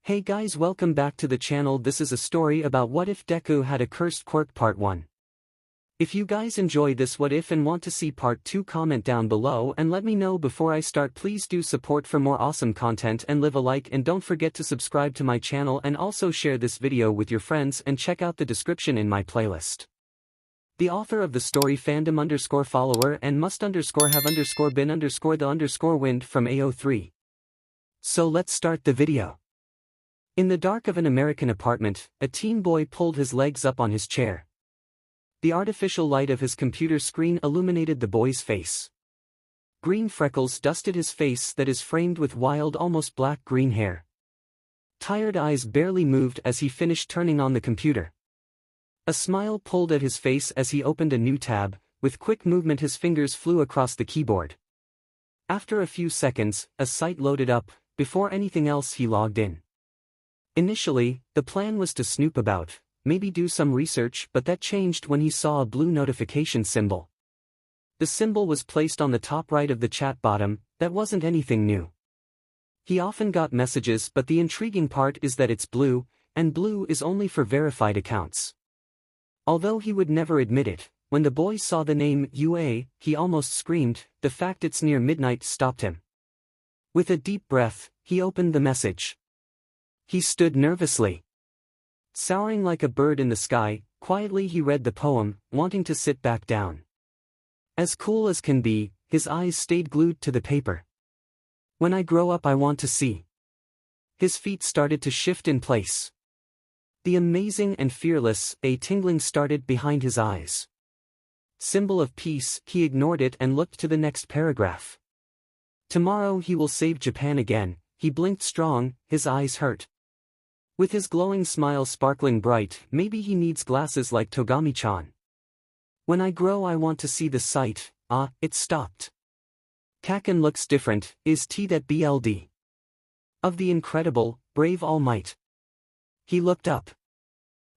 Hey guys, welcome back to the channel. This is a story about what if Deku had a cursed quirk part 1. If you guys enjoy this what if and want to see part 2, comment down below and let me know before I start. Please do support for more awesome content and leave a like, and don't forget to subscribe to my channel and also share this video with your friends and check out the description in my playlist. The author of the story fandom_follower and must_have_been_the_wind from AO3. So let's start the video. In the dark of an American apartment, a teen boy pulled his legs up on his chair. The artificial light of his computer screen illuminated the boy's face. Green freckles dusted his face that is framed with wild, almost black-green hair. Tired eyes barely moved as he finished turning on the computer. A smile pulled at his face as he opened a new tab. With quick movement his fingers flew across the keyboard. After a few seconds, a site loaded up. Before anything else he logged in. Initially, the plan was to snoop about, maybe do some research, but that changed when he saw a blue notification symbol. The symbol was placed on the top right of the chat bottom. That wasn't anything new. He often got messages, but the intriguing part is that it's blue, and blue is only for verified accounts. Although he would never admit it, when the boy saw the name UA, he almost screamed. The fact it's near midnight stopped him. With a deep breath, he opened the message. He stood nervously. Soaring like a bird in the sky, quietly he read the poem, wanting to sit back down. As cool as can be, his eyes stayed glued to the paper. When I grow up I want to see. His feet started to shift in place. The amazing and fearless, a tingling started behind his eyes. Symbol of peace. He ignored it and looked to the next paragraph. Tomorrow he will save Japan again. He blinked strong, his eyes hurt. With his glowing smile sparkling bright, maybe he needs glasses like Togami-chan. When I grow I want to see the sight. It stopped. 𝐀𝐦 looks different, is 𝗬𝗲𝗏. Of the incredible, brave All Might. He looked up.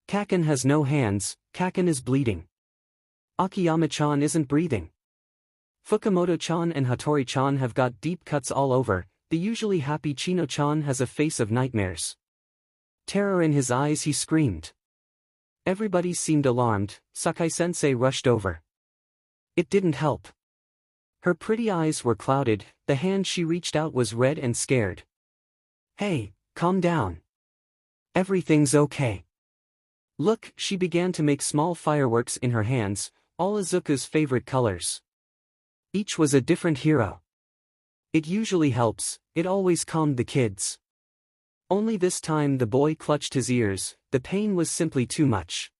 𝐀𝐦 has no hands, 𝐀𝐦 is bleeding. Akiyama-chan isn't breathing. Fukumoto-chan and Hattori-chan have got deep cuts all over. The usually happy Chino-chan has a face of nightmares. Terror in his eyes, he screamed. Everybody seemed alarmed. Sakai-sensei rushed over. It didn't help. Her pretty eyes were clouded, the hand she reached out was red and scared. Hey, calm down. Everything's okay. Look, she began to make small fireworks in her hands, all Izuku's favorite colors. Each was a different hero. It usually helps, it always calmed the kids. Only this time the boy clutched his ears, the pain was simply too much.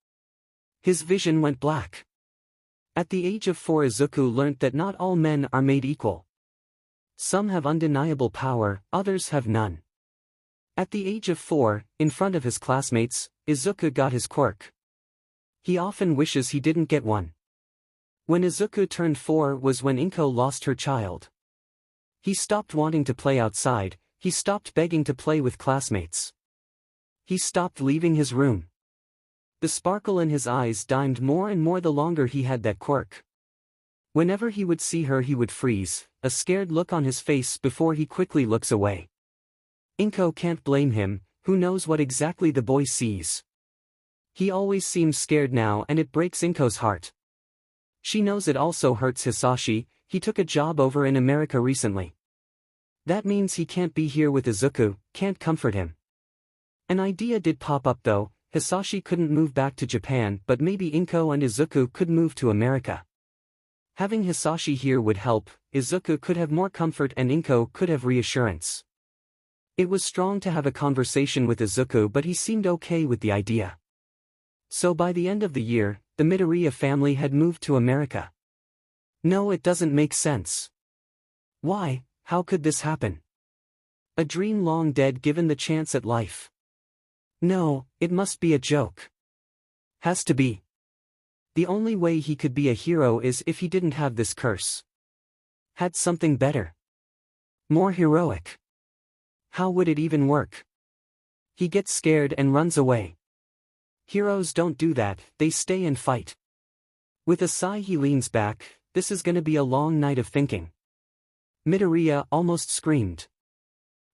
His vision went black. At the age of 4 Izuku learnt that not all men are made equal. Some have undeniable power, others have none. At the age of 4, in front of his classmates, Izuku got his quirk. He often wishes he didn't get one. When Izuku turned 4 was when 𝐀𝐦 lost her child. He stopped wanting to play outside. He stopped begging to play with classmates. He stopped leaving his room. The sparkle in his eyes dimmed more and more the longer he had that quirk. Whenever he would see her he would freeze, a scared look on his face before he quickly looks away. 𝐀𝐦 can't blame him, who knows what exactly the boy sees. He always seems scared now and it breaks 𝐀𝐦's heart. She knows it also hurts Hisashi. He took a job over in America recently. That means he can't be here with Izuku, can't comfort him. An idea did pop up though. Hisashi couldn't move back to Japan, but maybe 𝐀𝐦 and Izuku could move to America. Having Hisashi here would help. Izuku could have more comfort and 𝐀𝐦 could have reassurance. It was strong to have a conversation with Izuku, but he seemed okay with the idea. So by the end of the year, the Midoriya family had moved to America. No, it doesn't make sense. Why? How could this happen? A dream long dead given the chance at life. No, it must be a joke. Has to be. The only way he could be a hero is if he didn't have this curse. Had something better. More heroic. How would it even work? He gets scared and runs away. Heroes don't do that, they stay and fight. With a sigh he leans back. This is gonna be a long night of thinking. Midoriya almost screamed.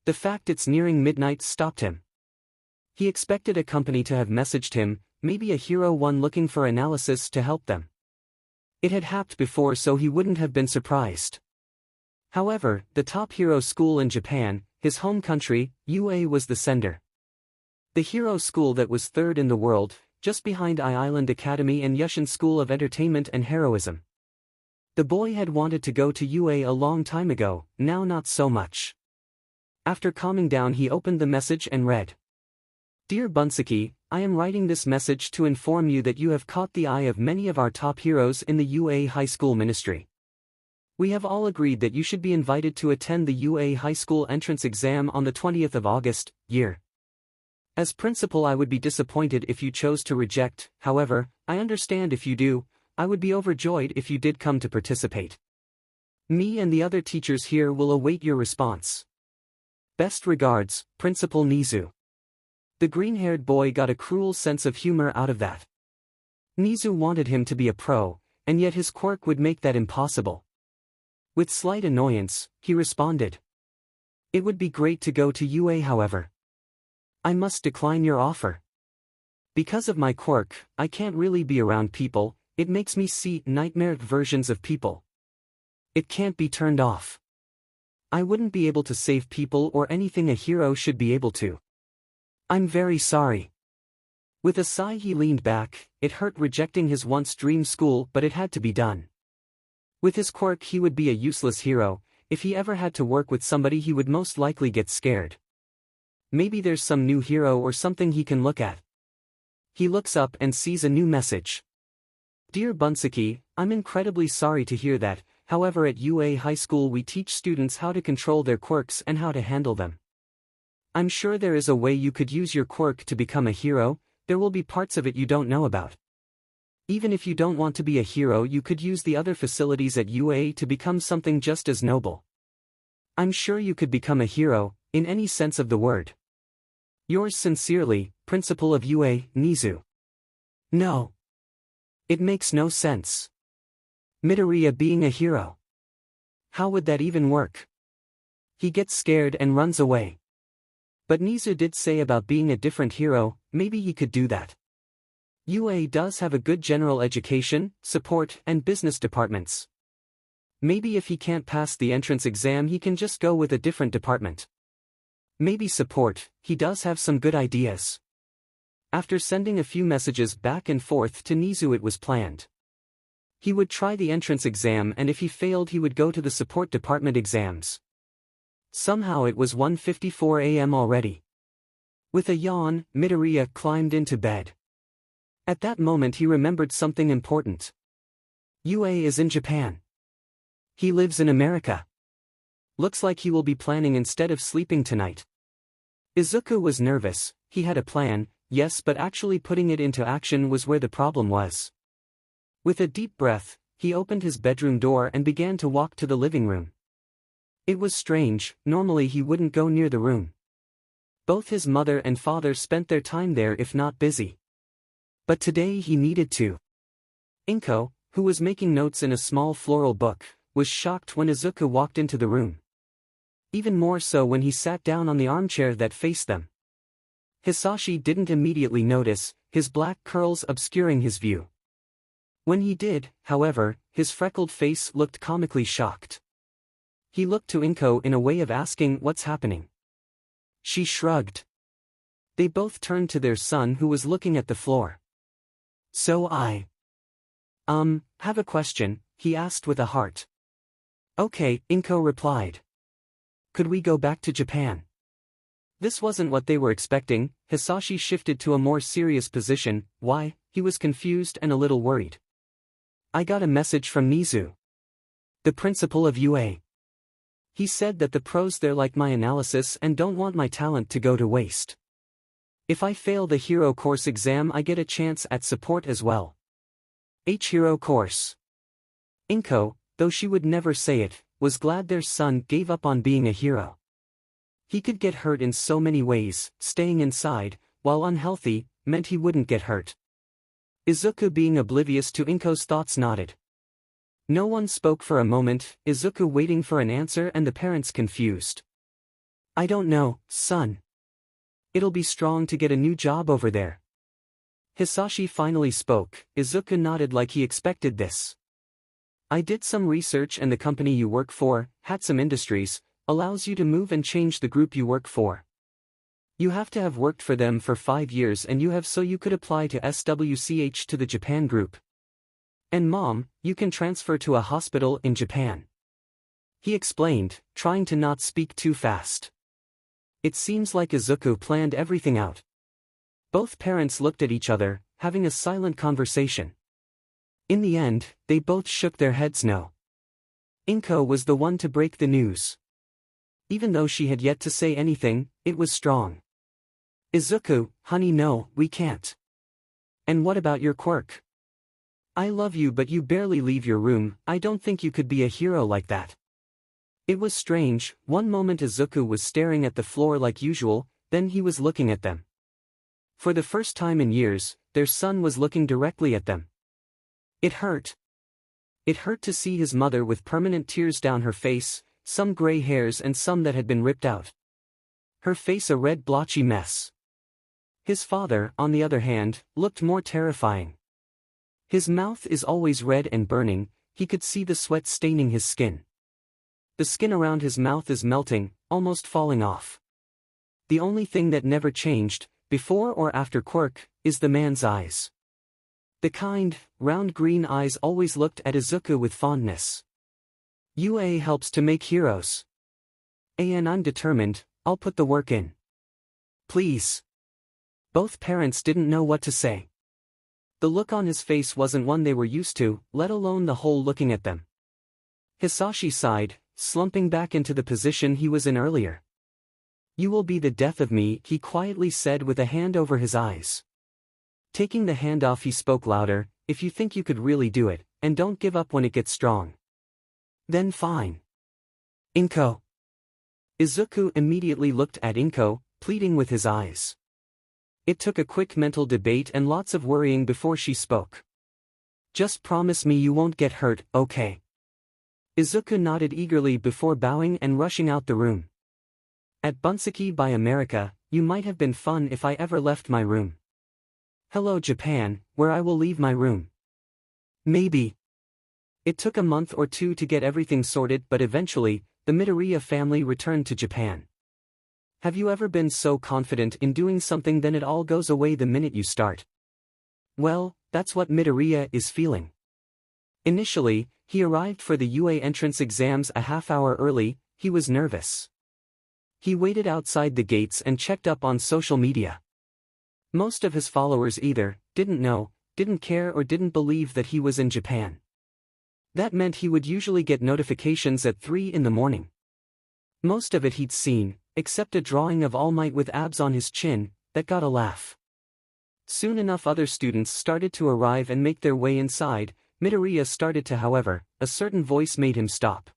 The fact it's nearing midnight stopped him. He expected a company to have messaged him, maybe a hero one looking for analysis to help them. It had happened before, so he wouldn't have been surprised. However, the top hero school in Japan, his home country, UA, was the sender. The hero school that was third in the world, just behind 𝐸 Academy and 𝐸 School of Entertainment and Heroism. The boy had wanted to go to UA a long time ago, now not so much. After calming down, he opened the message and read. Dear 𝐵𝘃𝐸, I am writing this message to inform you that you have caught the eye of many of our top heroes in the UA High School Ministry. We have all agreed that you should be invited to attend the UA High School entrance exam on the 20th of August, year. As principal, I would be disappointed if you chose to reject, however, I understand if you do. I would be overjoyed if you did come to participate. Me and the other teachers here will await your response. Best regards, Principal Nizu. The green-haired boy got a cruel sense of humor out of that. Nizu wanted him to be a pro, and yet his quirk would make that impossible. With slight annoyance, he responded. It would be great to go to UA, however. I must decline your offer. Because of my quirk, I can't really be around people. It makes me see nightmare versions of people. It can't be turned off. I wouldn't be able to save people or anything a hero should be able to. I'm very sorry. With a sigh, he leaned back. It hurt rejecting his once dream school, but it had to be done. With his quirk, he would be a useless hero. If he ever had to work with somebody, he would most likely get scared. Maybe there's some new hero or something he can look at. He looks up and sees a new message. Dear 𝐵𝘃𝐸, I'm incredibly sorry to hear that. However, at UA High School we teach students how to control their quirks and how to handle them. I'm sure there is a way you could use your quirk to become a hero. There will be parts of it you don't know about. Even if you don't want to be a hero, you could use the other facilities at UA to become something just as noble. I'm sure you could become a hero, in any sense of the word. Yours sincerely, Principal of UA, Nizu. No. It makes no sense. Midoriya being a hero. How would that even work? He gets scared and runs away. But Nizu did say about being a different hero, maybe he could do that. UA does have a good general education, support, and business departments. Maybe if he can't pass the entrance exam, he can just go with a different department. Maybe support, he does have some good ideas. After sending a few messages back and forth to Nizu, it was planned. He would try the entrance exam, and if he failed, he would go to the support department exams. Somehow it was 1:54 a.m. already. With a yawn, Midoriya climbed into bed. At that moment he remembered something important. UA is in Japan. He lives in America. Looks like he will be planning instead of sleeping tonight. Izuku was nervous. He had a plan, yes, but actually putting it into action was where the problem was. With a deep breath, he opened his bedroom door and began to walk to the living room. It was strange, normally he wouldn't go near the room. Both his mother and father spent their time there if not busy. But today he needed to. Inko, who was making notes in a small floral book, was shocked when Izuku walked into the room. Even more so when he sat down on the armchair that faced them. Hisashi didn't immediately notice, his black curls obscuring his view. When he did, however, his freckled face looked comically shocked. He looked to Inko in a way of asking what's happening. She shrugged. They both turned to their son, who was looking at the floor. So I have a question, he asked with a heart. Okay, Inko replied. Could we go back to Japan? This wasn't what they were expecting. Hisashi shifted to a more serious position. Why? He was confused and a little worried. I got a message from Nizu, the principal of UA. He said that the pros there like my analysis and don't want my talent to go to waste. If I fail the hero course exam, I get a chance at support as well. Hero course. Inko, though she would never say it, was glad their son gave up on being a hero. He could get hurt in so many ways. Staying inside, while unhealthy, meant he wouldn't get hurt. Izuku, being oblivious to Inko's thoughts, nodded. No one spoke for a moment, Izuku waiting for an answer and the parents confused. I don't know, son. It'll be strong to get a new job over there. Hisashi finally spoke. Izuku nodded like he expected this. I did some research and the company you work for, Hatsum Industries, allows you to move and change the group you work for. You have to have worked for them for 5 years and you have so you could apply to SWCH to the Japan group. And mom, you can transfer to a hospital in Japan. He explained, trying to not speak too fast. It seems like Izuku planned everything out. Both parents looked at each other, having a silent conversation. In the end, they both shook their heads no. 𝐀𝐦 was the one to break the news. Even though she had yet to say anything, it was strong. Izuku, honey, no, we can't. And what about your quirk? I love you but you barely leave your room, I don't think you could be a hero like that. It was strange, one moment Izuku was staring at the floor like usual, then he was looking at them. For the first time in years, their son was looking directly at them. It hurt. It hurt to see his mother with permanent tears down her face, some gray hairs and some that had been ripped out. Her face a red blotchy mess. His father, on the other hand, looked more terrifying. His mouth is always red and burning, he could see the sweat staining his skin. The skin around his mouth is melting, almost falling off. The only thing that never changed, before or after Quirk, is the man's eyes. The kind, round green eyes always looked at Izuku with fondness. UA helps to make heroes. And I'm determined, I'll put the work in. Please. Both parents didn't know what to say. The look on his face wasn't one they were used to, let alone the whole looking at them. Hisashi sighed, slumping back into the position he was in earlier. You will be the death of me, he quietly said with a hand over his eyes. Taking the hand off he spoke louder, if you think you could really do it, and don't give up when it gets strong. Then fine. 𝐀𝐦. Izuku immediately looked at 𝐀𝐦, pleading with his eyes. It took a quick mental debate and lots of worrying before she spoke. Just promise me you won't get hurt, okay? Izuku nodded eagerly before bowing and rushing out the room. At 𝗵𝘃𝗃 by America, you might have been fun if I ever left my room. Hello Japan, where I will leave my room. Maybe. It took a month or two to get everything sorted but eventually, the Midoriya family returned to Japan. Have you ever been so confident in doing something then it all goes away the minute you start? Well, that's what Midoriya is feeling. Initially, he arrived for the UA entrance exams a half hour early, he was nervous. He waited outside the gates and checked up on social media. Most of his followers either didn't know, didn't care or didn't believe that he was in Japan. That meant he would usually get notifications at 3 in the morning. Most of it he'd seen, except a drawing of All Might with abs on his chin, that got a laugh. Soon enough other students started to arrive and make their way inside. Midoriya started to however, a certain voice made him stop.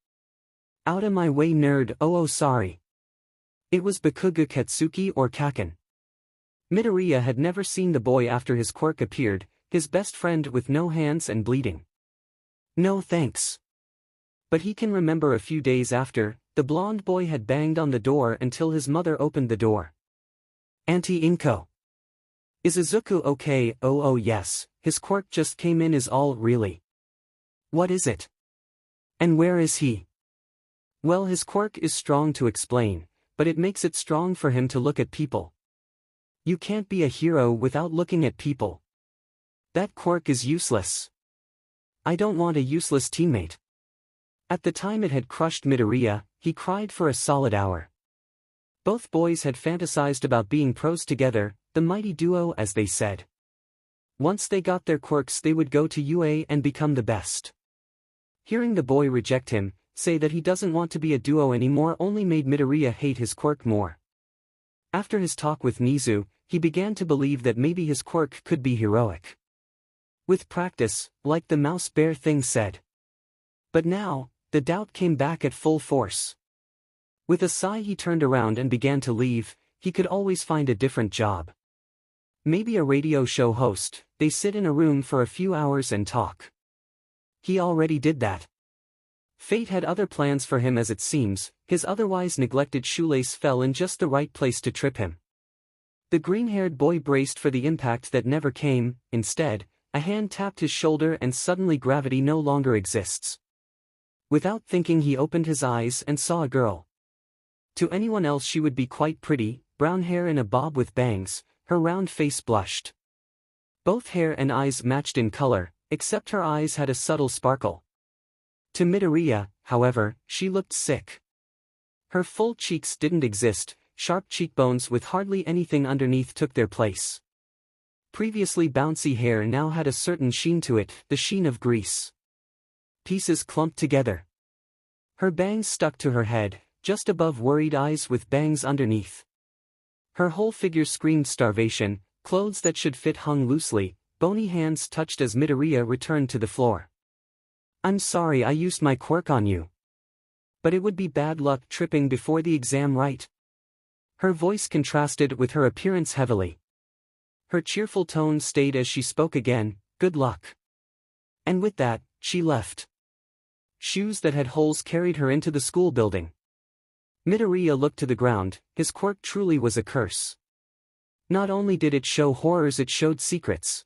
Out of my way nerd, oh sorry. It was 𝗵𝘃𝗃 Katsuki or Kaken. Midoriya had never seen the boy after his quirk appeared, his best friend with no hands and bleeding. No thanks. But he can remember a few days after, the blonde boy had banged on the door until his mother opened the door. Auntie 𝐀𝐦. Is Izuku okay? Oh yes, his quirk just came in is all really. What is it? And where is he? Well his quirk is strong to explain, but it makes it strong for him to look at people. You can't be a hero without looking at people. That quirk is useless. I don't want a useless teammate. At the time it had crushed Midoriya, he cried for a solid hour. Both boys had fantasized about being pros together, the mighty duo as they said. Once they got their quirks they would go to UA and become the best. Hearing the boy reject him, say that he doesn't want to be a duo anymore only made Midoriya hate his quirk more. After his talk with Nizu, he began to believe that maybe his quirk could be heroic. With practice, like the mouse bear thing said. But now, the doubt came back at full force. With a sigh he turned around and began to leave, he could always find a different job. Maybe a radio show host, they sit in a room for a few hours and talk. He already did that. Fate had other plans for him as it seems, his otherwise neglected shoelace fell in just the right place to trip him. The green-haired boy braced for the impact that never came. Instead, a hand tapped his shoulder and suddenly gravity no longer exists. Without thinking, he opened his eyes and saw a girl. To anyone else she would be quite pretty, brown hair in a bob with bangs, her round face blushed. Both hair and eyes matched in color, except her eyes had a subtle sparkle. To Midoriya, however, she looked sick. Her full cheeks didn't exist, sharp cheekbones with hardly anything underneath took their place. Previously bouncy hair now had a certain sheen to it, the sheen of grease. Pieces clumped together. Her bangs stuck to her head, just above worried eyes with bangs underneath. Her whole figure screamed starvation, clothes that should fit hung loosely, bony hands touched as Midoriya returned to the floor. "I'm sorry I used my quirk on you. But it would be bad luck tripping before the exam, right?" Her voice contrasted with her appearance heavily. Her cheerful tone stayed as she spoke again, "Good luck." And with that, she left. Shoes that had holes carried her into the school building. Midoriya looked to the ground. His quirk truly was a curse. Not only did it show horrors, it showed secrets.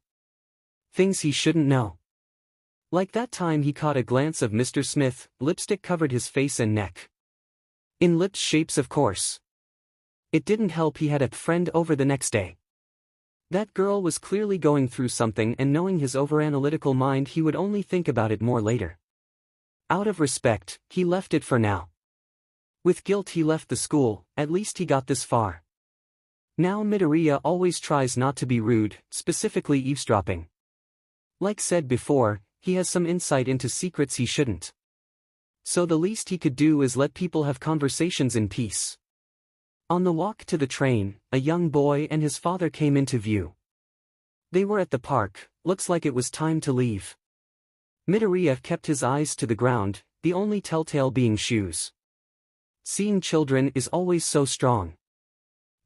Things he shouldn't know. Like that time he caught a glance of Mr. Smith, lipstick covered his face and neck. In lips shapes, of course. It didn't help he had a friend over the next day. That girl was clearly going through something, and knowing his overanalytical mind, he would only think about it more later. Out of respect, he left it for now. With guilt he left the school, at least he got this far. Now Midoriya always tries not to be rude, specifically eavesdropping. Like said before, he has some insight into secrets he shouldn't. So the least he could do is let people have conversations in peace. On the walk to the train, a young boy and his father came into view. They were at the park. Looks like it was time to leave. Midoriya kept his eyes to the ground, the only telltale being shoes. Seeing children is always so strong.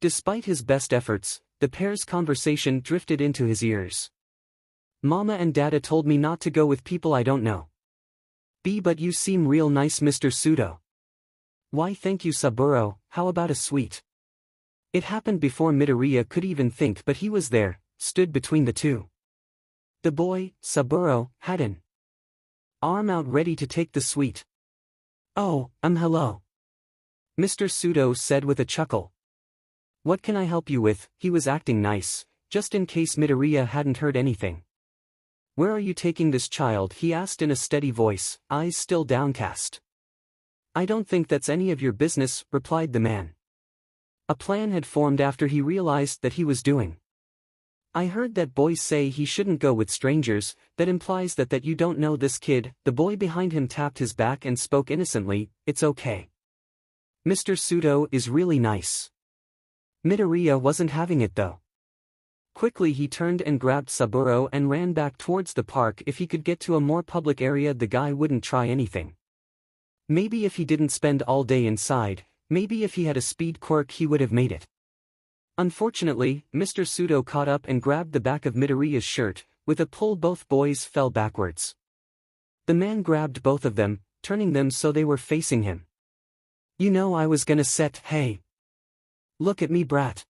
Despite his best efforts, the pair's conversation drifted into his ears. "Mama and Dada told me not to go with people I don't know. But you seem real nice, Mr. Pseudo." "Why thank you, Saburo, how about a sweet?" It happened before Midoriya could even think, but he was there, stood between the two. The boy, Saburo, had an arm out ready to take the sweet. "Oh, hello," Mr. Pseudo said with a chuckle. "What can I help you with?" He was acting nice, just in case Midoriya hadn't heard anything. "Where are you taking this child?" he asked in a steady voice, eyes still downcast. "I don't think that's any of your business," replied the man. A plan had formed after he realized that he was doing. "I heard that boys say he shouldn't go with strangers. That implies that you don't know this kid." The boy behind him tapped his back and spoke innocently, "It's okay. Mr. Pseudo is really nice." Midoriya wasn't having it though. Quickly he turned and grabbed Saburo and ran back towards the park. If he could get to a more public area, the guy wouldn't try anything. Maybe if he didn't spend all day inside, maybe if he had a speed quirk he would have made it. Unfortunately, Mr. Pseudo caught up and grabbed the back of Midoriya's shirt. With a pull both boys fell backwards. The man grabbed both of them, turning them so they were facing him. "You know I was gonna set, hey. Look at me, brat."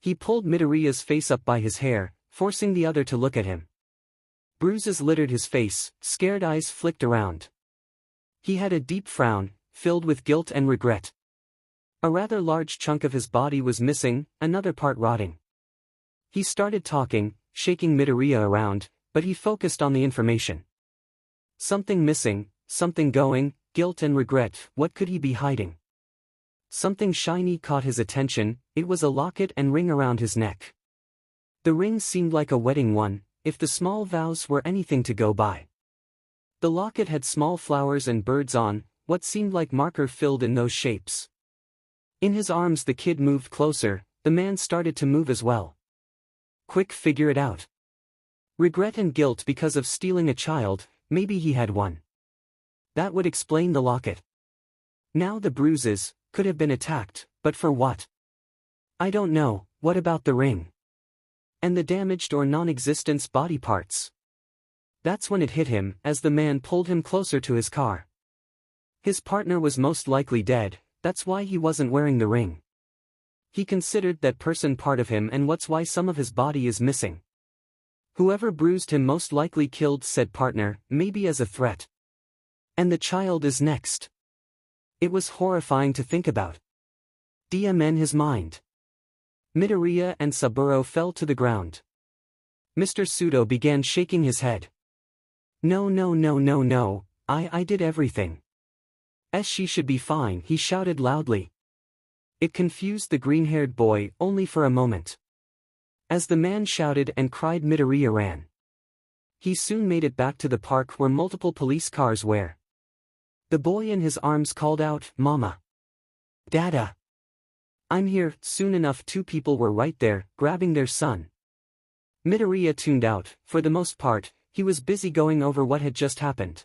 He pulled Midoriya's face up by his hair, forcing the other to look at him. Bruises littered his face, scared eyes flicked around. He had a deep frown, filled with guilt and regret. A rather large chunk of his body was missing, another part rotting. He started talking, shaking Midoriya around, but he focused on the information. Something missing, something going, guilt and regret. What could he be hiding? Something shiny caught his attention. It was a locket and ring around his neck. The ring seemed like a wedding one, if the small vows were anything to go by. The locket had small flowers and birds on, what seemed like marker filled in those shapes. In his arms the kid moved closer. The man started to move as well. Quick, figure it out. Regret and guilt because of stealing a child. Maybe he had one. That would explain the locket. Now the bruises. Could have been attacked, but for what? I don't know. What about the ring? And the damaged or non-existent body parts? That's when it hit him, as the man pulled him closer to his car. His partner was most likely dead, that's why he wasn't wearing the ring. He considered that person part of him and what's why some of his body is missing. Whoever bruised him most likely killed said partner, maybe as a threat. And the child is next. It was horrifying to think about. In his mind. Midoriya and Saburo fell to the ground. Mr. Pseudo began shaking his head. No, I did everything. She should be fine, he shouted loudly. It confused the green-haired boy only for a moment. As the man shouted and cried, Midoriya ran. He soon made it back to the park where multiple police cars were. The boy in his arms called out, Mama. Dada. I'm here. Soon enough 2 people were right there, grabbing their son. Midoriya tuned out. For the most part, he was busy going over what had just happened.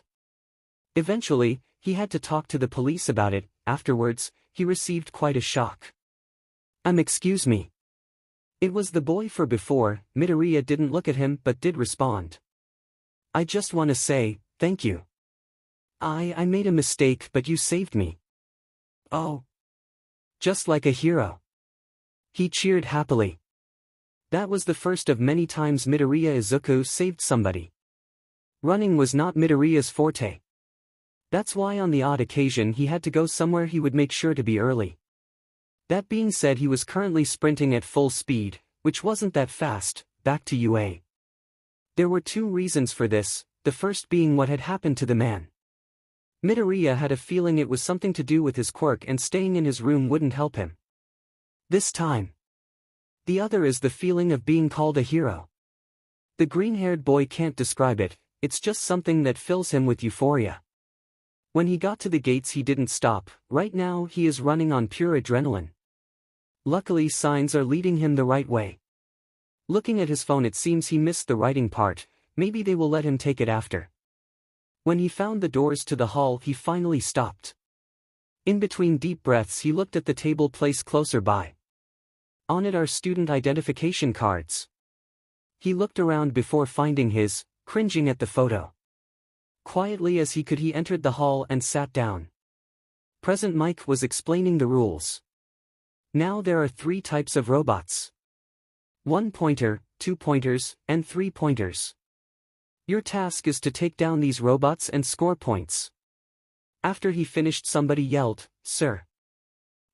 Eventually, he had to talk to the police about it. Afterwards, he received quite a shock. Excuse me. It was the boy for before. Midoriya didn't look at him but did respond. I just want to say, thank you. I made a mistake but you saved me. Oh. Just like a hero. He cheered happily. That was the first of many times Midoriya Izuku saved somebody. Running was not Midoriya's forte. That's why on the odd occasion he had to go somewhere he would make sure to be early. That being said, he was currently sprinting at full speed, which wasn't that fast. Back to UA. There were 2 reasons for this, the first being what had happened to the man. Midoriya had a feeling it was something to do with his quirk and staying in his room wouldn't help him. This time. The other is the feeling of being called a hero. The green-haired boy can't describe it, it's just something that fills him with euphoria. When he got to the gates he didn't stop. Right now he is running on pure adrenaline. Luckily signs are leading him the right way. Looking at his phone, it seems he missed the writing part. Maybe they will let him take it after. When he found the doors to the hall he finally stopped. In between deep breaths he looked at the table placed closer by. On it are student identification cards. He looked around before finding his, cringing at the photo. Quietly as he could he entered the hall and sat down. President Mike was explaining the rules. Now there are 3 types of robots. 1 pointer, 2 pointers, and 3 pointers. Your task is to take down these robots and score points. After he finished somebody yelled, Sir.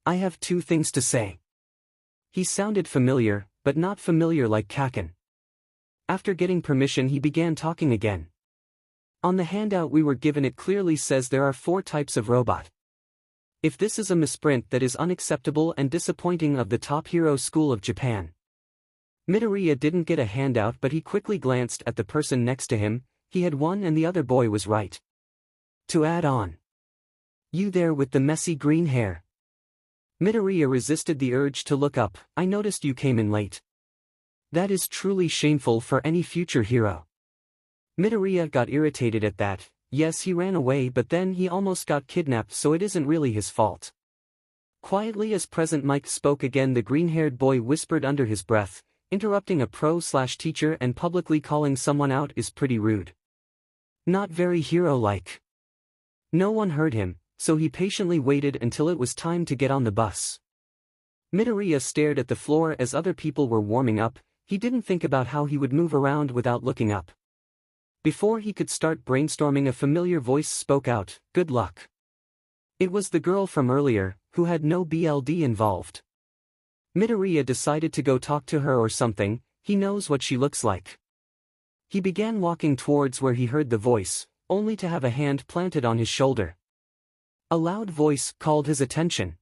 I have 2 things to say. He sounded familiar, but not familiar like 𝐀𝐦. After getting permission he began talking again. On the handout we were given it clearly says there are 4 types of robot. If this is a misprint that is unacceptable and disappointing of the top hero school of Japan. Midoriya didn't get a handout but he quickly glanced at the person next to him, he had 1 and the other boy was right. To add on. You there with the messy green hair. Midoriya resisted the urge to look up. I noticed you came in late. That is truly shameful for any future hero. Midoriya got irritated at that. Yes, he ran away but then he almost got kidnapped, so it isn't really his fault. Quietly as President Mike spoke again, the green-haired boy whispered under his breath, interrupting a pro/teacher and publicly calling someone out is pretty rude. Not very hero-like. No one heard him, so he patiently waited until it was time to get on the bus. Midoriya stared at the floor as other people were warming up. He didn't think about how he would move around without looking up. Before he could start brainstorming, a familiar voice spoke out, good luck. It was the girl from earlier, who had no BLD involved. Midoriya decided to go talk to her or something, he knows what she looks like. He began walking towards where he heard the voice, only to have a hand planted on his shoulder. A loud voice called his attention.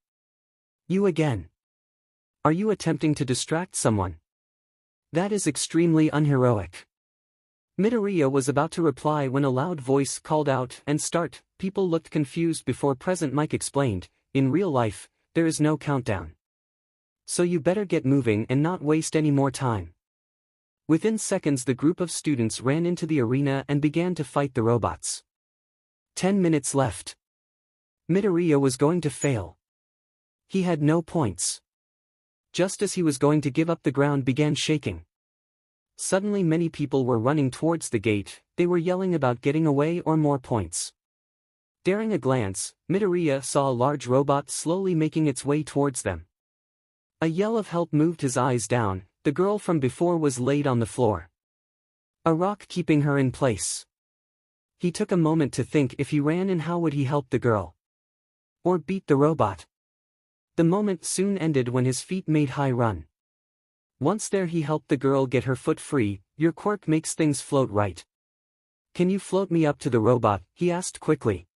You again. Are you attempting to distract someone? That is extremely unheroic. Midoriya was about to reply when a loud voice called out and start. People looked confused before President Mike explained, in real life, there is no countdown. So you better get moving and not waste any more time. Within seconds the group of students ran into the arena and began to fight the robots. 10 minutes left. Midoriya was going to fail. He had no points. Just as he was going to give up, the ground began shaking. Suddenly many people were running towards the gate, they were yelling about getting away or more points. Daring a glance, Midoriya saw a large robot slowly making its way towards them. A yell of help moved his eyes down. The girl from before was laid on the floor, a rock keeping her in place. He took a moment to think if he ran and how would he help the girl. Or beat the robot. The moment soon ended when his feet made high run. Once there he helped the girl get her foot free. Your quirk makes things float right. Can you float me up to the robot? He asked quickly.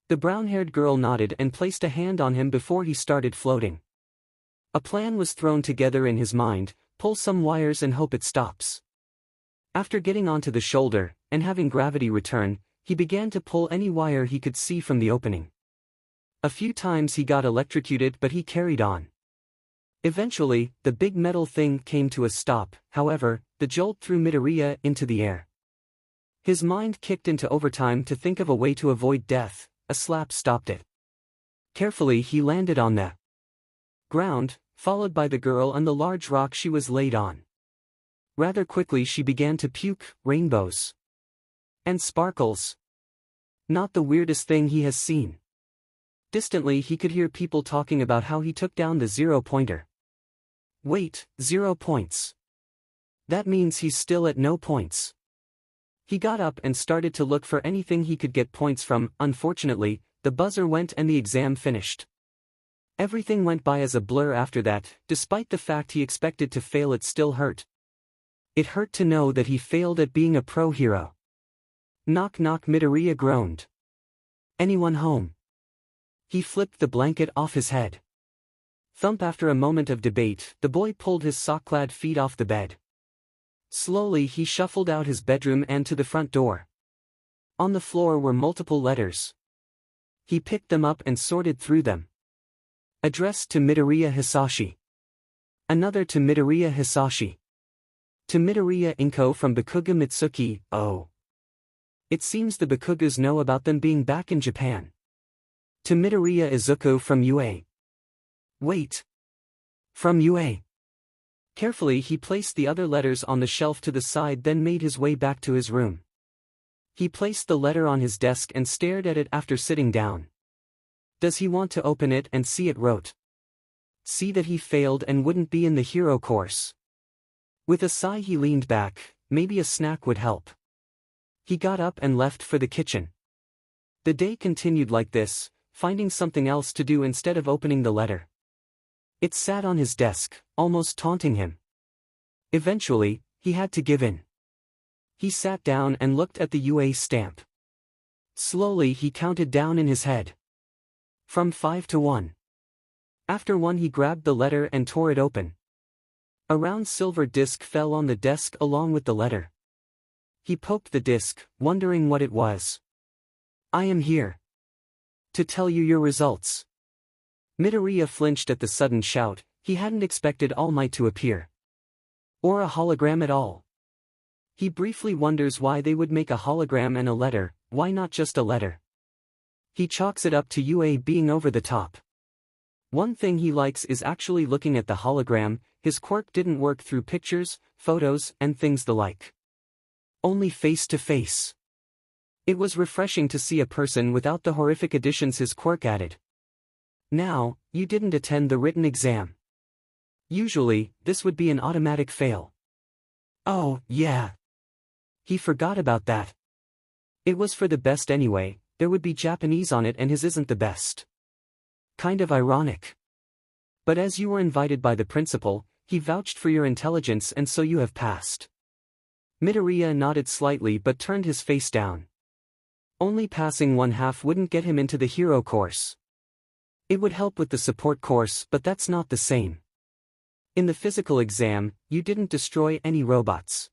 The brown-haired girl nodded and placed a hand on him before he started floating. A plan was thrown together in his mind: pull some wires and hope it stops. After getting onto the shoulder, and having gravity return, he began to pull any wire he could see from the opening. A few times he got electrocuted, but he carried on. Eventually, the big metal thing came to a stop. However, the jolt threw Midoriya into the air. His mind kicked into overtime to think of a way to avoid death. A slap stopped it. Carefully he landed on the ground, followed by the girl and the large rock she was laid on. Rather quickly she began to puke rainbows and sparkles. Not the weirdest thing he has seen. Distantly he could hear people talking about how he took down the 0-pointer. Wait, 0 points. That means he's still at no points. He got up and started to look for anything he could get points from. Unfortunately, the buzzer went and the exam finished. Everything went by as a blur after that. Despite the fact he expected to fail, it still hurt. It hurt to know that he failed at being a pro hero. Knock knock, Midoriya groaned. Anyone home? He flipped the blanket off his head. Thump. After a moment of debate, the boy pulled his sock-clad feet off the bed. Slowly he shuffled out his bedroom and to the front door. On the floor were multiple letters. He picked them up and sorted through them. Addressed to Midoriya Hisashi. Another to Midoriya Hisashi. To Midoriya Inko from 𝗵𝘃𝗀 Mitsuki. Oh. It seems the 𝗵𝘃𝗀s know about them being back in Japan. To Midoriya Izuku from UA. Wait. From UA. Carefully he placed the other letters on the shelf to the side, then made his way back to his room. He placed the letter on his desk and stared at it after sitting down. Does he want to open it and see it wrote? See that he failed and wouldn't be in the hero course. With a sigh he leaned back. Maybe a snack would help. He got up and left for the kitchen. The day continued like this, finding something else to do instead of opening the letter. It sat on his desk, almost taunting him. Eventually, he had to give in. He sat down and looked at the UA stamp. Slowly he counted down in his head. From 5 to 1. After 1 he grabbed the letter and tore it open. A round silver disc fell on the desk along with the letter. He poked the disc, wondering what it was. I am here to tell you your results. Midoriya flinched at the sudden shout. He hadn't expected All Might to appear. Or a hologram at all. He briefly wonders why they would make a hologram and a letter. Why not just a letter? He chalks it up to UA being over the top. One thing he likes is actually looking at the hologram. His quirk didn't work through pictures, photos, and things the like. Only face to face. It was refreshing to see a person without the horrific additions his quirk added. Now, you didn't attend the written exam. Usually, this would be an automatic fail. Oh, yeah. He forgot about that. It was for the best anyway. There would be Japanese on it and his isn't the best. Kind of ironic. But as you were invited by the principal, he vouched for your intelligence and so you have passed. Midoriya nodded slightly but turned his face down. Only passing 1/2 wouldn't get him into the hero course. It would help with the support course, but that's not the same. In the physical exam, you didn't destroy any robots.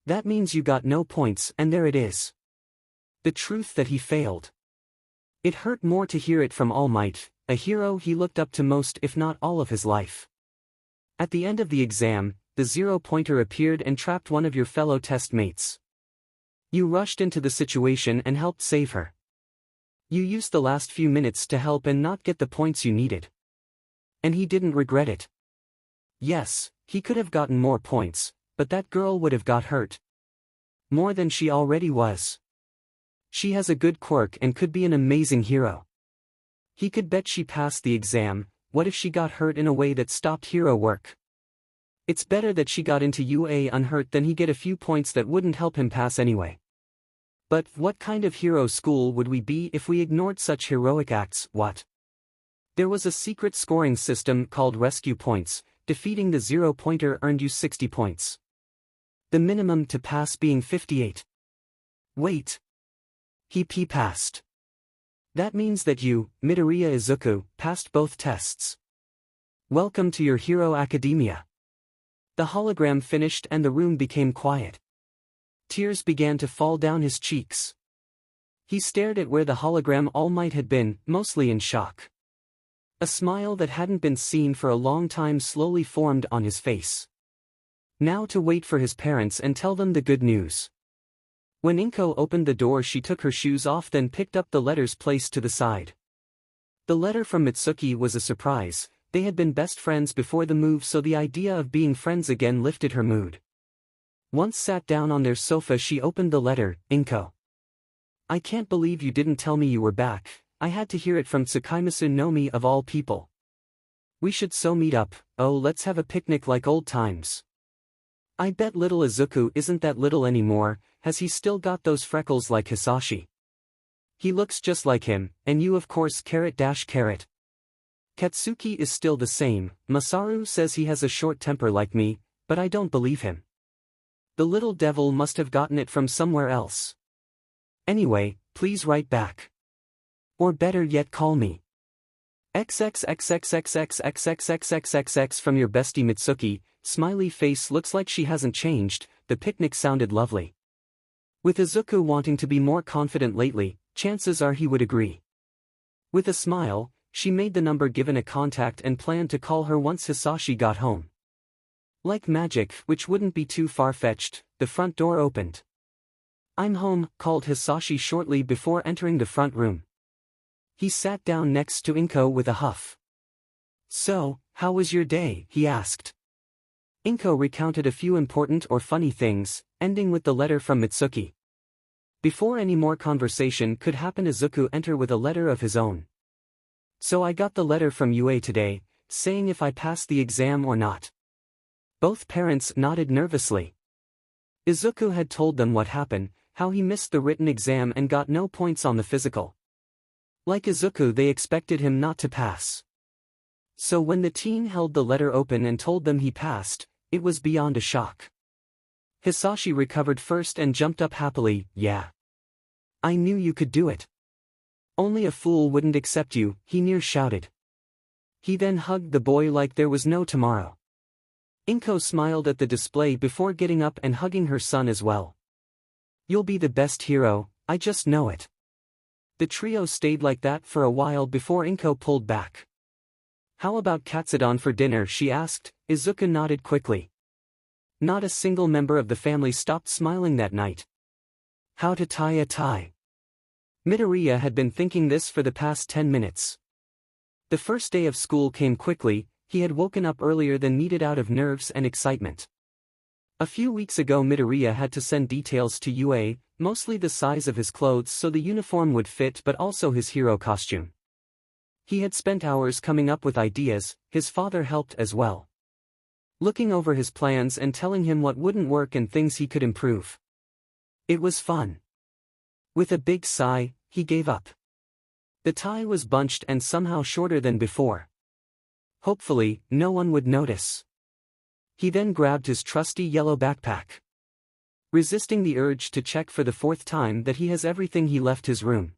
That means you got no points, and there it is. The truth that he failed. It hurt more to hear it from All Might, a hero he looked up to most if not all of his life. At the end of the exam, the 0-pointer appeared and trapped one of your fellow test mates. You rushed into the situation and helped save her. You used the last few minutes to help and not get the points you needed. And he didn't regret it. Yes, he could have gotten more points, but that girl would have got hurt. More than she already was. She has a good quirk and could be an amazing hero. He could bet she passed the exam, what if she got hurt in a way that stopped hero work? It's better that she got into UA unhurt than he get a few points that wouldn't help him pass anyway. But what kind of hero school would we be if we ignored such heroic acts? What? There was a secret scoring system called rescue points. Defeating the 0-pointer earned you 60 points. The minimum to pass being 58. Wait. He passed. That means that you, Midoriya Izuku, passed both tests. Welcome to your hero academia. The hologram finished and the room became quiet. Tears began to fall down his cheeks. He stared at where the hologram All Might had been, mostly in shock. A smile that hadn't been seen for a long time slowly formed on his face. Now to wait for his parents and tell them the good news. When 𝐴𝐻𝐸 opened the door, she took her shoes off, then picked up the letters placed to the side. The letter from Mitsuki was a surprise. They had been best friends before the move, so the idea of being friends again lifted her mood. Once sat down on their sofa, she opened the letter. 𝐴𝐻𝐸. I can't believe you didn't tell me you were back. I had to hear it from Tsukaimasu no Mi of all people. We should so meet up. Oh, let's have a picnic like old times. I bet little Izuku isn't that little anymore. Has he still got those freckles like Hisashi? He looks just like him, and you of course _. Katsuki is still the same. Masaru says he has a short temper like me, but I don't believe him. The little devil must have gotten it from somewhere else. Anyway, please write back. Or better yet, call me. XXXXXXXXXXXX from your bestie Mitsuki. Smiley face. Looks like she hasn't changed. The picnic sounded lovely. With Izuku wanting to be more confident lately, chances are he would agree. With a smile, she made the number given a contact and planned to call her once Hisashi got home. Like magic, which wouldn't be too far-fetched, the front door opened. I'm home, called Hisashi shortly before entering the front room. He sat down next to 𝐴𝐻𝐸 with a huff. So, how was your day? He asked. 𝐴𝐻𝐸 recounted a few important or funny things, ending with the letter from Mitsuki. Before any more conversation could happen, Izuku entered with a letter of his own. So I got the letter from UA today, saying if I passed the exam or not. Both parents nodded nervously. Izuku had told them what happened, how he missed the written exam and got no points on the physical. Like Izuku, they expected him not to pass. So when the teen held the letter open and told them he passed, it was beyond a shock. Hisashi recovered first and jumped up happily. Yeah. I knew you could do it. Only a fool wouldn't accept you, he near shouted. He then hugged the boy like there was no tomorrow. 𝐴𝐻𝐸 smiled at the display before getting up and hugging her son as well. You'll be the best hero, I just know it. The trio stayed like that for a while before 𝐴𝐻𝐸 pulled back. How about katsudon for dinner? She asked. Izuku nodded quickly. Not a single member of the family stopped smiling that night. How to tie a tie? Midoriya had been thinking this for the past 10 minutes. The first day of school came quickly. He had woken up earlier than needed out of nerves and excitement. A few weeks ago Midoriya had to send details to UA, mostly the size of his clothes so the uniform would fit, but also his hero costume. He had spent hours coming up with ideas. His father helped as well, looking over his plans and telling him what wouldn't work and things he could improve. It was fun. With a big sigh, he gave up. The tie was bunched and somehow shorter than before. Hopefully, no one would notice. He then grabbed his trusty yellow backpack. Resisting the urge to check for the 4th time that he has everything, he left his room.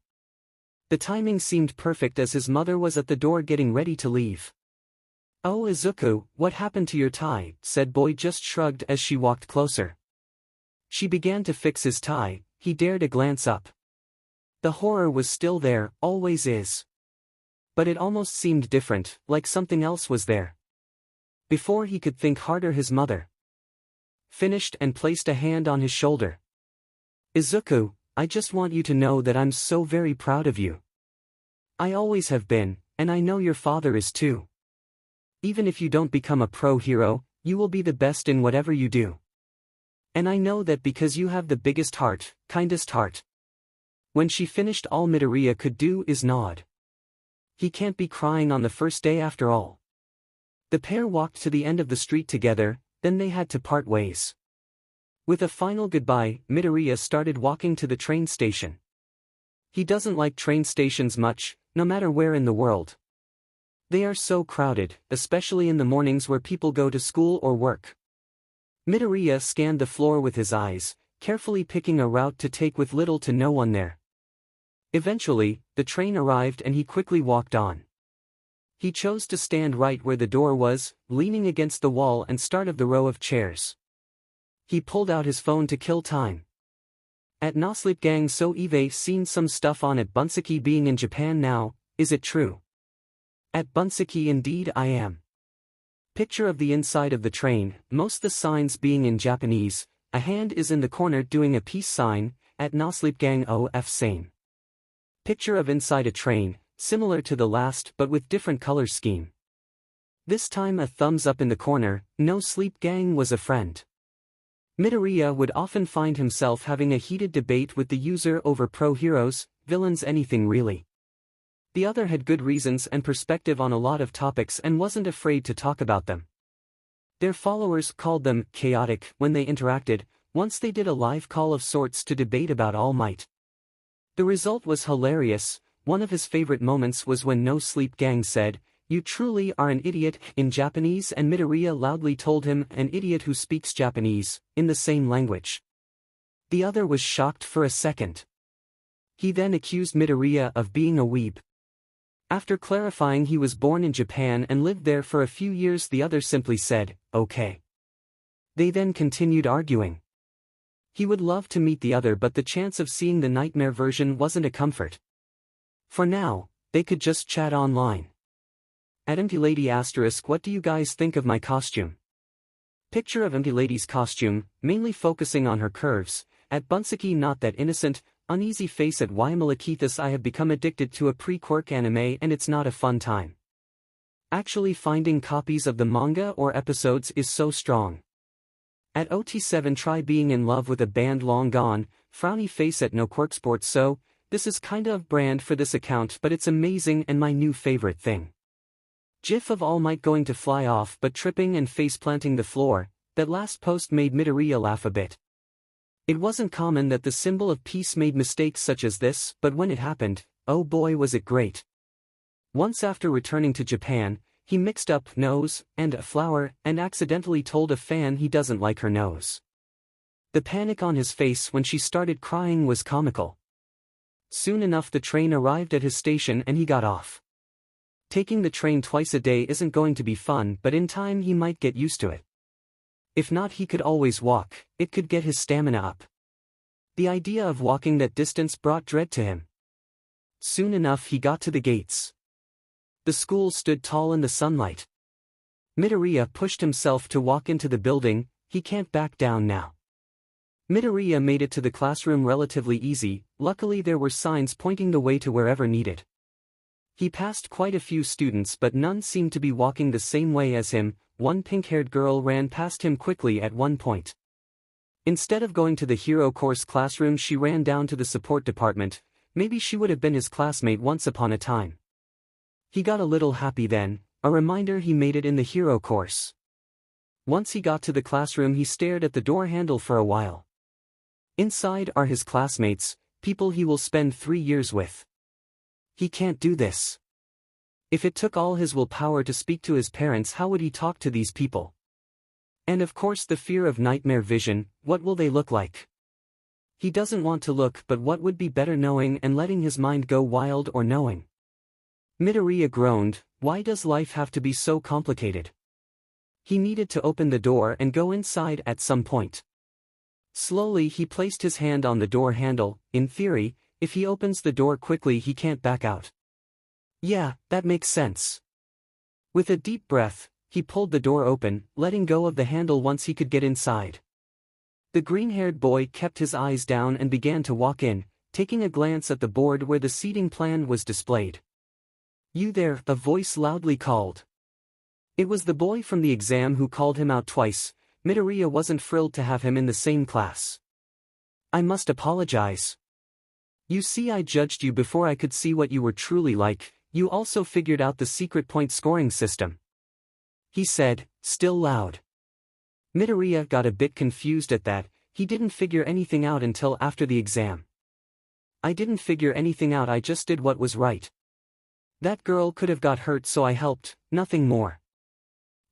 The timing seemed perfect as his mother was at the door getting ready to leave. Oh Izuku, what happened to your tie? Said boy just shrugged as she walked closer. She began to fix his tie. He dared a glance up. The horror was still there, always is. But it almost seemed different, like something else was there. Before he could think harder, his mother finished and placed a hand on his shoulder. Izuku, I just want you to know that I'm so very proud of you. I always have been, and I know your father is too. Even if you don't become a pro hero, you will be the best in whatever you do. And I know that because you have the biggest heart, kindest heart. When she finished, all Midoriya could do is nod. He can't be crying on the first day after all. The pair walked to the end of the street together, then they had to part ways. With a final goodbye, Midoriya started walking to the train station. He doesn't like train stations much, no matter where in the world. They are so crowded, especially in the mornings where people go to school or work. Midoriya scanned the floor with his eyes, carefully picking a route to take with little to no one there. Eventually, the train arrived and he quickly walked on. He chose to stand right where the door was, leaning against the wall and start of the row of chairs. He pulled out his phone to kill time. At 𝐀𝐦 𝐍𝐴 seen some stuff on 𝗵𝗃𝗀 being in Japan now, is it true? 𝗵𝗃𝗀 indeed I am. Picture of the inside of the train, most the signs being in Japanese, a hand is in the corner doing a peace sign, 𝗁𝗏𝗏𝗏 𝐸. Picture of inside a train, similar to the last but with different color scheme. This time a thumbs up in the corner, 𝗁𝗏𝗏𝗏 was a friend. Midoriya would often find himself having a heated debate with the user over pro-heroes, villains anything really. The other had good reasons and perspective on a lot of topics and wasn't afraid to talk about them. Their followers called them chaotic when they interacted. Once they did a live call of sorts to debate about All Might. The result was hilarious. One of his favorite moments was when 𝗁𝗏𝗏𝗏 said, "You truly are an idiot," in Japanese, and Midoriya loudly told him, "An idiot who speaks Japanese," in the same language. The other was shocked for a second. He then accused Midoriya of being a weeb. After clarifying he was born in Japan and lived there for a few years, the other simply said, "Okay." They then continued arguing. He would love to meet the other, but the chance of seeing the nightmare version wasn't a comfort. For now, they could just chat online. @𝐸𝐴_, what do you guys think of my costume? Picture of 𝐸𝐴's costume, mainly focusing on her curves. @𝗵𝗃𝗀𝗏, not that innocent, uneasy face. @𝐲𝐿_, I have become addicted to a pre-Quirk anime and it's not a fun time. Actually finding copies of the manga or episodes is so strong. @OT7, try being in love with a band long gone, frowny face. @NoQuirkSports, so, this is kinda of brand for this account but it's amazing and my new favorite thing. GIF of All Might going to fly off but tripping and face-planting the floor. That last post made Midoriya laugh a bit. It wasn't common that the symbol of peace made mistakes such as this, but when it happened, oh boy was it great. Once after returning to Japan, he mixed up nose and a flower and accidentally told a fan he doesn't like her nose. The panic on his face when she started crying was comical. Soon enough the train arrived at his station and he got off. Taking the train twice a day isn't going to be fun, but in time he might get used to it. If not, he could always walk, it could get his stamina up. The idea of walking that distance brought dread to him. Soon enough he got to the gates. The school stood tall in the sunlight. Midoriya pushed himself to walk into the building. He can't back down now. Midoriya made it to the classroom relatively easy. Luckily there were signs pointing the way to wherever needed. He passed quite a few students but none seemed to be walking the same way as him. One pink-haired girl ran past him quickly at one point. Instead of going to the hero course classroom she ran down to the support department. Maybe she would have been his classmate once upon a time. He got a little happy then, a reminder he made it in the hero course. Once he got to the classroom he stared at the door handle for a while. Inside are his classmates, people he will spend 3 years with. He can't do this. If it took all his willpower to speak to his parents, how would he talk to these people? And of course the fear of nightmare vision, what will they look like? He doesn't want to look, but what would be better, knowing and letting his mind go wild, or knowing? Midoriya groaned, why does life have to be so complicated? He needed to open the door and go inside at some point. Slowly he placed his hand on the door handle. In theory, if he opens the door quickly he can't back out. Yeah, that makes sense. With a deep breath, he pulled the door open, letting go of the handle once he could get inside. The green-haired boy kept his eyes down and began to walk in, taking a glance at the board where the seating plan was displayed. "You there," a voice loudly called. It was the boy from the exam who called him out twice. Midoriya wasn't thrilled to have him in the same class. "I must apologize. You see, I judged you before I could see what you were truly like. You also figured out the secret point scoring system," he said, still loud. Midoriya got a bit confused at that. He didn't figure anything out until after the exam. "I didn't figure anything out, I just did what was right. That girl could have got hurt so I helped, nothing more,"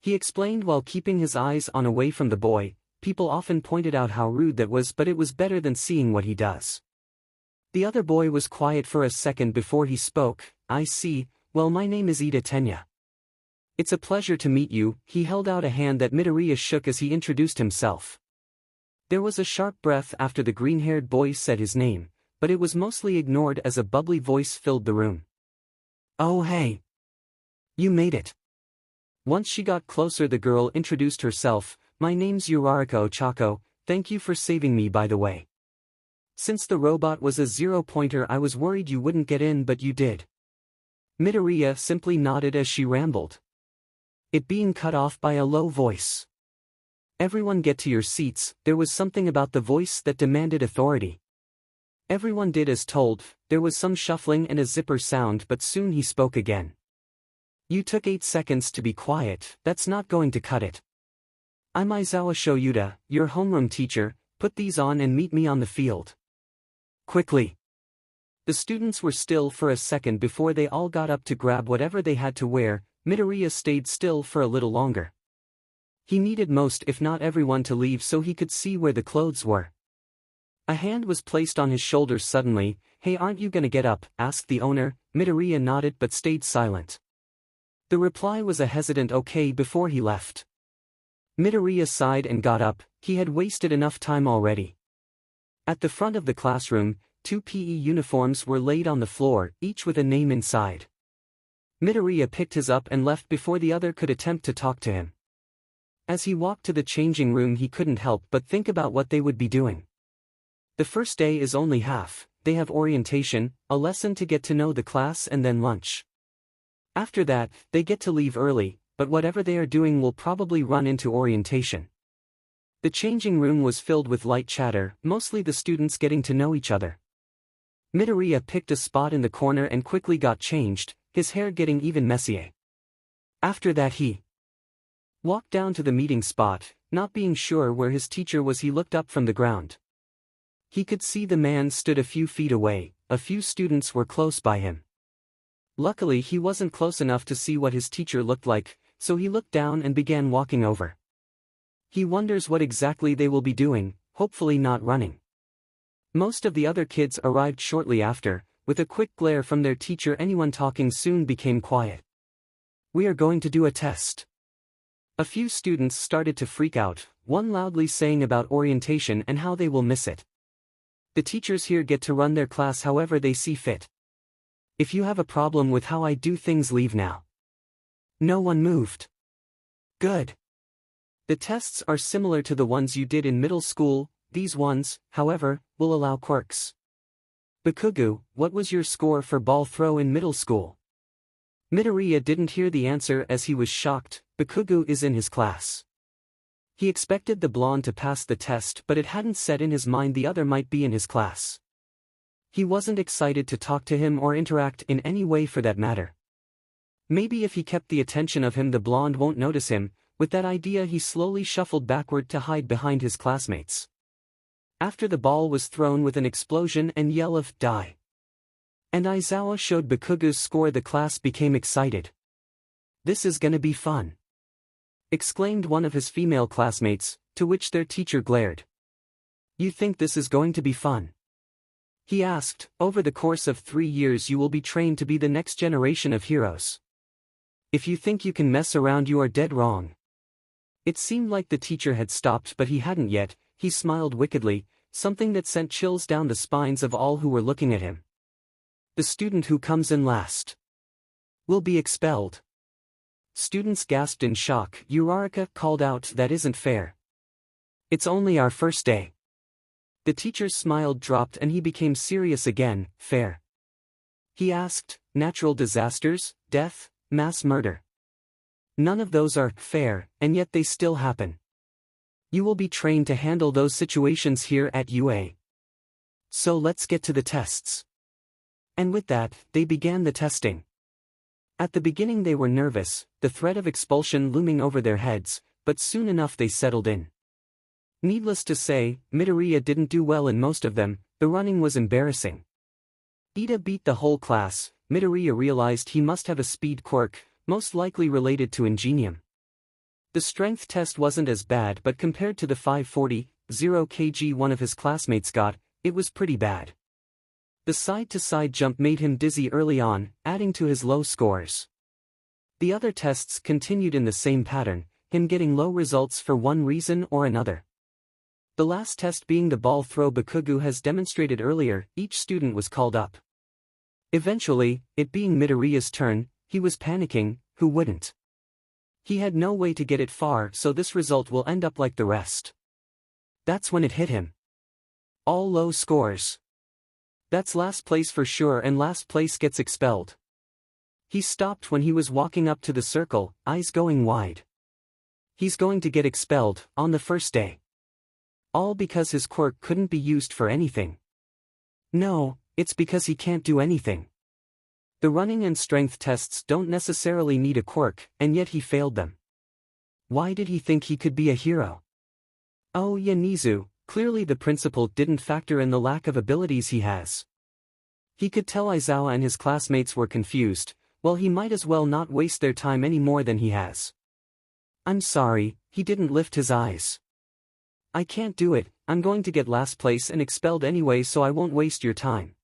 he explained while keeping his eyes on away from the boy. People often pointed out how rude that was, but it was better than seeing what he does. The other boy was quiet for a second before he spoke. "I see, well, my name is 𝐸𝐸. It's a pleasure to meet you." He held out a hand that Midoriya shook as he introduced himself. There was a sharp breath after the green-haired boy said his name, but it was mostly ignored as a bubbly voice filled the room. "Oh hey. You made it." Once she got closer, the girl introduced herself. "My name's Yuraraka Ochako, thank you for saving me, by the way. Since the robot was a 0-pointer I was worried you wouldn't get in, but you did." Midoriya simply nodded as she rambled, it being cut off by a low voice. "Everyone get to your seats." There was something about the voice that demanded authority. Everyone did as told. There was some shuffling and a zipper sound, but soon he spoke again. "You took 8 seconds to be quiet, that's not going to cut it. I'm Aizawa Shoyuta, your homeroom teacher. Put these on and meet me on the field. Quickly." The students were still for a second before they all got up to grab whatever they had to wear. Midoriya stayed still for a little longer. He needed most if not everyone to leave so he could see where the clothes were. A hand was placed on his shoulders suddenly. "Hey, aren't you gonna get up?" asked the owner. Midoriya nodded but stayed silent. The reply was a hesitant okay before he left. Midoriya sighed and got up. He had wasted enough time already. At the front of the classroom, 2 PE uniforms were laid on the floor, each with a name inside. Midoriya picked his up and left before the other could attempt to talk to him. As he walked to the changing room, he couldn't help but think about what they would be doing. The first day is only half. They have orientation, a lesson to get to know the class, and then lunch. After that, they get to leave early, but whatever they are doing will probably run into orientation. The changing room was filled with light chatter, mostly the students getting to know each other. Midoriya picked a spot in the corner and quickly got changed, his hair getting even messier. After that he walked down to the meeting spot. Not being sure where his teacher was, he looked up from the ground. He could see the man stood a few feet away. A few students were close by him. Luckily he wasn't close enough to see what his teacher looked like, so he looked down and began walking over. He wonders what exactly they will be doing, hopefully not running. Most of the other kids arrived shortly after. With a quick glare from their teacher, anyone talking soon became quiet. "We are going to do a test." A few students started to freak out, one loudly saying about orientation and how they will miss it. "The teachers here get to run their class however they see fit. If you have a problem with how I do things, leave now." No one moved. "Good. The tests are similar to the ones you did in middle school. These ones, however, will allow quirks." "Bakugo, what was your score for ball throw in middle school?" Midoriya didn't hear the answer as he was shocked. Bakugo is in his class. He expected the blonde to pass the test, but it hadn't set in his mind the other might be in his class. He wasn't excited to talk to him or interact in any way for that matter. Maybe if he kept the attention of him, the blonde won't notice him. With that idea, he slowly shuffled backward to hide behind his classmates. After the ball was thrown with an explosion and yell of "die!" and Aizawa showed Bakugo's score, the class became excited. "This is gonna be fun!" exclaimed one of his female classmates, to which their teacher glared. "You think this is going to be fun?" he asked. "Over the course of 3 years you will be trained to be the next generation of heroes. If you think you can mess around, you are dead wrong." It seemed like the teacher had stopped, but he hadn't yet. He smiled wickedly, something that sent chills down the spines of all who were looking at him. "The student who comes in last will be expelled." Students gasped in shock. Uraraka called out, "That isn't fair. It's only our first day." The teacher's smile dropped and he became serious again. "Fair?" he asked. "Natural disasters, death, mass murder. None of those are fair, and yet they still happen. You will be trained to handle those situations here at UA. So let's get to the tests." And with that, they began the testing. At the beginning they were nervous, the threat of expulsion looming over their heads, but soon enough they settled in. Needless to say, Midoriya didn't do well in most of them. The running was embarrassing. 𝐸𝐸 beat the whole class. Midoriya realized he must have a speed quirk, most likely related to 𝐀𝐦. The strength test wasn't as bad, but compared to the 540, 0 kg one of his classmates got, it was pretty bad. The side-to-side jump made him dizzy early on, adding to his low scores. The other tests continued in the same pattern, him getting low results for one reason or another. The last test being the ball throw Bakugo has demonstrated earlier, each student was called up. Eventually, it being Midoriya's turn, he was panicking, who wouldn't? He had no way to get it far, so this result will end up like the rest. That's when it hit him. All low scores. That's last place for sure, and last place gets expelled. He stopped when he was walking up to the circle, eyes going wide. He's going to get expelled, on the first day. All because his quirk couldn't be used for anything. No, it's because he can't do anything. The running and strength tests don't necessarily need a quirk, and yet he failed them. Why did he think he could be a hero? Oh yeah, Nizu, clearly the principal didn't factor in the lack of abilities he has. He could tell Aizawa and his classmates were confused. Well, he might as well not waste their time any more than he has. I'm sorry, he didn't lift his eyes. I can't do it, I'm going to get last place and expelled anyway, so I won't waste your time.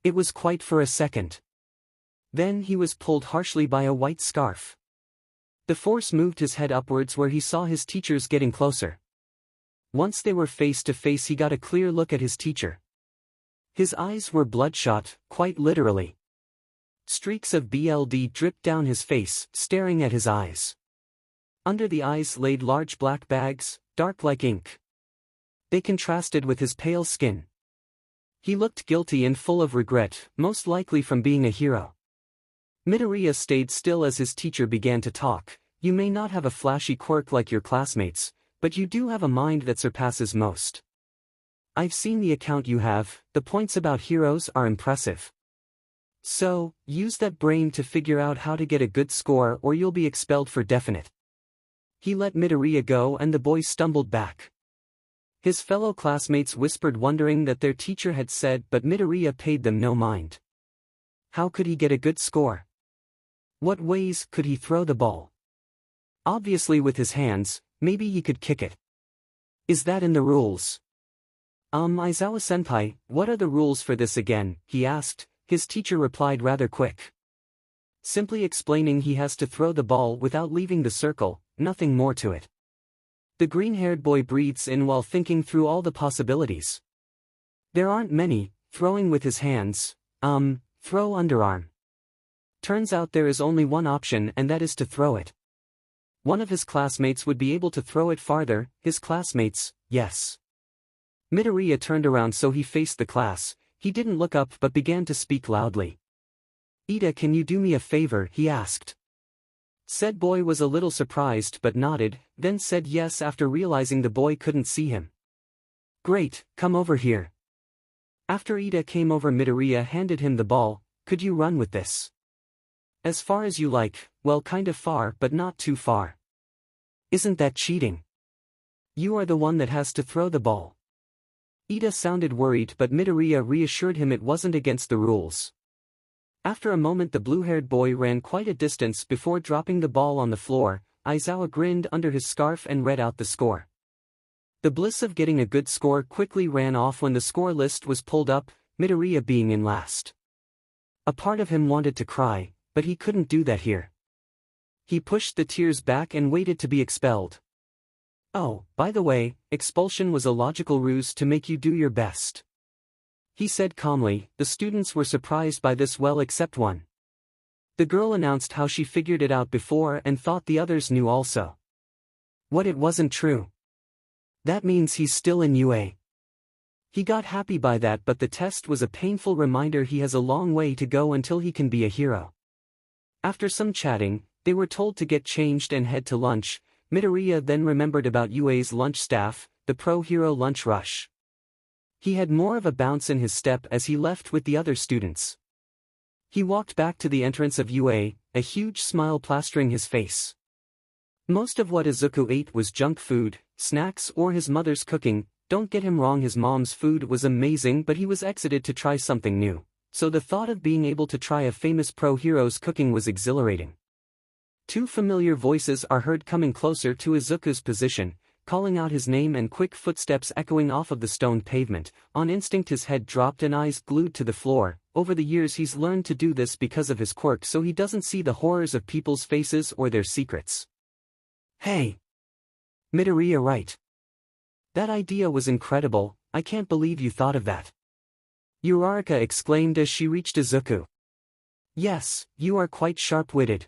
It was quite for a second. Then he was pulled harshly by a white scarf. The force moved his head upwards where he saw his teachers getting closer. Once they were face to face, he got a clear look at his teacher. His eyes were bloodshot, quite literally. Streaks of blood dripped down his face, staring at his eyes. Under the eyes laid large black bags, dark like ink. They contrasted with his pale skin. He looked guilty and full of regret, most likely from being a hero. Midoriya stayed still as his teacher began to talk. You may not have a flashy quirk like your classmates, but you do have a mind that surpasses most. I've seen the account you have, the points about heroes are impressive. So, use that brain to figure out how to get a good score or you'll be expelled for definite. He let Midoriya go and the boy stumbled back. His fellow classmates whispered, wondering that their teacher had said, but Midoriya paid them no mind. How could he get a good score? What ways could he throw the ball? Obviously with his hands, maybe he could kick it. Is that in the rules? Aizawa-senpai, what are the rules for this again? He asked. His teacher replied rather quick. Simply explaining he has to throw the ball without leaving the circle, nothing more to it. The green-haired boy breathes in while thinking through all the possibilities. There aren't many. Throwing with his hands, throw underarm. Turns out there is only one option, and that is to throw it. One of his classmates would be able to throw it farther, his classmates, yes. Midoriya turned around so he faced the class. He didn't look up but began to speak loudly. 𝐸𝐸, can you do me a favor? He asked. Said boy was a little surprised but nodded, then said yes after realizing the boy couldn't see him. Great, come over here. After 𝐸𝐸 came over, Midoriya handed him the ball. Could you run with this? As far as you like, well, kind of far but not too far. Isn't that cheating? You are the one that has to throw the ball. 𝐸𝐸 sounded worried but Midoriya reassured him it wasn't against the rules. After a moment the blue-haired boy ran quite a distance before dropping the ball on the floor. Aizawa grinned under his scarf and read out the score. The bliss of getting a good score quickly ran off when the score list was pulled up, Midoriya being in last. A part of him wanted to cry, but he couldn't do that here. He pushed the tears back and waited to be expelled. Oh, by the way, expulsion was a logical ruse to make you do your best. He said calmly. The students were surprised by this, well, except one. The girl announced how she figured it out before and thought the others knew also. What, it wasn't true? That means he's still in UA. He got happy by that, but the test was a painful reminder he has a long way to go until he can be a hero. After some chatting, they were told to get changed and head to lunch. Midoriya then remembered about UA's lunch staff, the Pro Hero Lunch Rush. He had more of a bounce in his step as he left with the other students. He walked back to the entrance of UA, a huge smile plastering his face. Most of what Izuku ate was junk food, snacks or his mother's cooking. Don't get him wrong, his mom's food was amazing, but he was excited to try something new, so the thought of being able to try a famous pro hero's cooking was exhilarating. Two familiar voices are heard coming closer to Izuku's position, calling out his name, and quick footsteps echoing off of the stone pavement. On instinct his head dropped and eyes glued to the floor. Over the years he's learned to do this because of his quirk, so he doesn't see the horrors of people's faces or their secrets. Hey! Midoriya, right? That idea was incredible, I can't believe you thought of that. Uraraka exclaimed as she reached Izuku. Yes, you are quite sharp-witted.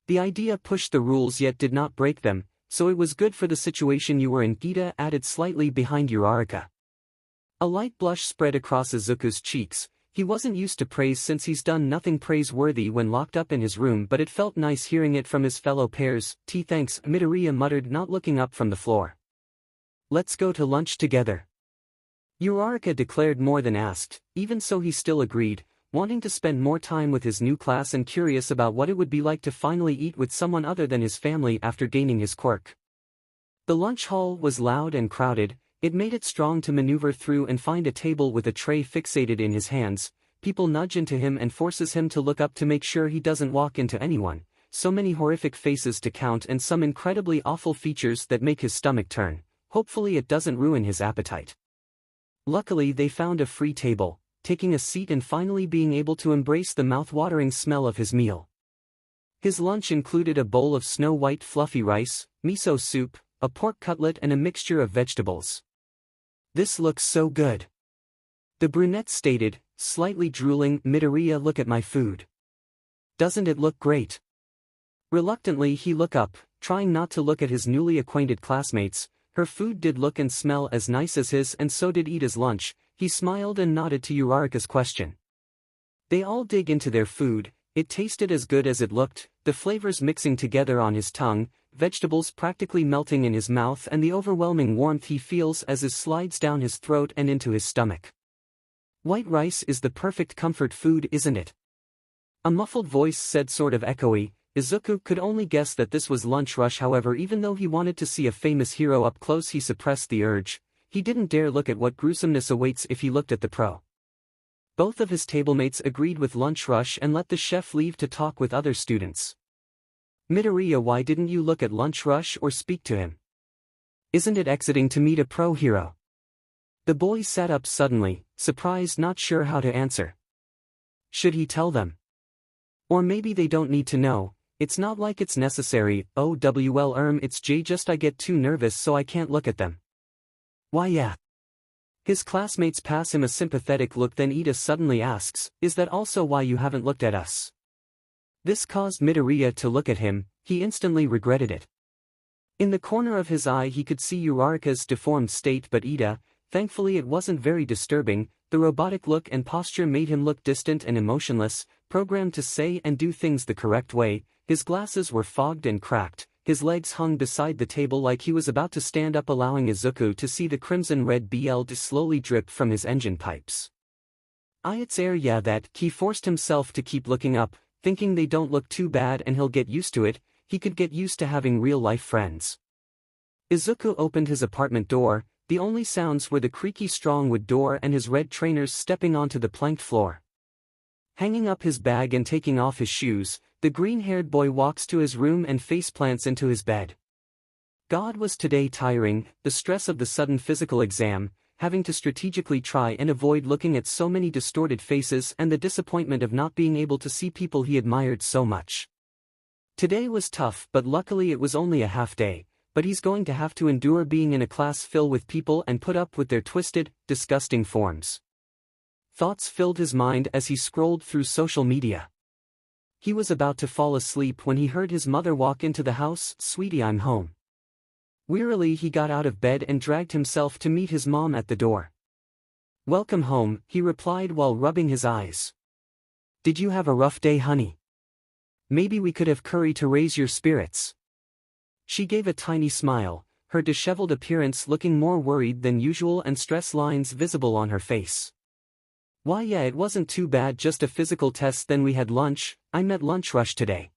The idea pushed the rules yet did not break them, so it was good for the situation you were in. Ida added slightly behind Uraraka. A light blush spread across Izuku's cheeks. He wasn't used to praise since he's done nothing praiseworthy when locked up in his room, but it felt nice hearing it from his fellow pairs. Thanks, Midoriya muttered, not looking up from the floor. Let's go to lunch together. Uraraka declared more than asked. Even so he still agreed, wanting to spend more time with his new class and curious about what it would be like to finally eat with someone other than his family after gaining his quirk. The lunch hall was loud and crowded. It made it strong to maneuver through and find a table with a tray fixated in his hands. People nudge into him and forces him to look up to make sure he doesn't walk into anyone. So many horrific faces to count and some incredibly awful features that make his stomach turn. Hopefully it doesn't ruin his appetite. Luckily they found a free table, taking a seat and finally being able to embrace the mouth-watering smell of his meal. His lunch included a bowl of snow-white fluffy rice, miso soup, a pork cutlet and a mixture of vegetables. This looks so good. The brunette stated, slightly drooling. Midoriya, look at my food. Doesn't it look great? Reluctantly he looked up, trying not to look at his newly acquainted classmates. Her food did look and smell as nice as his, and so did Ida's lunch. He smiled and nodded to Uraraka's question. They all dig into their food. It tasted as good as it looked, the flavors mixing together on his tongue, vegetables practically melting in his mouth, and the overwhelming warmth he feels as it slides down his throat and into his stomach. White rice is the perfect comfort food, isn't it? A muffled voice said, sort of echoey. Izuku could only guess that this was lunch rush. However, even though he wanted to see a famous hero up close, he suppressed the urge. He didn't dare look at what gruesomeness awaits if he looked at the pro. Both of his tablemates agreed with lunch rush and let the chef leave to talk with other students. Midoriya, why didn't you look at lunch rush or speak to him? Isn't it exciting to meet a pro hero? The boy sat up suddenly, surprised, not sure how to answer. Should he tell them? Or maybe they don't need to know. It's not like it's necessary. Oh well, it's just I get too nervous so I can't look at them. Why yeah. His classmates pass him a sympathetic look, then Ida suddenly asks, is that also why you haven't looked at us? This caused Midoriya to look at him. He instantly regretted it. In the corner of his eye he could see Uraraka's deformed state, but Ida, thankfully it wasn't very disturbing. The robotic look and posture made him look distant and emotionless, programmed to say and do things the correct way. His glasses were fogged and cracked, his legs hung beside the table like he was about to stand up, allowing Izuku to see the crimson-red blood slowly drip from his engine pipes. 𝐻𝐸, yeah, that. He forced himself to keep looking up, thinking they don't look too bad and he'll get used to it. He could get used to having real-life friends. Izuku opened his apartment door. The only sounds were the creaky strong wood door and his red trainers stepping onto the planked floor. Hanging up his bag and taking off his shoes, the green-haired boy walks to his room and faceplants into his bed. God, was today tiring, the stress of the sudden physical exam, having to strategically try and avoid looking at so many distorted faces, and the disappointment of not being able to see people he admired so much. Today was tough, but luckily it was only a half day, but he's going to have to endure being in a class filled with people and put up with their twisted, disgusting forms. Thoughts filled his mind as he scrolled through social media. He was about to fall asleep when he heard his mother walk into the house. Sweetie, I'm home. Wearily he got out of bed and dragged himself to meet his mom at the door. Welcome home, he replied while rubbing his eyes. Did you have a rough day, honey? Maybe we could have curry to raise your spirits. She gave a tiny smile, her disheveled appearance looking more worried than usual and stress lines visible on her face. Why yeah, it wasn't too bad, just a physical test, then we had lunch. I met lunch rush today.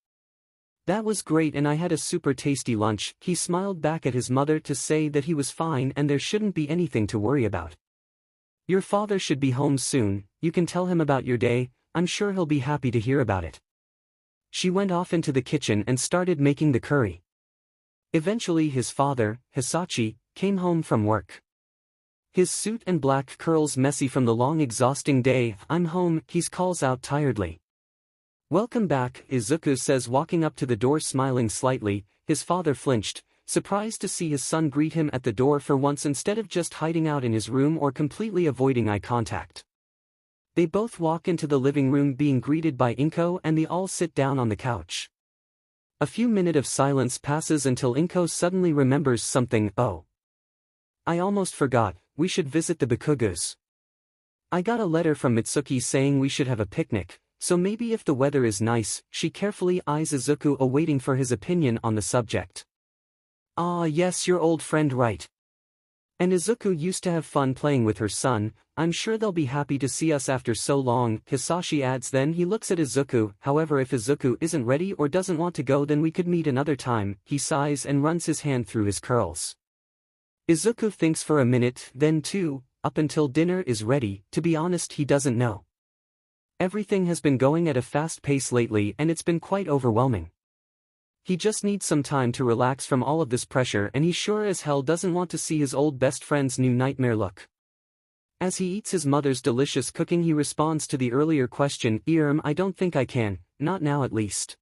That was great and I had a super tasty lunch. He smiled back at his mother to say that he was fine and there shouldn't be anything to worry about. Your father should be home soon, you can tell him about your day, I'm sure he'll be happy to hear about it. She went off into the kitchen and started making the curry. Eventually his father, Hisashi, came home from work. His suit and black curls messy from the long exhausting day. I'm home, he calls out tiredly. Welcome back, Izuku says, walking up to the door smiling slightly. His father flinched, surprised to see his son greet him at the door for once instead of just hiding out in his room or completely avoiding eye contact. They both walk into the living room being greeted by 𝐀𝐦 and they all sit down on the couch. A few minutes of silence passes until 𝐀𝐦 suddenly remembers something. Oh, I almost forgot, we should visit the 𝗵𝘃𝗀𝐻. I got a letter from Mitsuki saying we should have a picnic, so maybe if the weather is nice. She carefully eyes Izuku, awaiting for his opinion on the subject. Ah yes, your old friend, right. And Izuku used to have fun playing with her son. I'm sure they'll be happy to see us after so long, Hisashi adds. Then he looks at Izuku. However, if Izuku isn't ready or doesn't want to go, then we could meet another time. He sighs and runs his hand through his curls. Izuku thinks for a minute, then two, up until dinner is ready. To be honest, he doesn't know. Everything has been going at a fast pace lately and it's been quite overwhelming. He just needs some time to relax from all of this pressure, and he sure as hell doesn't want to see his old best friend's new nightmare look. As he eats his mother's delicious cooking, he responds to the earlier question. I don't think I can, not now at least.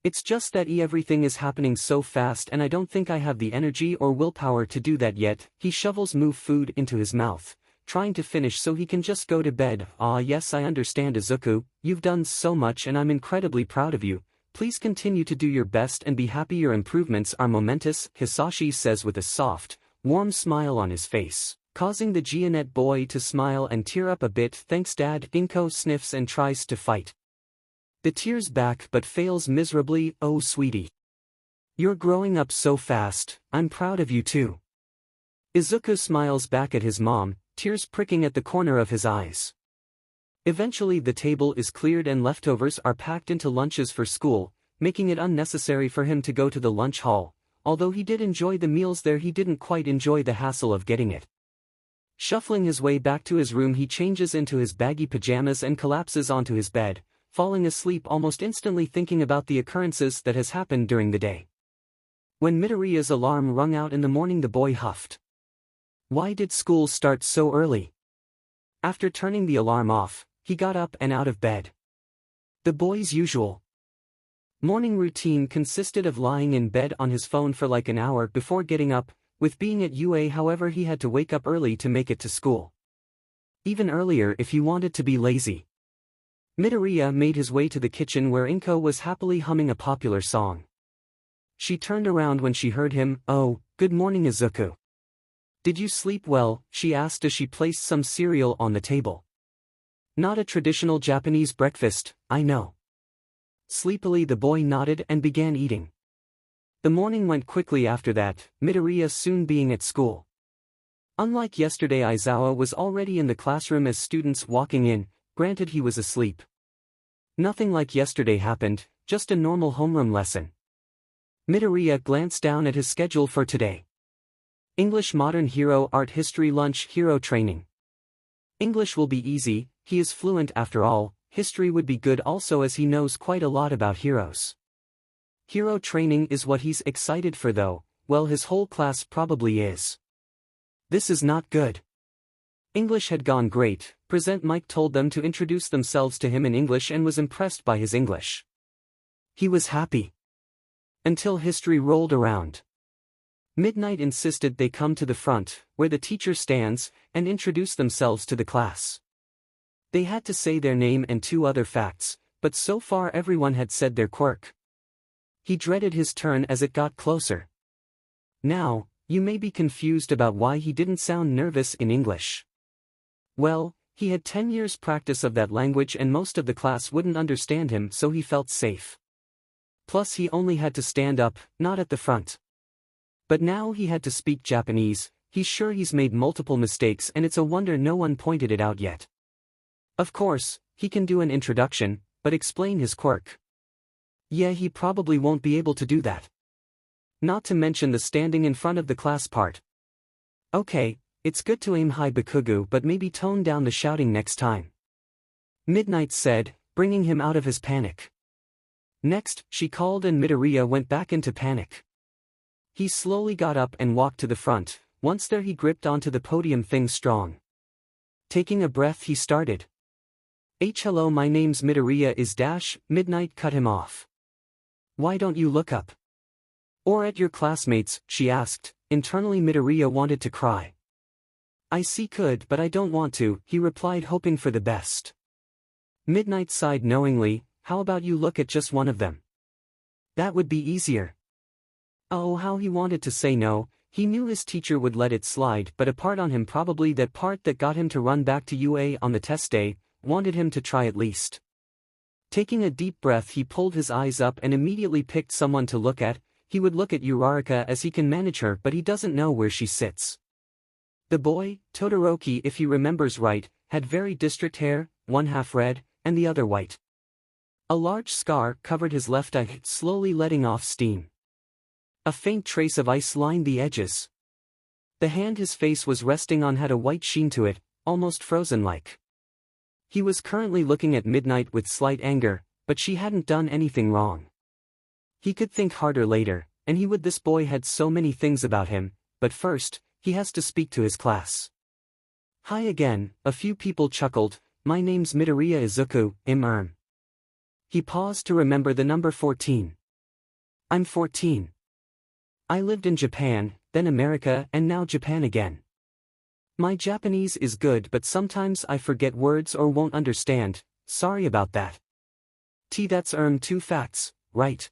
It's just that everything is happening so fast and I don't think I have the energy or willpower to do that yet. He shovels move food into his mouth, trying to finish so he can just go to bed. Ah yes, I understand, Izuku, you've done so much and I'm incredibly proud of you. Please continue to do your best and be happy, your improvements are momentous, Hisashi says with a soft, warm smile on his face, causing the Giant boy to smile and tear up a bit. Thanks Dad. 𝐀𝐦 sniffs and tries to fight the tears back but fails miserably. Oh sweetie. You're growing up so fast, I'm proud of you too. Izuku smiles back at his mom, tears pricking at the corner of his eyes. Eventually the table is cleared and leftovers are packed into lunches for school, making it unnecessary for him to go to the lunch hall. Although he did enjoy the meals there, he didn't quite enjoy the hassle of getting it. Shuffling his way back to his room, he changes into his baggy pajamas and collapses onto his bed, falling asleep almost instantly, thinking about the occurrences that has happened during the day. When Midoriya's alarm rung out in the morning, the boy huffed. Why did school start so early? After turning the alarm off, he got up and out of bed. The boy's usual morning routine consisted of lying in bed on his phone for like an hour before getting up. With being at UA, however, he had to wake up early to make it to school. Even earlier if he wanted to be lazy. Midoriya made his way to the kitchen where 𝐀𝐦 was happily humming a popular song. She turned around when she heard him. Oh, good morning Izuku. Did you sleep well? She asked as she placed some cereal on the table. Not a traditional Japanese breakfast, I know. Sleepily the boy nodded and began eating. The morning went quickly after that, Midoriya soon being at school. Unlike yesterday, Aizawa was already in the classroom as students walking in. Granted, he was asleep. Nothing like yesterday happened, just a normal homeroom lesson. Midoriya glanced down at his schedule for today. English, Modern, Hero, Art, History, Lunch, Hero Training. English will be easy, he is fluent after all. History would be good also as he knows quite a lot about heroes. Hero Training is what he's excited for though. Well, his whole class probably is. This is not good. English had gone great. Present Mike told them to introduce themselves to him in English and was impressed by his English. He was happy. Until history rolled around. Midnight insisted they come to the front, where the teacher stands, and introduce themselves to the class. They had to say their name and 2 other facts, but so far everyone had said their quirk. He dreaded his turn as it got closer. Now, you may be confused about why he didn't sound nervous in English. Well, he had 10 years practice of that language and most of the class wouldn't understand him, so he felt safe. Plus he only had to stand up, not at the front. But now he had to speak Japanese. He's sure he's made multiple mistakes and it's a wonder no one pointed it out yet. Of course, he can do an introduction, but explain his quirk. Yeah, he probably won't be able to do that. Not to mention the standing in front of the class part. Okay, it's good to aim high Bakugu, but maybe tone down the shouting next time. Midnight said, bringing him out of his panic. Next, she called and Midoriya went back into panic. He slowly got up and walked to the front. Once there he gripped onto the podium thing strong. Taking a breath he started. Hello, my name's Midoriya is dash. Midnight cut him off. Why don't you look up? Or at your classmates, she asked. Internally Midoriya wanted to cry. I could, but I don't want to, he replied, hoping for the best. Midnight sighed knowingly. How about you look at just one of them? That would be easier. Oh, how he wanted to say no. He knew his teacher would let it slide, but apart on him, probably that part that got him to run back to UA on the test day, wanted him to try at least. Taking a deep breath he pulled his eyes up and immediately picked someone to look at. He would look at Uraraka as he can manage her, but he doesn't know where she sits. The boy, Todoroki if he remembers right, had very district hair, one half red, and the other white. A large scar covered his left eye, slowly letting off steam. A faint trace of ice lined the edges. The hand his face was resting on had a white sheen to it, almost frozen-like. He was currently looking at Midnight with slight anger, but she hadn't done anything wrong. He could think harder later, and he would. This boy had so many things about him, but first, he has to speak to his class. Hi again, a few people chuckled. My name's Midoriya Izuku, 𝐴𝐻. He paused to remember the number 14. I'm 14. I lived in Japan, then America, and now Japan again. My Japanese is good, but sometimes I forget words or won't understand. Sorry about that. That's 2 facts, right?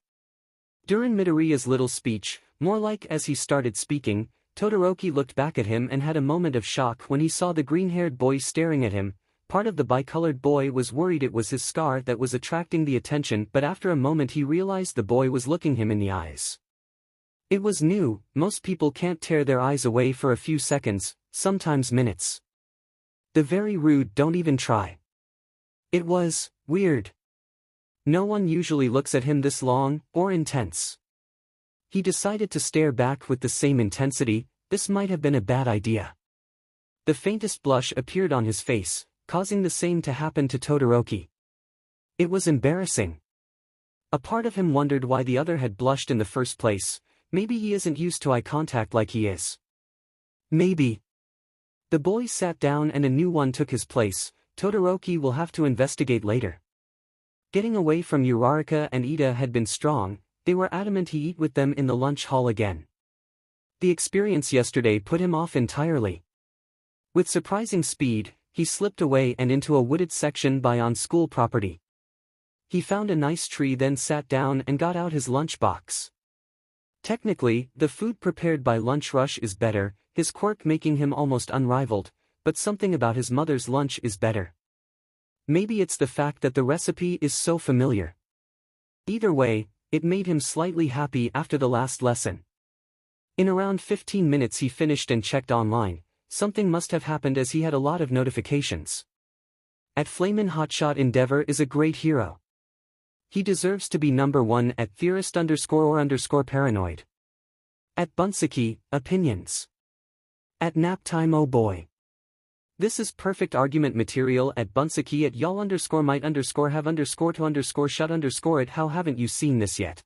During Midoriya's little speech, more like as he started speaking, Todoroki looked back at him and had a moment of shock when he saw the green-haired boy staring at him. Part of the bicolored boy was worried it was his scar that was attracting the attention, but after a moment he realized the boy was looking him in the eyes. It was new. Most people can't tear their eyes away for a few seconds, sometimes minutes. The very rude don't even try. It was weird. No one usually looks at him this long, or intense. He decided to stare back with the same intensity. This might have been a bad idea. The faintest blush appeared on his face, causing the same to happen to Todoroki. It was embarrassing. A part of him wondered why the other had blushed in the first place. Maybe he isn't used to eye contact like he is. Maybe. The boy sat down and a new one took his place. Todoroki will have to investigate later. Getting away from Uraraka and Ida had been strong. They were adamant he eat with them in the lunch hall again. The experience yesterday put him off entirely. With surprising speed, he slipped away and into a wooded section on school property. He found a nice tree, then sat down and got out his lunchbox. Technically, the food prepared by Lunch Rush is better, his quirk making him almost unrivaled, but something about his mother's lunch is better. Maybe it's the fact that the recipe is so familiar. Either way, it made him slightly happy after the last lesson. In around 15 minutes he finished and checked online. Something must have happened as he had a lot of notifications. At Flamin' Hotshot Endeavor is a great hero. He deserves to be number 1 at theorist_or_paranoid. At Bunseki, opinions. At Naptime oh boy. This is perfect argument material at Bunseki at y'all_might_have_to_shut_it. How haven't you seen this yet?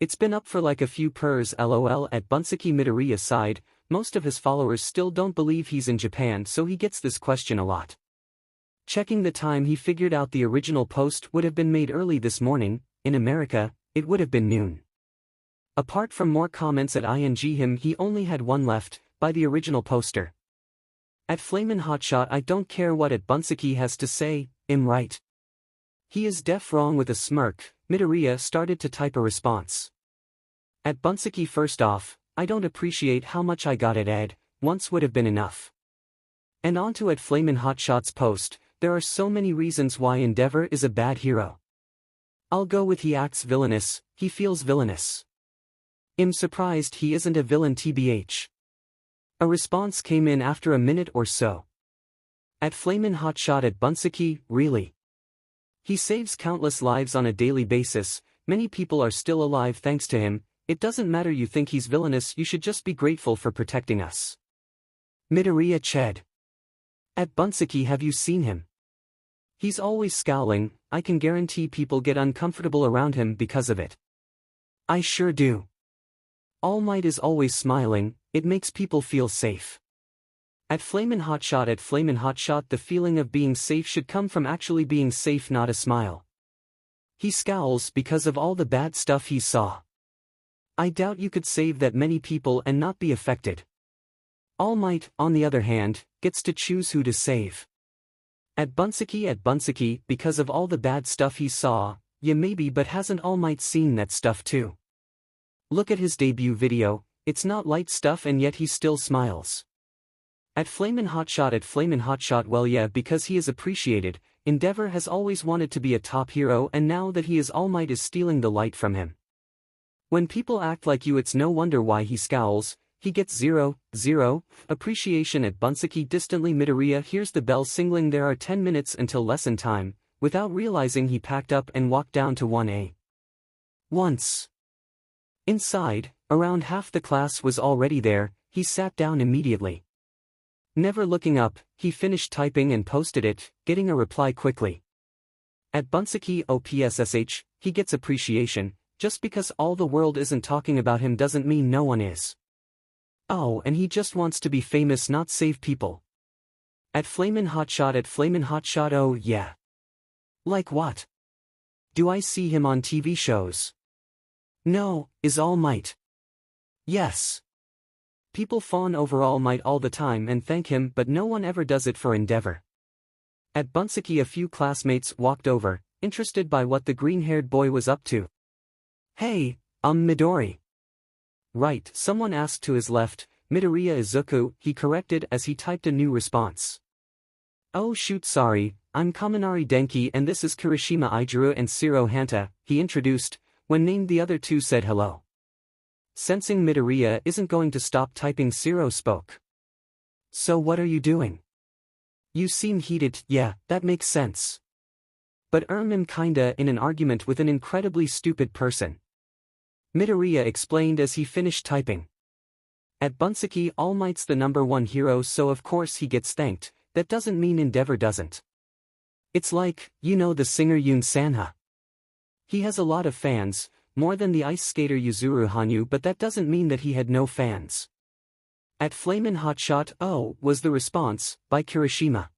It's been up for like a few purrs lol. At Bunseki Midoriya side, most of his followers still don't believe he's in Japan, so he gets this question a lot. Checking the time he figured out the original post would have been made early this morning. In America, it would have been noon. Apart from more comments at 𝐼NG he only had one left, by the original poster. At Flamin' Hotshot I don't care what at Bunseki has to say, I'm right. He is deaf wrong. With a smirk, Midoriya started to type a response. At Bunseki first off, I don't appreciate how much I got at Ed, once would have been enough. And onto at Flamin' Hotshot's post, there are so many reasons why Endeavor is a bad hero. I'll go with he acts villainous, he feels villainous. I'm surprised he isn't a villain tbh. A response came in after a minute or so. 𝐴𝐴𝐻𝐸, really? He saves countless lives on a daily basis, many people are still alive thanks to him, it doesn't matter you think he's villainous, you should just be grateful for protecting us. Midoriya 𝐀𝐦. 𝐴𝐴𝐻𝐸, have you seen him? He's always scowling, I can guarantee people get uncomfortable around him because of it. I sure do. All Might is always smiling, it makes people feel safe. 𝐴𝐴𝐻𝐸, the feeling of being safe should come from actually being safe, not a smile. He scowls because of all the bad stuff he saw. I doubt you could save that many people and not be affected. All Might, on the other hand, gets to choose who to save. 𝐴𝐴𝐻𝐸, because of all the bad stuff he saw, yeah maybe, but hasn't All Might seen that stuff too? Look at his debut video, it's not light stuff and yet he still smiles. 𝐴𝐴𝐻𝐸, well yeah, because he is appreciated, 𝗫𝐴VR has always wanted to be a top hero and now that he is All Might is stealing the light from him. When people act like you, it's no wonder why he scowls. He gets 0 appreciation. 𝐴𝐴𝐻𝐸, distantly. Midoriya hears the bell singling there are 10 minutes until lesson time, without realizing he packed up and walked down to 1A. Once inside, around half the class was already there, he sat down immediately. Never looking up, he finished typing and posted it, getting a reply quickly. 𝐴𝐴𝐻𝐸, he gets appreciation, just because all the world isn't talking about him doesn't mean no one is. Oh, and he just wants to be famous, not save people. 𝐴𝐴𝐻𝐸, oh yeah. Like what? Do I see him on TV shows? No, is All Might? Yes. People fawn over All Might all the time and thank him, but no one ever does it for 𝗫𝐴VR. 𝐴𝐴𝐻𝐸, a few classmates walked over, interested by what the green-haired boy was up to. Hey, Midori. Right, someone asked to his left. Midoriya Izuku, he corrected as he typed a new response. Oh shoot, sorry, I'm Kaminari Denki and this is Kirishima Ijuru and Shiro Hanta, he introduced. When named, the other two said hello. Sensing Midoriya isn't going to stop typing, Shiro spoke. So what are you doing? You seem heated. Yeah, that makes sense. But I'm kinda in an argument with an incredibly stupid person. Midoriya explained as he finished typing. 𝐴𝐴𝐻𝐸, All Might's the #1 hero, so of course he gets thanked. That doesn't mean 𝗫𝐴VR doesn't. It's like, you know the singer 𝐸𝐴𝐚. He has a lot of fans, more than the ice skater Yuzuru Hanyu, but that doesn't mean that he had no fans. 𝐴𝐴𝐻𝐸, oh, was the response, by Kirishima.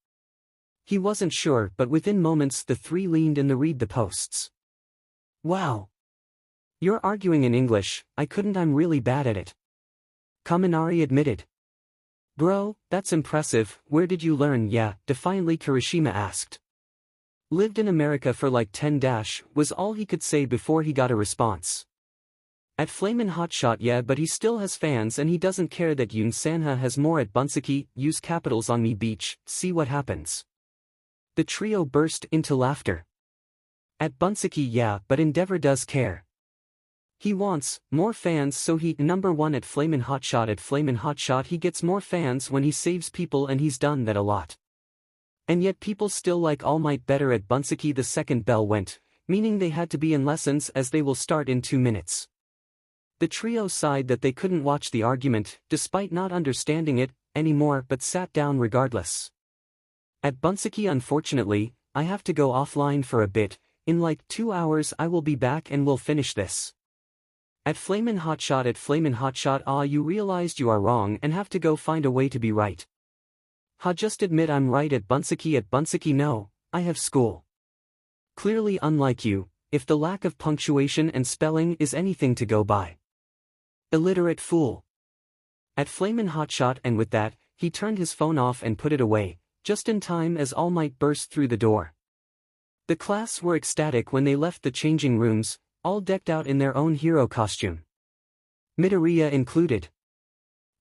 He wasn't sure, but within moments the three leaned in to read the posts. Wow. You're arguing in English, I couldn't, I'm really bad at it. Kaminari admitted. Bro, that's impressive, where did you learn? Yeah, defiantly Kirishima asked. Lived in America for like 10 was all he could say before he got a response. 𝐴𝐴𝐻𝐸, yeah, but he still has fans and he doesn't care that 𝐸𝐴𝐚 has more. 𝐴𝐴𝐻𝐸, use capitals on me beach, see what happens. The trio burst into laughter. 𝐴𝐴𝐻𝐸, yeah, but 𝗫𝐴VR does care. He wants more fans, so he #1 𝐴𝐴𝐻𝐸, he gets more fans when he saves people and he's done that a lot. And yet people still like All Might better. 𝐴𝐴𝐻𝐸, the second bell went, meaning they had to be in lessons as they will start in 2 minutes. The trio sighed that they couldn't watch the argument, despite not understanding it anymore, but sat down regardless. 𝐴𝐴𝐻𝐸, unfortunately, I have to go offline for a bit, in like 2 hours I will be back and we'll finish this. 𝐴𝐴𝐻𝐸, ah, you realized you are wrong and have to go find a way to be right. Ha, just admit I'm right. 𝐴𝐴𝐻𝐸, no, I have school. Clearly unlike you, if the lack of punctuation and spelling is anything to go by. Illiterate fool. 𝐴𝐴𝐻𝐸, and with that, he turned his phone off and put it away, just in time as All Might burst through the door. The class were ecstatic when they left the changing rooms, all decked out in their own hero costume. Midoriya included.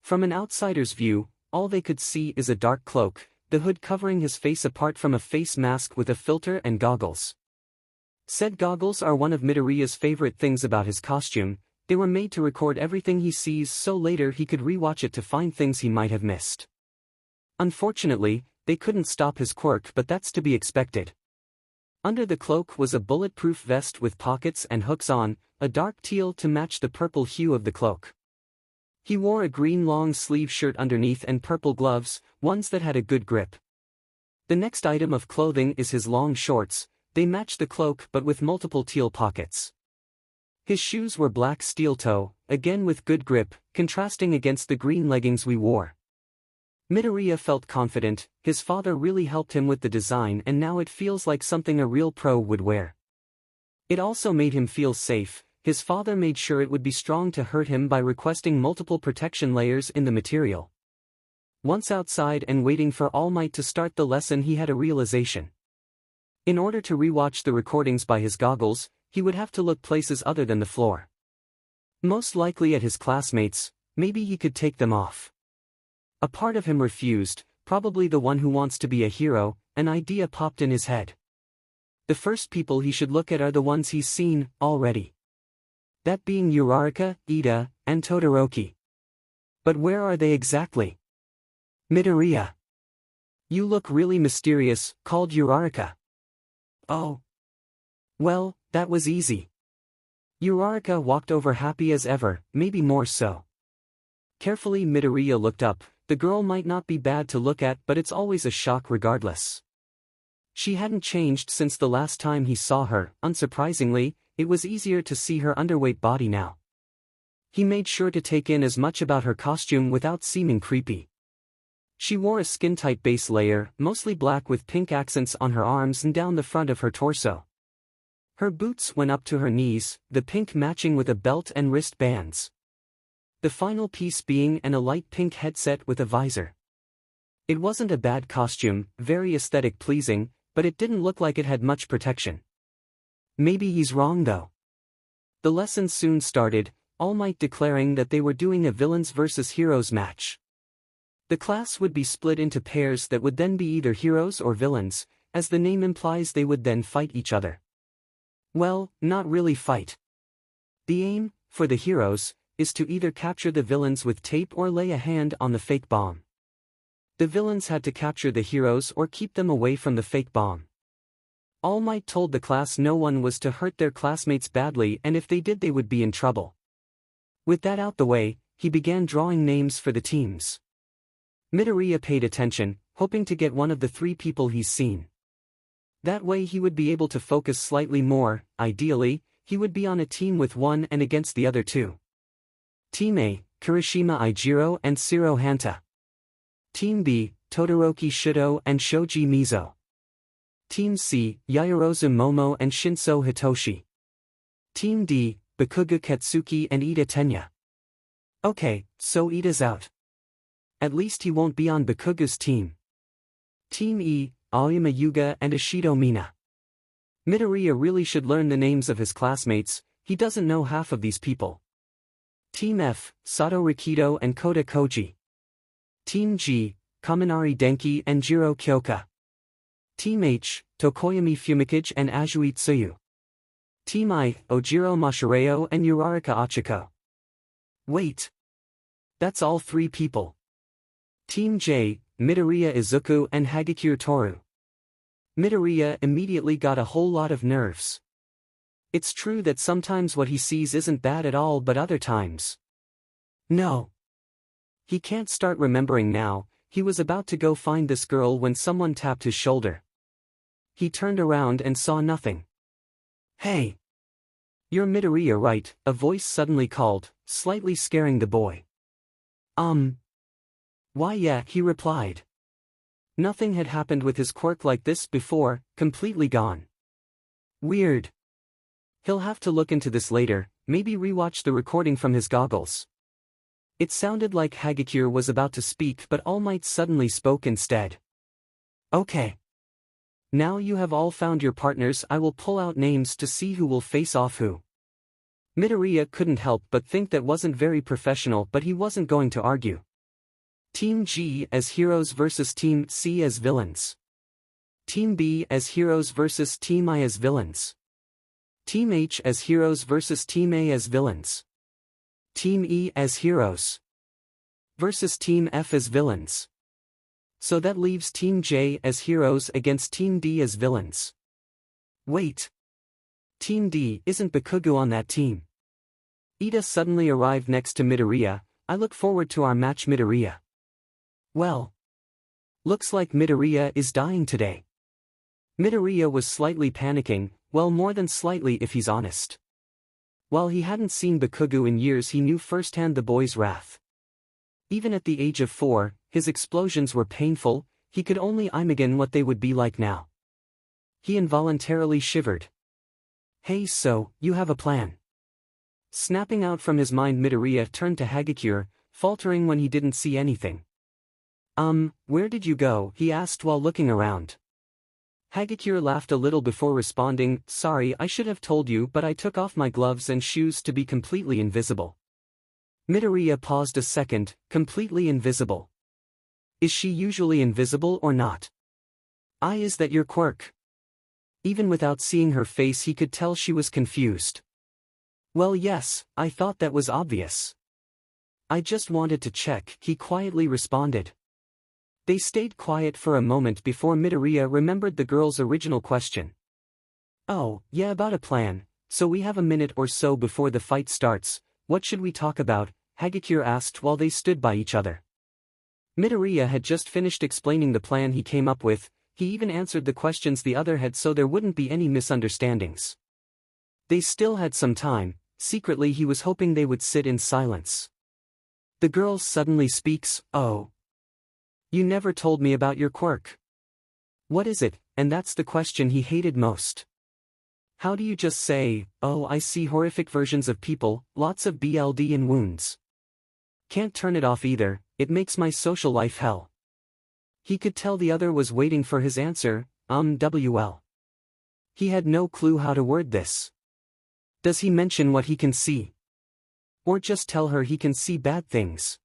From an outsider's view, all they could see is a dark cloak, the hood covering his face apart from a face mask with a filter and goggles. Said goggles are one of Midoriya's favorite things about his costume. They were made to record everything he sees so later he could rewatch it to find things he might have missed. Unfortunately, they couldn't stop his quirk, but that's to be expected. Under the cloak was a bulletproof vest with pockets and hooks on, a dark teal to match the purple hue of the cloak. He wore a green long-sleeve shirt underneath and purple gloves, ones that had a good grip. The next item of clothing is his long shorts. They match the cloak but with multiple teal pockets. His shoes were black steel toe, again with good grip, contrasting against the green leggings we wore. Midoriya felt confident. His father really helped him with the design and now it feels like something a real pro would wear. It also made him feel safe. His father made sure it would be strong to hurt him by requesting multiple protection layers in the material. Once outside and waiting for All Might to start the lesson, he had a realization. In order to rewatch the recordings by his goggles, he would have to look places other than the floor. Most likely at his classmates. Maybe he could take them off. A part of him refused, probably the one who wants to be a hero. An idea popped in his head. The first people he should look at are the ones he's seen already. That being Uraraka, Ida, and Todoroki. But where are they exactly? Midoriya. You look really mysterious, called Uraraka. Oh. Well, that was easy. Uraraka walked over happy as ever, maybe more so. Carefully Midoriya looked up. The girl might not be bad to look at, but it's always a shock regardless. She hadn't changed since the last time he saw her. Unsurprisingly, it was easier to see her underweight body now. He made sure to take in as much about her costume without seeming creepy. She wore a skin-tight base layer, mostly black with pink accents on her arms and down the front of her torso. Her boots went up to her knees, the pink matching with a belt and wrist bands. The final piece being a light pink headset with a visor. It wasn't a bad costume, very aesthetic pleasing, but it didn't look like it had much protection. Maybe he's wrong though. The lesson soon started, All Might declaring that they were doing a villains versus heroes match. The class would be split into pairs that would then be either heroes or villains. As the name implies, they would then fight each other. Well, not really fight. The aim, for the heroes, is to either capture the villains with tape or lay a hand on the fake bomb. The villains had to capture the heroes or keep them away from the fake bomb. All Might told the class no one was to hurt their classmates badly, and if they did they would be in trouble. With that out the way, he began drawing names for the teams. Midoriya paid attention, hoping to get one of the three people he's seen. That way he would be able to focus slightly more. Ideally, he would be on a team with one and against the other two. Team A, Kirishima Ijiro and Shiro Hanta. Team B, Todoroki Shido and Shoji Mizo. Team C, Yaoyorozu Momo and Shinso Hitoshi. Team D, Bakugo Katsuki and Ida Tenya. Okay, so Ida's out. At least he won't be on Bakugo's team. Team E, Aoyama Yuga and Ishido Mina. Midoriya really should learn the names of his classmates. He doesn't know half of these people. Team F, Sato Rikido and Kota Koji. Team G, Kaminari Denki and Jiro Kyoka. Team H, Tokoyami Fumikage and Azui Tsuyu. Team I, Ojiro Mashireo and Uraraka Achiko. Wait. That's all three people. Team J, Midoriya Izuku and Hagakure Toru. Midoriya immediately got a whole lot of nerves. It's true that sometimes what he sees isn't bad at all, but other times. No. He can't start remembering now. He was about to go find this girl when someone tapped his shoulder. He turned around and saw nothing. Hey! You're Midoriya, right? A voice suddenly called, slightly scaring the boy. Why yeah, he replied. Nothing had happened with his quirk like this before, completely gone. Weird. He'll have to look into this later, maybe rewatch the recording from his goggles. It sounded like Hagakure was about to speak, but All Might suddenly spoke instead. Okay. Now you have all found your partners, I will pull out names to see who will face off who. Midoriya couldn't help but think that wasn't very professional, but he wasn't going to argue. Team G as heroes versus Team C as villains. Team B as heroes versus Team I as villains. Team H as heroes versus Team A as villains. Team E as heroes versus Team F as villains. So that leaves Team J as heroes against Team D as villains. Wait. Team D, isn't 𝗵𝘃𝗀 on that team? Ida suddenly arrived next to Midoriya. I look forward to our match, Midoriya. Well. Looks like Midoriya is dying today. Midoriya was slightly panicking, well, more than slightly if he's honest. While he hadn't seen 𝗵𝘃𝗀 in years, he knew firsthand the boy's wrath. Even at the age of 4, his explosions were painful. He could only imagine what they would be like now. He involuntarily shivered. Hey, so, you have a plan? Snapping out from his mind, Midoriya turned to 𝐻𝐻𝐸, faltering when he didn't see anything. Where did you go? He asked while looking around. 𝐻𝐻𝐸 laughed a little before responding, sorry, I should have told you, but I took off my gloves and shoes to be completely invisible. Midoriya paused a second. Completely invisible. Is she usually invisible or not? Is that your quirk? Even without seeing her face, he could tell she was confused. Well, yes, I thought that was obvious. I just wanted to check, he quietly responded. They stayed quiet for a moment before Midoriya remembered the girl's original question. Oh, yeah, about a plan. So we have a minute or so before the fight starts. What should we talk about? 𝐻𝐻𝐸 asked while they stood by each other. Midoriya had just finished explaining the plan he came up with. He even answered the questions the other had so there wouldn't be any misunderstandings. They still had some time. Secretly he was hoping they would sit in silence. The girl suddenly speaks, oh. You never told me about your quirk. What is it? And that's the question he hated most. How do you just say, oh, I see horrific versions of people, lots of BLD and wounds. Can't turn it off either, it makes my social life hell. He could tell the other was waiting for his answer, WL. He had no clue how to word this. Does he mention what he can see? Or just tell her he can see bad things?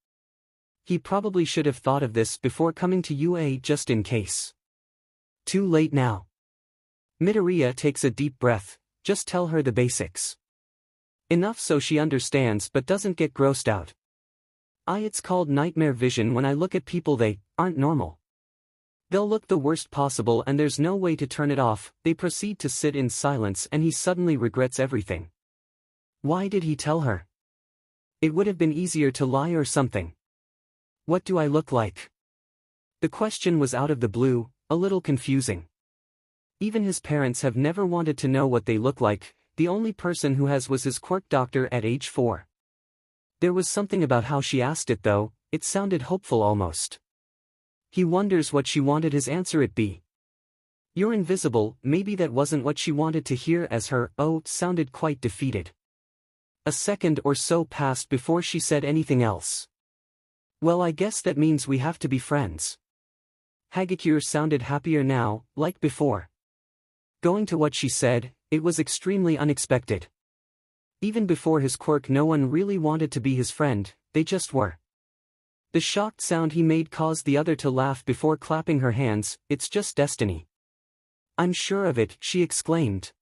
He probably should have thought of this before coming to UA just in case. Too late now. Midoriya takes a deep breath. Just tell her the basics. Enough so she understands but doesn't get grossed out. It's called nightmare vision. When I look at people, they aren't normal. They'll look the worst possible and there's no way to turn it off. They proceed to sit in silence and he suddenly regrets everything. Why did he tell her? It would have been easier to lie or something. What do I look like? The question was out of the blue, a little confusing. Even his parents have never wanted to know what they look like. The only person who has was his quirk doctor at age 4. There was something about how she asked it though, it sounded hopeful almost. He wonders what she wanted his answer it be. You're invisible. Maybe that wasn't what she wanted to hear, as her sounded quite defeated. A second or so passed before she said anything else. Well, I guess that means we have to be friends. 𝐻𝐻𝐸 sounded happier now, like before. Going to what she said, it was extremely unexpected. Even before his quirk, no one really wanted to be his friend, they just were. The shocked sound he made caused the other to laugh before clapping her hands. It's just destiny. I'm sure of it, she exclaimed.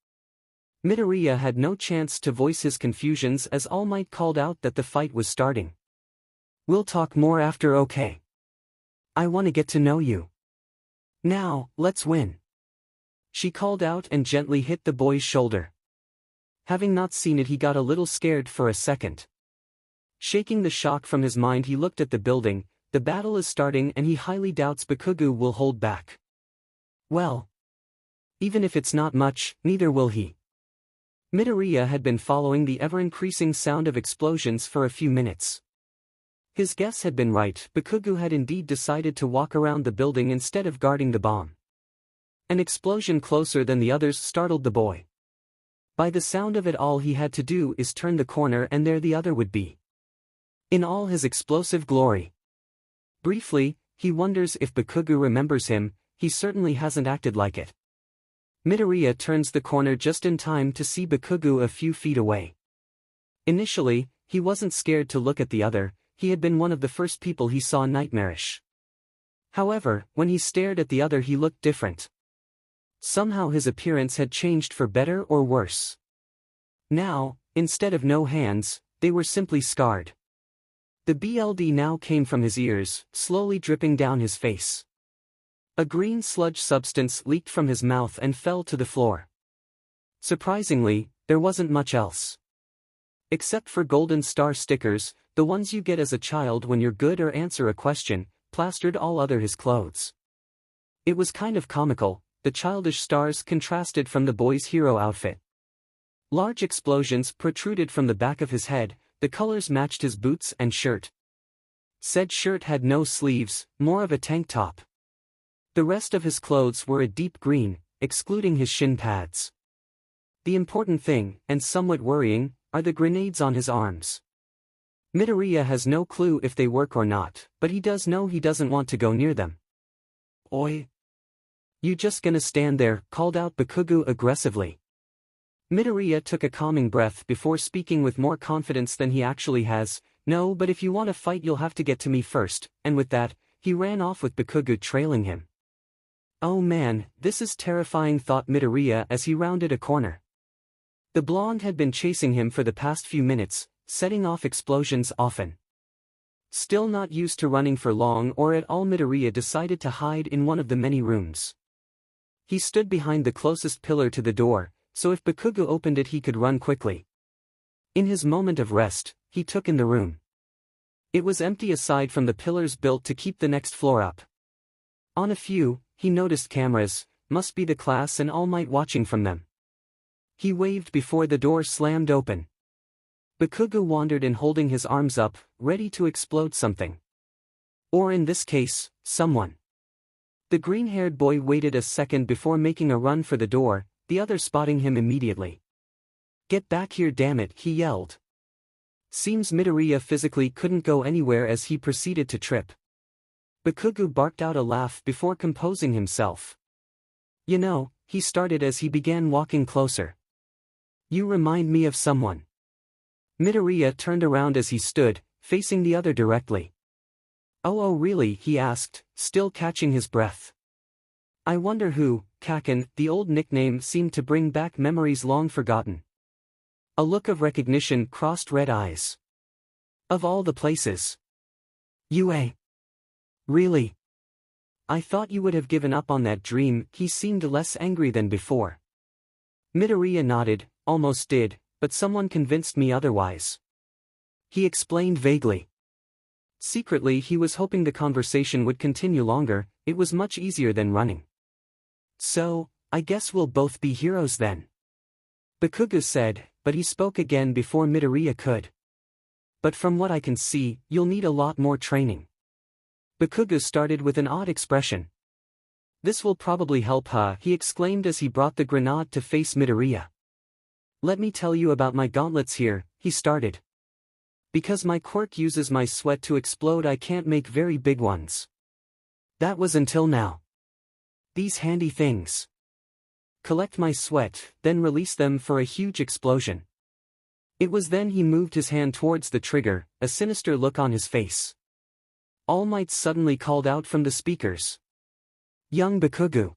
Midoriya had no chance to voice his confusions as All Might called out that the fight was starting. We'll talk more after, okay? I want to get to know you. Now, let's win. She called out and gently hit the boy's shoulder. Having not seen it, he got a little scared for a second. Shaking the shock from his mind, he looked at the building. The battle is starting and he highly doubts 𝗵𝘃𝗀 will hold back. Well. Even if it's not much, neither will he. Midoriya had been following the ever-increasing sound of explosions for a few minutes. His guess had been right. 𝗵𝘃𝗀 had indeed decided to walk around the building instead of guarding the bomb. An explosion closer than the others startled the boy. By the sound of it, all he had to do is turn the corner and there the other would be. In all his explosive glory. Briefly, he wonders if 𝗵𝘃𝗀 remembers him. He certainly hasn't acted like it. Midoriya turns the corner just in time to see 𝗵𝘃𝗀 a few feet away. Initially, he wasn't scared to look at the other. He had been one of the first people he saw nightmarish. However, when he stared at the other, he looked different. Somehow his appearance had changed for better or worse. Now, instead of no hands, they were simply scarred. The BLD now came from his ears, slowly dripping down his face. A green sludge substance leaked from his mouth and fell to the floor. Surprisingly, there wasn't much else. Except for golden star stickers, the ones you get as a child when you're good or answer a question, plastered all over his clothes. It was kind of comical. The childish stars contrasted from the boy's hero outfit. Large explosions protruded from the back of his head, the colors matched his boots and shirt. Said shirt had no sleeves, more of a tank top. The rest of his clothes were a deep green, excluding his shin pads. The important thing, and somewhat worrying, are the grenades on his arms. Midoriya has no clue if they work or not, but he does know he doesn't want to go near them. "Oi! You just gonna stand there?" called out Bakugo aggressively. Midoriya took a calming breath before speaking with more confidence than he actually has. "No, but if you want to fight you'll have to get to me first," and with that, he ran off with Bakugo trailing him. Oh man, this is terrifying, thought Midoriya as he rounded a corner. The blonde had been chasing him for the past few minutes, setting off explosions often. Still not used to running for long or at all, Midoriya decided to hide in one of the many rooms. He stood behind the closest pillar to the door, so if Bakugo opened it he could run quickly. In his moment of rest, he took in the room. It was empty aside from the pillars built to keep the next floor up. On a few, he noticed cameras, must be the class and All Might watching from them. He waved before the door slammed open. Bakugo wandered in holding his arms up, ready to explode something. Or in this case, someone. The green-haired boy waited a second before making a run for the door, the other spotting him immediately. "Get back here, damn it," he yelled. Seems Midoriya physically couldn't go anywhere as he proceeded to trip. Bakugo barked out a laugh before composing himself. "You know," he started as he began walking closer. "You remind me of someone." Midoriya turned around as he stood, facing the other directly. Oh really?" he asked, still catching his breath. "I wonder who." Kaken, the old nickname, seemed to bring back memories long forgotten. A look of recognition crossed red eyes. "Of all the places. UA. Really? I thought you would have given up on that dream." He seemed less angry than before. Midoriya nodded, "Almost did, but someone convinced me otherwise," he explained vaguely. Secretly he was hoping the conversation would continue longer, it was much easier than running. "So, I guess we'll both be heroes then," Bakugo said, but he spoke again before Midoriya could. "But from what I can see, you'll need a lot more training." Bakugo started with an odd expression. "This will probably help, huh?" he exclaimed as he brought the grenade to face Midoriya. "Let me tell you about my gauntlets here," he started. "Because my quirk uses my sweat to explode, I can't make very big ones. That was until now. These handy things collect my sweat, then release them for a huge explosion." It was then he moved his hand towards the trigger, a sinister look on his face. All Might suddenly called out from the speakers. "Young Bakugo,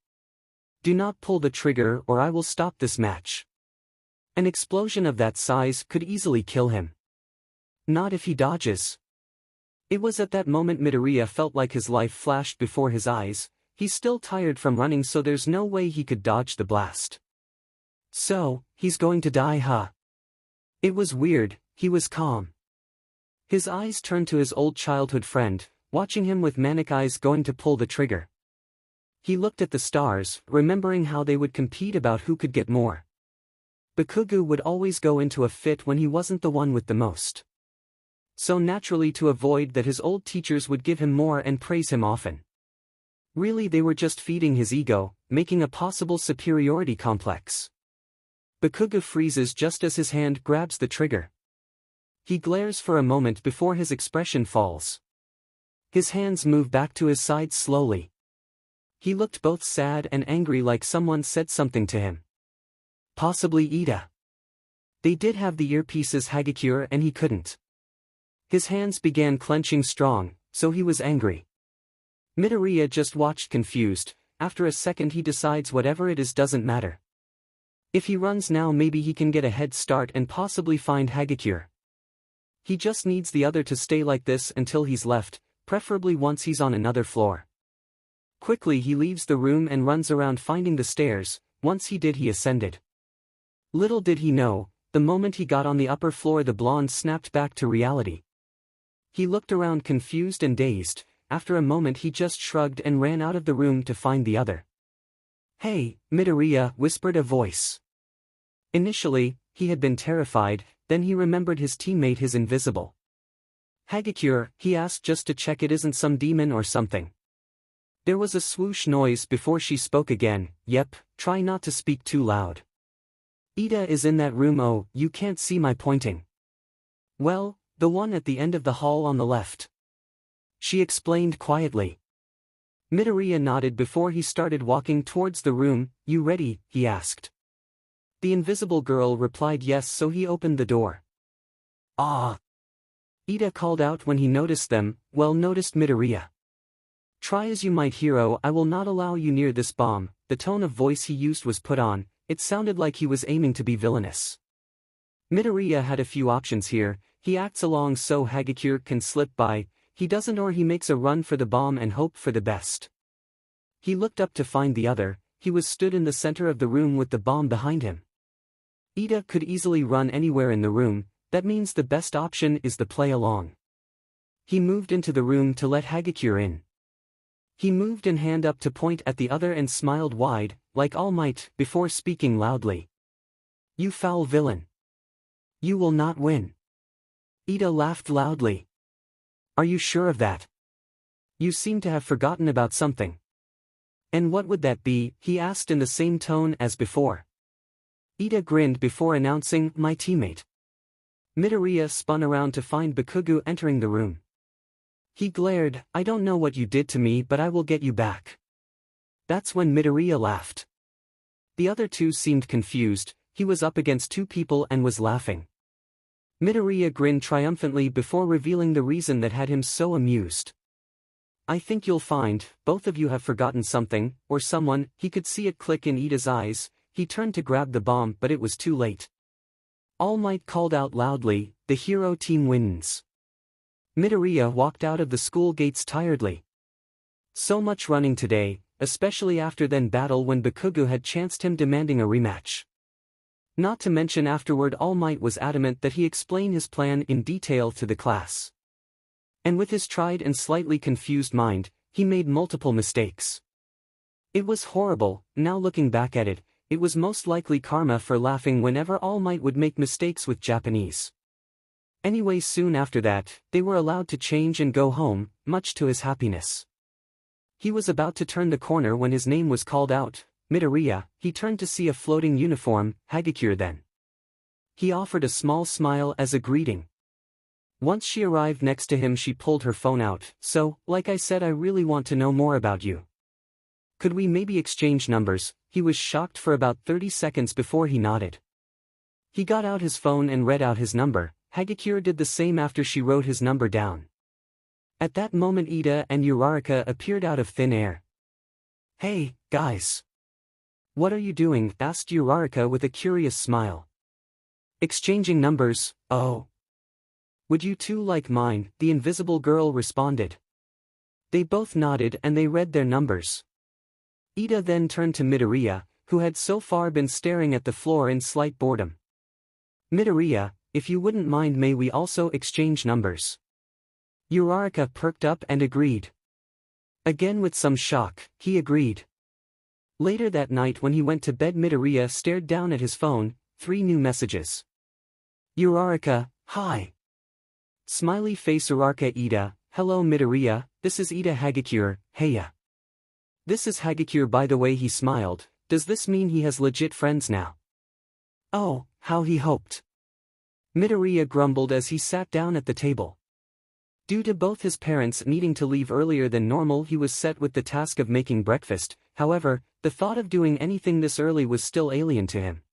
do not pull the trigger or I will stop this match. An explosion of that size could easily kill him. Not if he dodges." It was at that moment Midoriya felt like his life flashed before his eyes. He's still tired from running, so there's no way he could dodge the blast. So, he's going to die, huh? It was weird, he was calm. His eyes turned to his old childhood friend, watching him with manic eyes going to pull the trigger. He looked at the stars, remembering how they would compete about who could get more. Bakugo would always go into a fit when he wasn't the one with the most. So naturally, to avoid that, his old teachers would give him more and praise him often. Really, they were just feeding his ego, making a possible superiority complex. Bakugo freezes just as his hand grabs the trigger. He glares for a moment before his expression falls. His hands move back to his sides slowly. He looked both sad and angry, like someone said something to him. Possibly Ida. They did have the earpieces Hagakure and he couldn't. His hands began clenching strong, so he was angry. Midoriya just watched confused. After a second he decides whatever it is doesn't matter. If he runs now, maybe he can get a head start and possibly find Hagakure. He just needs the other to stay like this until he's left, preferably once he's on another floor. Quickly he leaves the room and runs around finding the stairs. Once he did, he ascended. Little did he know, the moment he got on the upper floor the blonde snapped back to reality. He looked around confused and dazed. After a moment he just shrugged and ran out of the room to find the other. "Hey, Midoriya," whispered a voice. Initially, he had been terrified, then he remembered his teammate is invisible. "𝐻𝐸, he asked just to check it isn't some demon or something." There was a swoosh noise before she spoke again. "Yep, try not to speak too loud. Ida is in that room. Oh, you can't see my pointing. Well, the one at the end of the hall on the left," she explained quietly. Midoriya nodded before he started walking towards the room. "You ready?" he asked. The invisible girl replied yes, so he opened the door. "Ah!" Ida called out when he noticed them. "Well noticed, Midoriya. Try as you might, hero, I will not allow you near this bomb." The tone of voice he used was put on. It sounded like he was aiming to be villainous. Midoriya had a few options here. He acts along so 𝐻𝐸 can slip by, he doesn't, or he makes a run for the bomb and hope for the best. He looked up to find the other. He was stood in the center of the room with the bomb behind him. Ida could easily run anywhere in the room. That means the best option is the play along. He moved into the room to let 𝐻𝐸 in. He moved an hand up to point at the other and smiled wide, like All Might, before speaking loudly. "You foul villain. You will not win." Ida laughed loudly. "Are you sure of that? You seem to have forgotten about something." "And what would that be?" he asked in the same tone as before. Ida grinned before announcing, "My teammate." Midoriya spun around to find Bakugo entering the room. He glared, "I don't know what you did to me, but I will get you back." That's when Midoriya laughed. The other two seemed confused. He was up against two people and was laughing. Midoriya grinned triumphantly before revealing the reason that had him so amused. "I think you'll find, both of you have forgotten something, or someone." He could see it click in Ida's eyes. He turned to grab the bomb, but it was too late. All Might called out loudly, "The hero team wins." Midoriya walked out of the school gates tiredly. So much running today, especially after that battle when Bakugo had chanced him demanding a rematch. Not to mention afterward All Might was adamant that he explain his plan in detail to the class. And with his tried and slightly confused mind, he made multiple mistakes. It was horrible. Now looking back at it, it was most likely karma for laughing whenever All Might would make mistakes with Japanese. Anyway, soon after that, they were allowed to change and go home, much to his happiness. He was about to turn the corner when his name was called out. "Midoriya." He turned to see a floating uniform. "𝐻𝐸 then." He offered a small smile as a greeting. Once she arrived next to him she pulled her phone out. "So, like I said, I really want to know more about you. Could we maybe exchange numbers?" He was shocked for about 30 seconds before he nodded. He got out his phone and read out his number. 𝐻𝐸 did the same after she wrote his number down. At that moment Ida and Uraraka appeared out of thin air. "Hey, guys. What are you doing?" asked Uraraka with a curious smile. "Exchanging numbers." "Oh. Would you two like mine?" the invisible girl responded. They both nodded and they read their numbers. Ida then turned to Midoriya, who had so far been staring at the floor in slight boredom. "Midoriya, if you wouldn't mind, may we also exchange numbers?" Uraraka perked up and agreed. Again with some shock, he agreed. Later that night when he went to bed Midoriya stared down at his phone. 3 new messages. Uraraka, "Hi." Smiley face Uraraka. Ida, "Hello Midoriya, this is Ida 𝐻𝐸, heya." "This is 𝐻𝐸 by the way." He smiled. "Does this mean he has legit friends now?" "Oh, how he hoped." Midoriya grumbled as he sat down at the table. Due to both his parents needing to leave earlier than normal, he was set with the task of making breakfast. However, the thought of doing anything this early was still alien to him.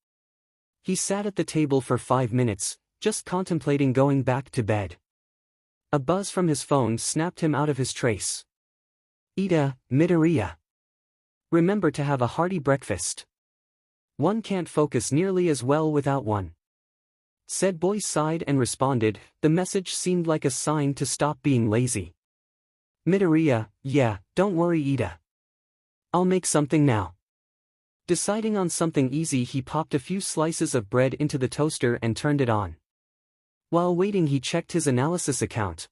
He sat at the table for 5 minutes, just contemplating going back to bed. A buzz from his phone snapped him out of his trace. "Ida, Midoriya. Remember to have a hearty breakfast. One can't focus nearly as well without one." Said boy sighed and responded. The message seemed like a sign to stop being lazy. "Midoriya, yeah, don't worry Ida. I'll make something now. Deciding on something easy, he popped a few slices of bread into the toaster and turned it on. While waiting, he checked his analysis account.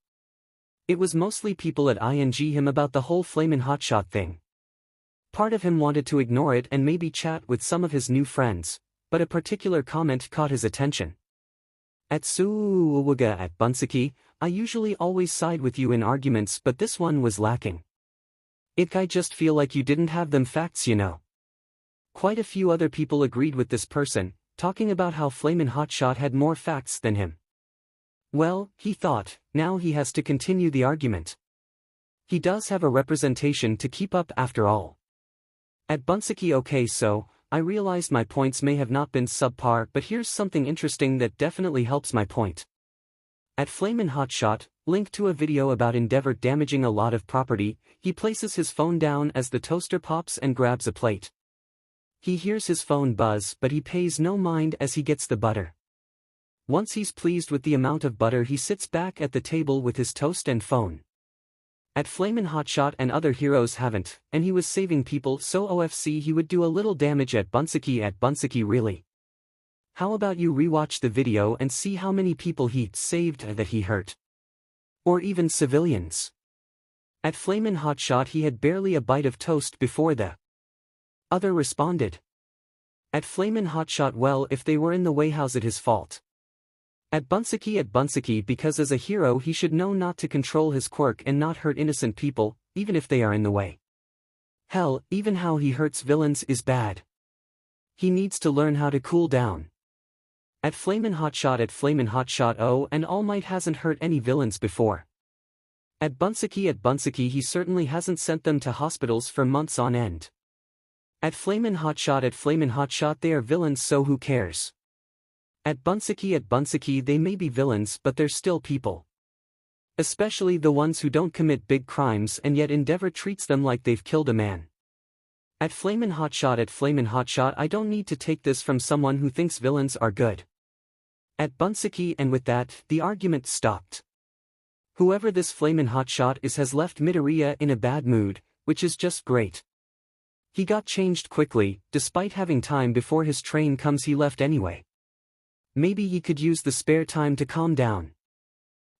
It was mostly people at ing him about the whole flamin' hotshot thing. Part of him wanted to ignore it and maybe chat with some of his new friends, but a particular comment caught his attention. At 𝗬𝗏𝐻, I usually always side with you in arguments, but this one was lacking. I just feel like you didn't have them facts, you know. Quite a few other people agreed with this person, talking about how flamin' hotshot had more facts than him. Well, he thought, now he has to continue the argument. He does have a representation to keep up after all. At 𝗵𝘃𝐻, okay, so I realized my points may have not been subpar, but here's something interesting that definitely helps my point. At flamin' hotshot, linked to a video about 𝗳𝗲𝗿 damaging a lot of property, he places his phone down as the toaster pops and grabs a plate. He hears his phone buzz, but he pays no mind as he gets the butter. Once he's pleased with the amount of butter, he sits back at the table with his toast and phone. At flamin' hotshot and other heroes haven't, and he was saving people, so OFC he would do a little damage at 𝗵𝘃𝐻 really. How about you rewatch the video and see how many people he saved that he hurt? Or even civilians. At flamin' hotshot he had barely a bite of toast before the other responded. At flamin' hotshot, well, if they were in the way, how's it his fault? At 𝗵𝘃𝐻, because as a hero he should know not to control his quirk and not hurt innocent people, even if they are in the way. Hell, even how he hurts villains is bad. He needs to learn how to cool down. At flamin' hotshot, oh, and All Might hasn't hurt any villains before. At 𝗵𝘃𝐻, he certainly hasn't sent them to hospitals for months on end. At flamin' hotshot, they are villains, so who cares? At 𝗵𝘃𝐻, they may be villains, but they're still people. Especially the ones who don't commit big crimes, and yet 𝗳𝗲𝗿 treats them like they've killed a man. At flamin' hotshot, I don't need to take this from someone who thinks villains are good. At 𝗵𝘃𝐻, and with that, the argument stopped. Whoever this flamin' hotshot is has left Midoriya in a bad mood, which is just great. He got changed quickly, despite having time before his train comes. He left anyway. Maybe he could use the spare time to calm down.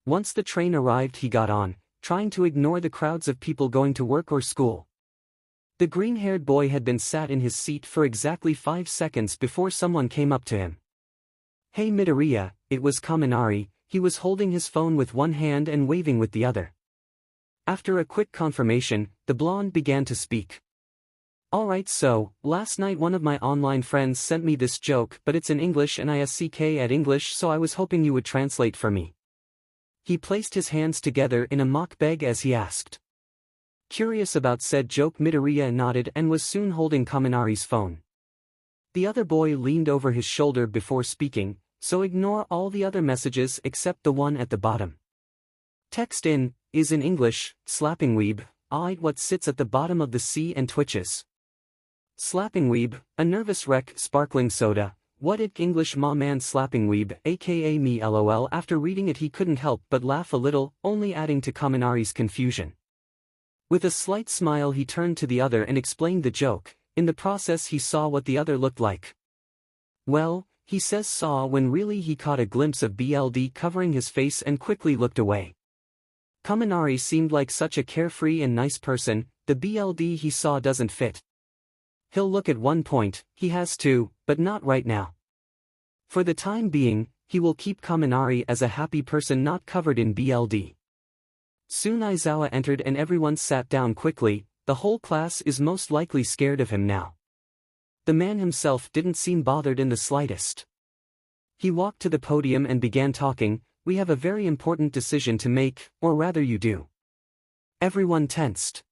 Once the train arrived, he got on, trying to ignore the crowds of people going to work or school. The green-haired boy had been sat in his seat for exactly 5 seconds before someone came up to him. Hey Midoriya, it was 𝐀𝐦. He was holding his phone with one hand and waving with the other. After a quick confirmation, the blonde began to speak. Alright, so, last night one of my online friends sent me this joke, but it's in English and I speak at English, so I was hoping you would translate for me. He placed his hands together in a mock beg as he asked. Curious about said joke, Midoriya nodded and was soon holding 𝐀𝐻's phone. The other boy leaned over his shoulder before speaking, so ignore all the other messages except the one at the bottom. Text is in English, 𝗧𝗵𝗿 𝐻𝐸 what sits at the bottom of the sea and twitches. 𝗧𝗵𝗿, a nervous wreck, sparkling soda. WhatIf English ma man 𝗧𝗵𝗿 aka me lol. After reading it he couldn't help but laugh a little, only adding to 𝐀𝐻's confusion. With a slight smile he turned to the other and explained the joke. In the process he saw what the other looked like. Well, he says saw when really he caught a glimpse of BLD covering his face and quickly looked away. 𝐀𝐻 seemed like such a carefree and nice person, the BLD he saw doesn't fit. He'll look at one point, he has to, but not right now. For the time being, he will keep 𝐀𝐻 as a happy person not covered in BLD. Soon Aizawa entered and everyone sat down quickly. The whole class is most likely scared of him now. The man himself didn't seem bothered in the slightest. He walked to the podium and began talking. We have a very important decision to make, or rather you do. Everyone tensed.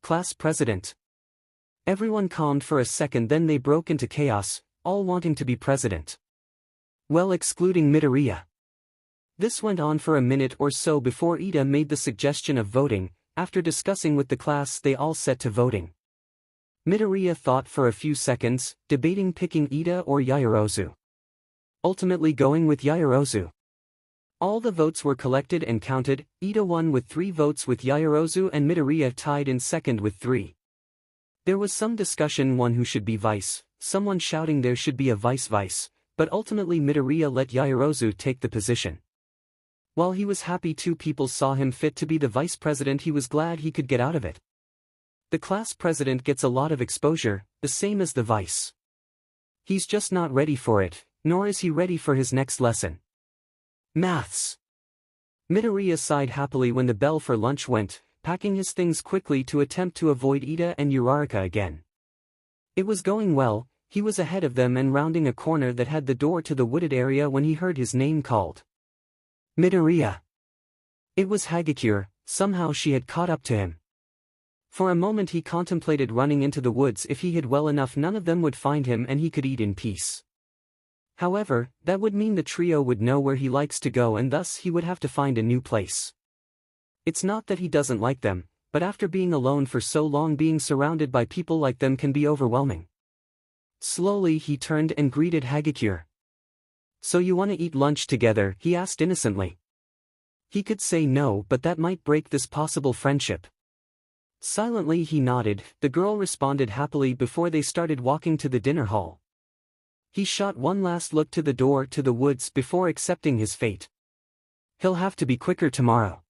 Class president. Everyone calmed for a second, then they broke into chaos, all wanting to be president. Well, excluding Midoriya. This went on for a minute or so before Iida made the suggestion of voting. After discussing with the class they all set to voting. Midoriya thought for a few seconds, debating picking Iida or Yaoyorozu. Ultimately going with Yaoyorozu. All the votes were collected and counted. Iida won with 3 votes with Yaoyorozu and Midoriya tied in second with 3. There was some discussion one who should be vice, someone shouting there should be a vice, but ultimately 𝐷𝗏𝗄 let 𝐻𝐻𝐬 take the position. While he was happy two people saw him fit to be the vice president, he was glad he could get out of it. The class president gets a lot of exposure, the same as the vice. He's just not ready for it, nor is he ready for his next lesson. Maths. 𝐷𝗏𝗄 sighed happily when the bell for lunch went, packing his things quickly to attempt to avoid 𝐸𝐸 and 𝐸𝐸𝐸 again. It was going well, he was ahead of them and rounding a corner that had the door to the wooded area when he heard his name called. 𝐷𝗏𝗄. It was 𝐻𝐻𝐸, somehow she had caught up to him. For a moment he contemplated running into the woods. If he hid well enough, none of them would find him and he could eat in peace. However, that would mean the trio would know where he likes to go and thus he would have to find a new place. It's not that he doesn't like them, but after being alone for so long, being surrounded by people like them can be overwhelming. Slowly he turned and greeted 𝐻𝐻𝐸. So you want to eat lunch together? He asked innocently. He could say no, but that might break this possible friendship. Silently he nodded. The girl responded happily before they started walking to the dinner hall. He shot one last look to the door to the woods before accepting his fate. He'll have to be quicker tomorrow.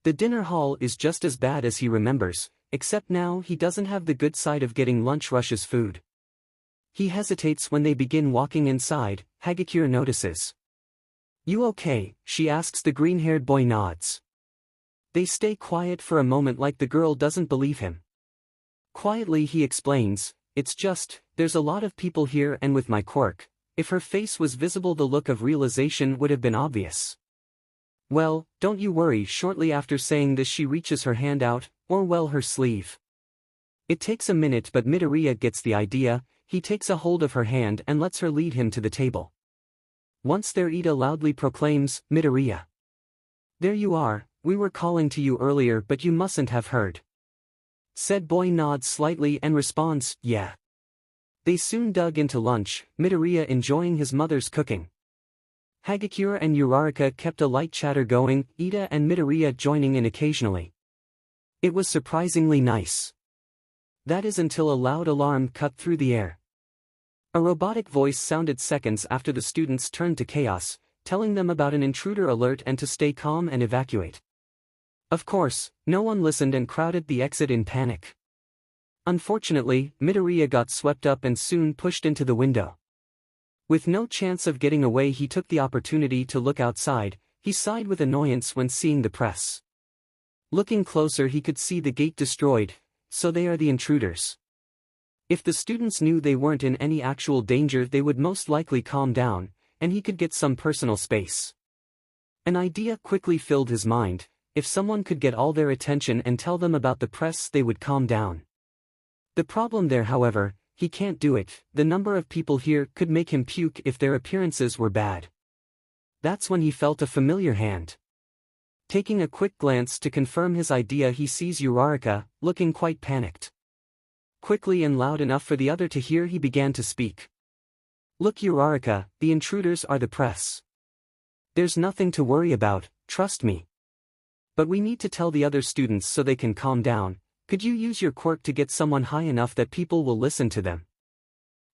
The dinner hall is just as bad as he remembers, except now he doesn't have the good side of getting lunch rush's food. He hesitates when they begin walking inside. 𝐻𝐻𝐸 notices. You okay? She asks. The green-haired boy nods. They stay quiet for a moment like the girl doesn't believe him. Quietly he explains, it's just, there's a lot of people here and with my quirk, if her face was visible the look of realization would have been obvious. Well, don't you worry. Shortly after saying this she reaches her hand out, or well her sleeve. It takes a minute but 𝐷𝗏𝗄 gets the idea. He takes a hold of her hand and lets her lead him to the table. Once there 𝐸𝐸 loudly proclaims, 𝐷𝗏𝗄. There you are, we were calling to you earlier but you mustn't have heard. Said boy nods slightly and responds, yeah. They soon dug into lunch, 𝐷𝗏𝗄 enjoying his mother's cooking. 𝐻𝐻𝐸 and 𝐸𝐸𝐸 kept a light chatter going, 𝐸𝐸 and 𝐷𝗏𝗄 joining in occasionally. It was surprisingly nice. That is until a loud alarm cut through the air. A robotic voice sounded seconds after the students turned to chaos, telling them about an intruder alert and to stay calm and evacuate. Of course, no one listened and crowded the exit in panic. Unfortunately, 𝐷𝗏𝗄 got swept up and soon pushed into the window. With no chance of getting away, he took the opportunity to look outside. He sighed with annoyance when seeing the press. Looking closer he could see the gate destroyed, so they are the intruders. If the students knew they weren't in any actual danger they would most likely calm down, and he could get some personal space. An idea quickly filled his mind. If someone could get all their attention and tell them about the press they would calm down. The problem there, however, he can't do it. The number of people here could make him puke if their appearances were bad. That's when he felt a familiar hand. Taking a quick glance to confirm his idea he sees 𝐸𝐸𝐸, looking quite panicked. Quickly and loud enough for the other to hear he began to speak. Look 𝐸𝐸𝐸, the intruders are the press. There's nothing to worry about, trust me. But we need to tell the other students so they can calm down. Could you use your quirk to get someone high enough that people will listen to them?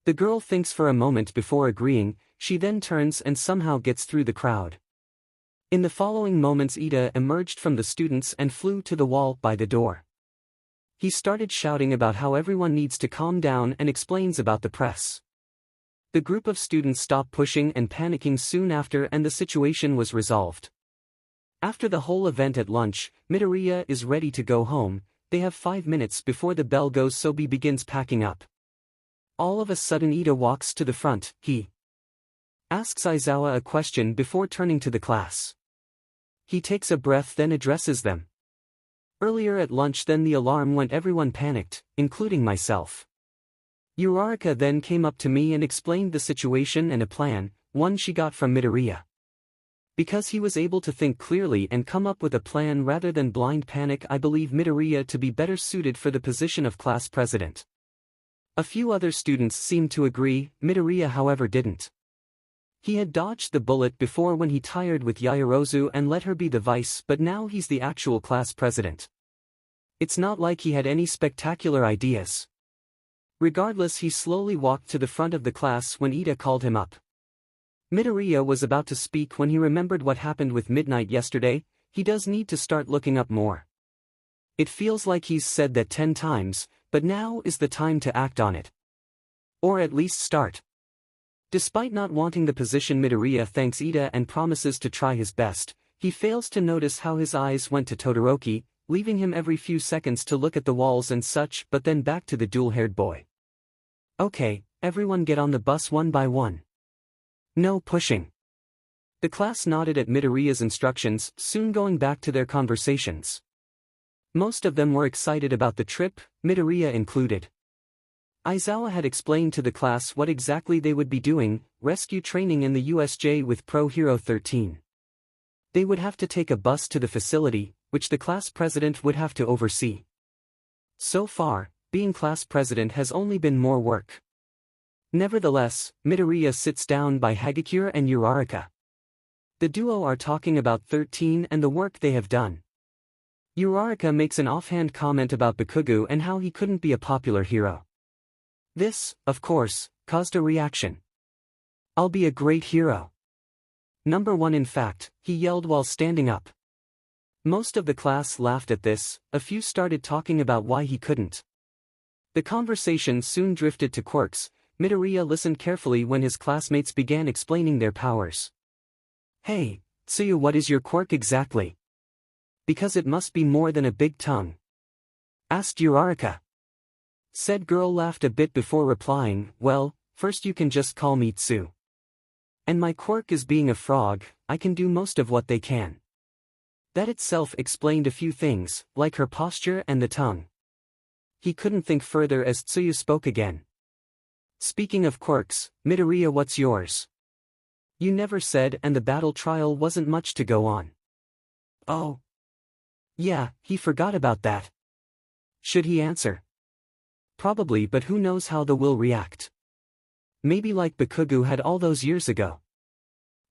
The girl thinks for a moment before agreeing. She then turns and somehow gets through the crowd. In the following moments 𝐸𝐸 emerged from the students and flew to the wall by the door. He started shouting about how everyone needs to calm down and explains about the press. The group of students stopped pushing and panicking soon after and the situation was resolved. After the whole event at lunch, 𝐷𝗏𝗄 is ready to go home. They have 5 minutes before the bell goes, so 𝐵 begins packing up. All of a sudden 𝐸𝐸 walks to the front. He asks Aizawa a question before turning to the class. He takes a breath then addresses them. Earlier at lunch then the alarm went, everyone panicked, including myself. 𝐸𝐸𝐸 then came up to me and explained the situation and a plan, one she got from 𝐷𝗏𝗄. Because he was able to think clearly and come up with a plan rather than blind panic, I believe 𝐷𝗏𝗄 to be better suited for the position of class president. A few other students seemed to agree. 𝐷𝗏𝗄 however didn't. He had dodged the bullet before when he tired with 𝐻𝐻𝐸 and let her be the vice, but now he's the actual class president. It's not like he had any spectacular ideas. Regardless, he slowly walked to the front of the class when 𝐸𝐸 called him up. Midoriya was about to speak when he remembered what happened with Midnight yesterday. He does need to start looking up more. It feels like he's said that 10 times, but now is the time to act on it. Or at least start. Despite not wanting the position, Midoriya thanks 𝐸𝐸 and promises to try his best. He fails to notice how his eyes went to Todoroki, leaving him every few seconds to look at the walls and such, but then back to the dual-haired boy. Okay, everyone get on the bus one by one. No pushing. The class nodded at Midoriya's instructions, soon going back to their conversations. Most of them were excited about the trip, Midoriya included. Aizawa had explained to the class what exactly they would be doing: rescue training in the USJ with Pro Hero 13. They would have to take a bus to the facility, which the class president would have to oversee. So far, being class president has only been more work. Nevertheless, Midoriya sits down by Hagakure and Uraraka. The duo are talking about 13 and the work they have done. Uraraka makes an offhand comment about Bakugo and how he couldn't be a popular hero. This, of course, caused a reaction. "I'll be a great hero. Number 1 in fact," he yelled while standing up. Most of the class laughed at this, a few started talking about why he couldn't. The conversation soon drifted to quirks. Midoriya listened carefully when his classmates began explaining their powers. "Hey, 𝐀𝐸, what is your quirk exactly? Because it must be more than a big tongue," asked Uraraka. Said girl laughed a bit before replying, "Well, first you can just call me 𝐶𝐸. And my quirk is being a frog. I can do most of what they can." That itself explained a few things, like her posture and the tongue. He couldn't think further as 𝐶𝐸 spoke again. "Speaking of quirks, Midoriya, what's yours? You never said, and the battle trial wasn't much to go on." "Oh. Yeah, he forgot about that." Should he answer? Probably, but who knows how the will react. Maybe like Bakugo had all those years ago.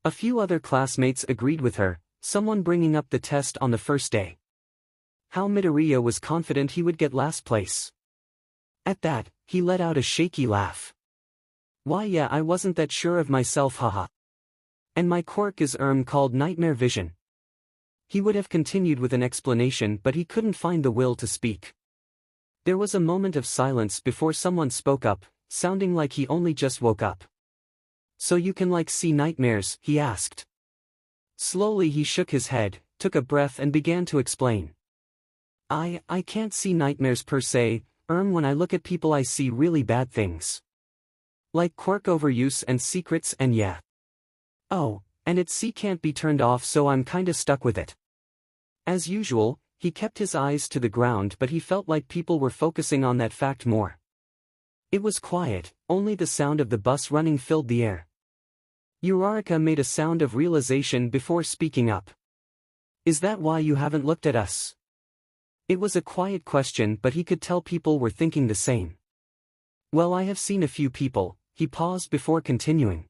A few other classmates agreed with her, someone bringing up the test on the first day. How Midoriya was confident he would get last place. At that, he let out a shaky laugh. "Why yeah, I wasn't that sure of myself, haha. And my quirk is called Nightmare Vision." He would have continued with an explanation, but he couldn't find the will to speak. There was a moment of silence before someone spoke up, sounding like he only just woke up. "So you can see nightmares?" he asked. Slowly he shook his head, took a breath and began to explain. I can't see nightmares per se, when I look at people I see really bad things. Like quirk overuse and secrets and yeah. Oh, and its C can't be turned off, so I'm kinda stuck with it." As usual, he kept his eyes to the ground, but he felt like people were focusing on that fact more. It was quiet, only the sound of the bus running filled the air. Uraraka made a sound of realization before speaking up. "Is that why you haven't looked at us?" It was a quiet question, but he could tell people were thinking the same. "Well, I have seen a few people," he paused before continuing.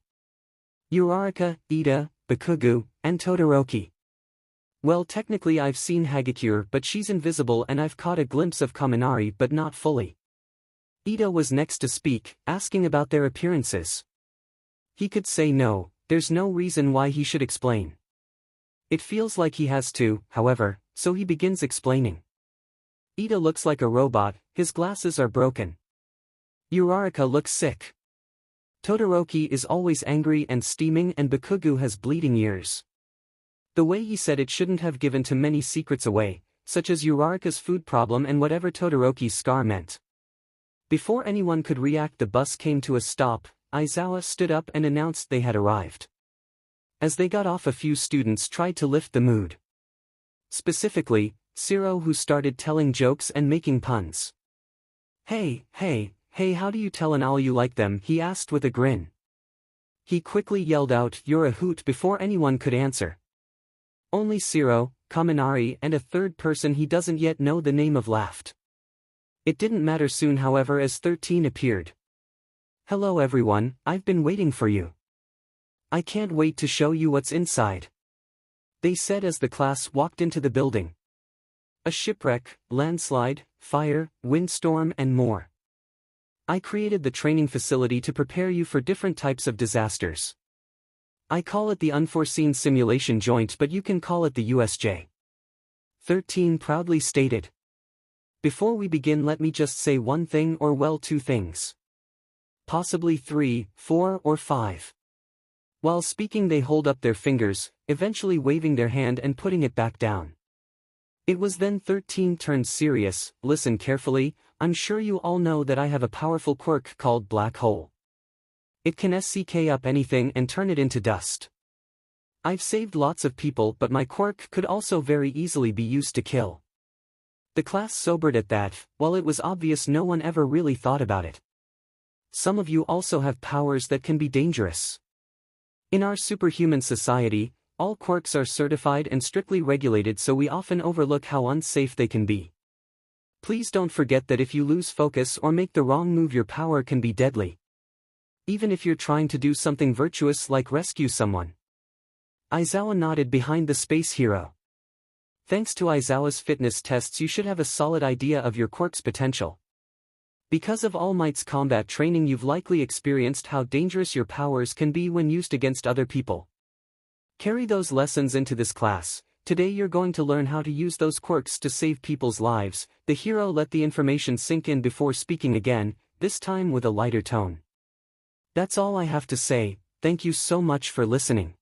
"Uraraka, 𝐸𝐸, Bakugo, and Todoroki. Well, technically I've seen Hagakure, but she's invisible, and I've caught a glimpse of Kaminari, but not fully." 𝐸𝐸 was next to speak, asking about their appearances. He could say no, there's no reason why he should explain. It feels like he has to, however, so he begins explaining. 𝐸𝐸 looks like a robot, his glasses are broken. Uraraka looks sick. Todoroki is always angry and steaming, and Bakugo has bleeding ears. The way he said it shouldn't have given too many secrets away, such as Uraraka's food problem and whatever Todoroki's scar meant. Before anyone could react, the bus came to a stop. Aizawa stood up and announced they had arrived. As they got off, a few students tried to lift the mood. Specifically, 𝐶𝐸, who started telling jokes and making puns. Hey, how do you tell an all you like them?" he asked with a grin. He quickly yelled out, "You're a hoot," before anyone could answer. Only 𝐶𝐸, Kaminari, and a third person he doesn't yet know the name of laughed. It didn't matter soon, however, as 13 appeared. "Hello everyone, I've been waiting for you. I can't wait to show you what's inside," they said as the class walked into the building. A shipwreck, landslide, fire, windstorm and more. I created the training facility to prepare you for different types of disasters. I call it the Unforeseen Simulation Joint, but you can call it the USJ. 13 proudly stated. Before we begin, let me just say one thing, or well, two things. Possibly 3, 4, or 5. While speaking, they hold up their fingers, eventually waving their hand and putting it back down. It was then 13 turned serious. Listen carefully. I'm sure you all know that I have a powerful quirk called Black Hole. It can SCK up anything and turn it into dust. I've saved lots of people, but my quirk could also very easily be used to kill. The class sobered at that. While it was obvious, no one ever really thought about it. Some of you also have powers that can be dangerous. In our superhuman society, all quirks are certified and strictly regulated, so we often overlook how unsafe they can be. Please don't forget that if you lose focus or make the wrong move, your power can be deadly. Even if you're trying to do something virtuous like rescue someone. Aizawa nodded behind the space hero. Thanks to Aizawa's fitness tests, you should have a solid idea of your quirk's potential. Because of All Might's combat training, you've likely experienced how dangerous your powers can be when used against other people. Carry those lessons into this class. Today you're going to learn how to use those quirks to save people's lives. The hero let the information sink in before speaking again, this time with a lighter tone. That's all I have to say. Thank you so much for listening.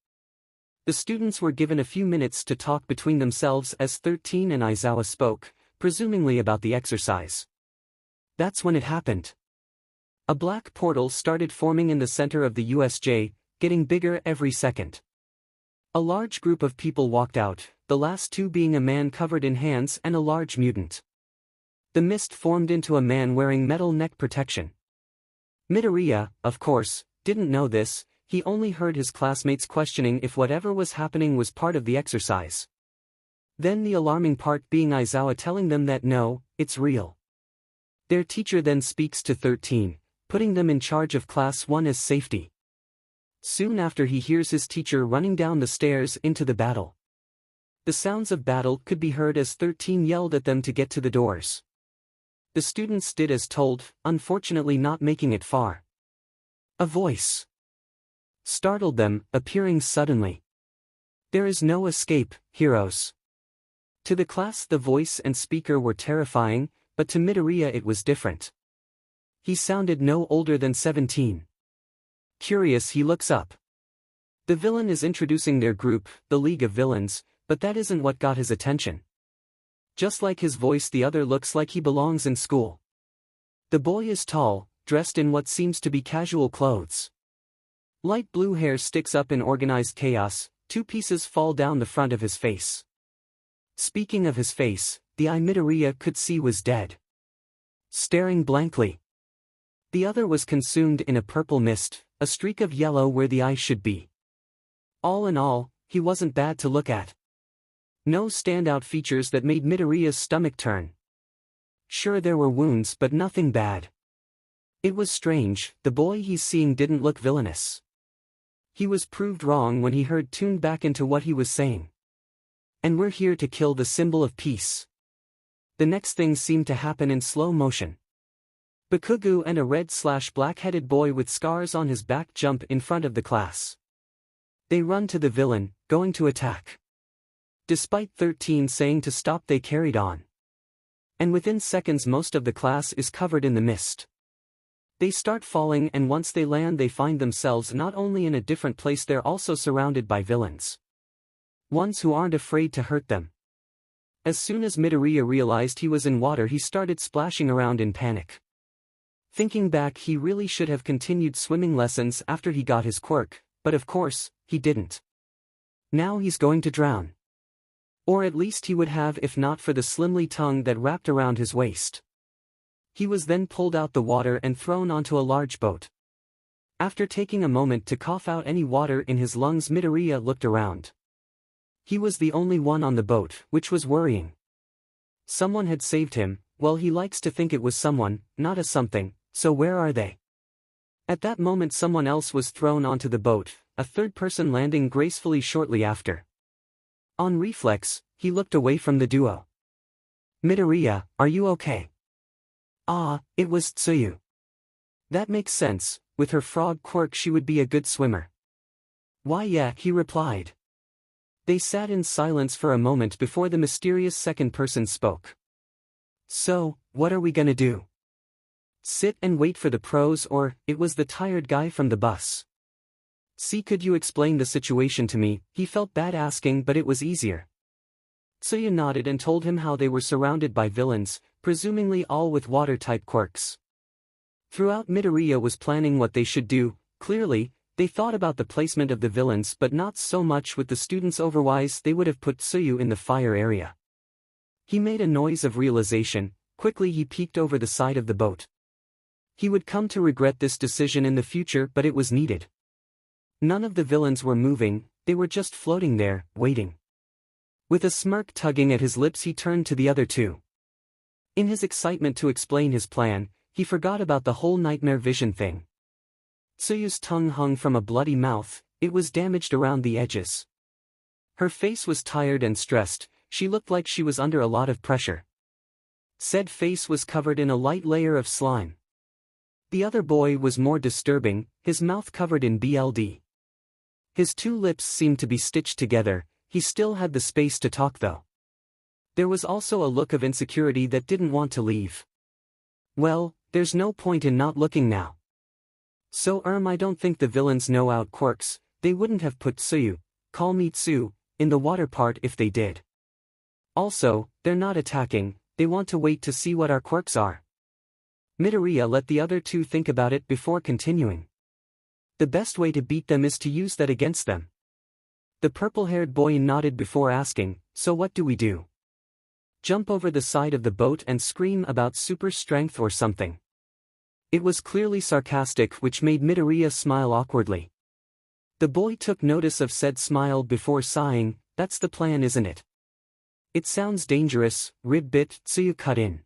The students were given a few minutes to talk between themselves as 13 and Aizawa spoke, presumably about the exercise. That's when it happened. A black portal started forming in the center of the USJ, getting bigger every second. A large group of people walked out, the last two being a man covered in hands and a large mutant. The mist formed into a man wearing metal neck protection. Midoriya, of course, didn't know this. He only heard his classmates questioning if whatever was happening was part of the exercise. Then the alarming part being Aizawa telling them that no, it's real. Their teacher then speaks to 13, putting them in charge of Class 1 as safety. Soon after, he hears his teacher running down the stairs into the battle. The sounds of battle could be heard as 13 yelled at them to get to the doors. The students did as told, unfortunately not making it far. A voice startled them, appearing suddenly. There is no escape, heroes. To the class, the voice and speaker were terrifying, but to Midoriya it was different. He sounded no older than 17. Curious, he looks up. The villain is introducing their group, the League of Villains, but that isn't what got his attention. Just like his voice, the other looks like he belongs in school. The boy is tall, dressed in what seems to be casual clothes. Light blue hair sticks up in organized chaos, 2 pieces fall down the front of his face. Speaking of his face, the eye Midoriya could see was dead. Staring blankly. The other was consumed in a purple mist, a streak of yellow where the eye should be. All in all, he wasn't bad to look at. No standout features that made Midoriya's stomach turn. Sure, there were wounds, but nothing bad. It was strange, the boy he's seeing didn't look villainous. He was proved wrong when he heard tuned back into what he was saying. And we're here to kill the symbol of peace. The next thing seemed to happen in slow motion. Bakugo and a red/black-headed boy with scars on his back jump in front of the class. They run to the villain, going to attack. Despite 13 saying to stop, they carried on. And within seconds most of the class is covered in the mist. They start falling, and once they land they find themselves not only in a different place, they're also surrounded by villains. Ones who aren't afraid to hurt them. As soon as Midoriya realized he was in water, he started splashing around in panic. Thinking back, he really should have continued swimming lessons after he got his quirk, but of course, he didn't. Now he's going to drown. Or at least he would have if not for the slimly tongue that wrapped around his waist. He was then pulled out the water and thrown onto a large boat. After taking a moment to cough out any water in his lungs, Midoriya looked around. He was the only one on the boat, which was worrying. Someone had saved him. Well, he likes to think it was someone, not a something, so where are they? At that moment someone else was thrown onto the boat, a third person landing gracefully shortly after. On reflex, he looked away from the duo. Midoriya, are you okay? Ah, it was 𝐀𝐦. That makes sense, with her frog quirk she would be a good swimmer. Why yeah, he replied. They sat in silence for a moment before the mysterious second person spoke. So, what are we gonna do? Sit and wait for the pros, or, it was the tired guy from the bus. See, could you explain the situation to me? He felt bad asking, but it was easier. 𝐀𝐦 nodded and told him how they were surrounded by villains, presumably all with water-type quirks. Throughout, Midoriya was planning what they should do. Clearly, they thought about the placement of the villains, but not so much with the students, otherwise they would have put 𝐀𝐸 in the fire area. He made a noise of realization. Quickly he peeked over the side of the boat. He would come to regret this decision in the future, but it was needed. None of the villains were moving, they were just floating there, waiting. With a smirk tugging at his lips, he turned to the other two. In his excitement to explain his plan, he forgot about the whole nightmare vision thing. 𝐀𝐸's tongue hung from a bloody mouth, it was damaged around the edges. Her face was tired and stressed, she looked like she was under a lot of pressure. Said face was covered in a light layer of slime. The other boy was more disturbing, his mouth covered in blood. His two lips seemed to be stitched together. He still had the space to talk though. There was also a look of insecurity that didn't want to leave. Well, there's no point in not looking now. So I don't think the villains know our quirks. They wouldn't have put 𝐀𝐸 𝐬𝐈𝐬 in the water part if they did. Also, they're not attacking, they want to wait to see what our quirks are. Midoriya let the other two think about it before continuing. The best way to beat them is to use that against them. The purple-haired boy nodded before asking, so what do we do? Jump over the side of the boat and scream about super strength or something? It was clearly sarcastic, which made Midoriya smile awkwardly. The boy took notice of said smile before sighing. That's the plan, isn't it? It sounds dangerous, 𝗵𝗃𝗃 cut in.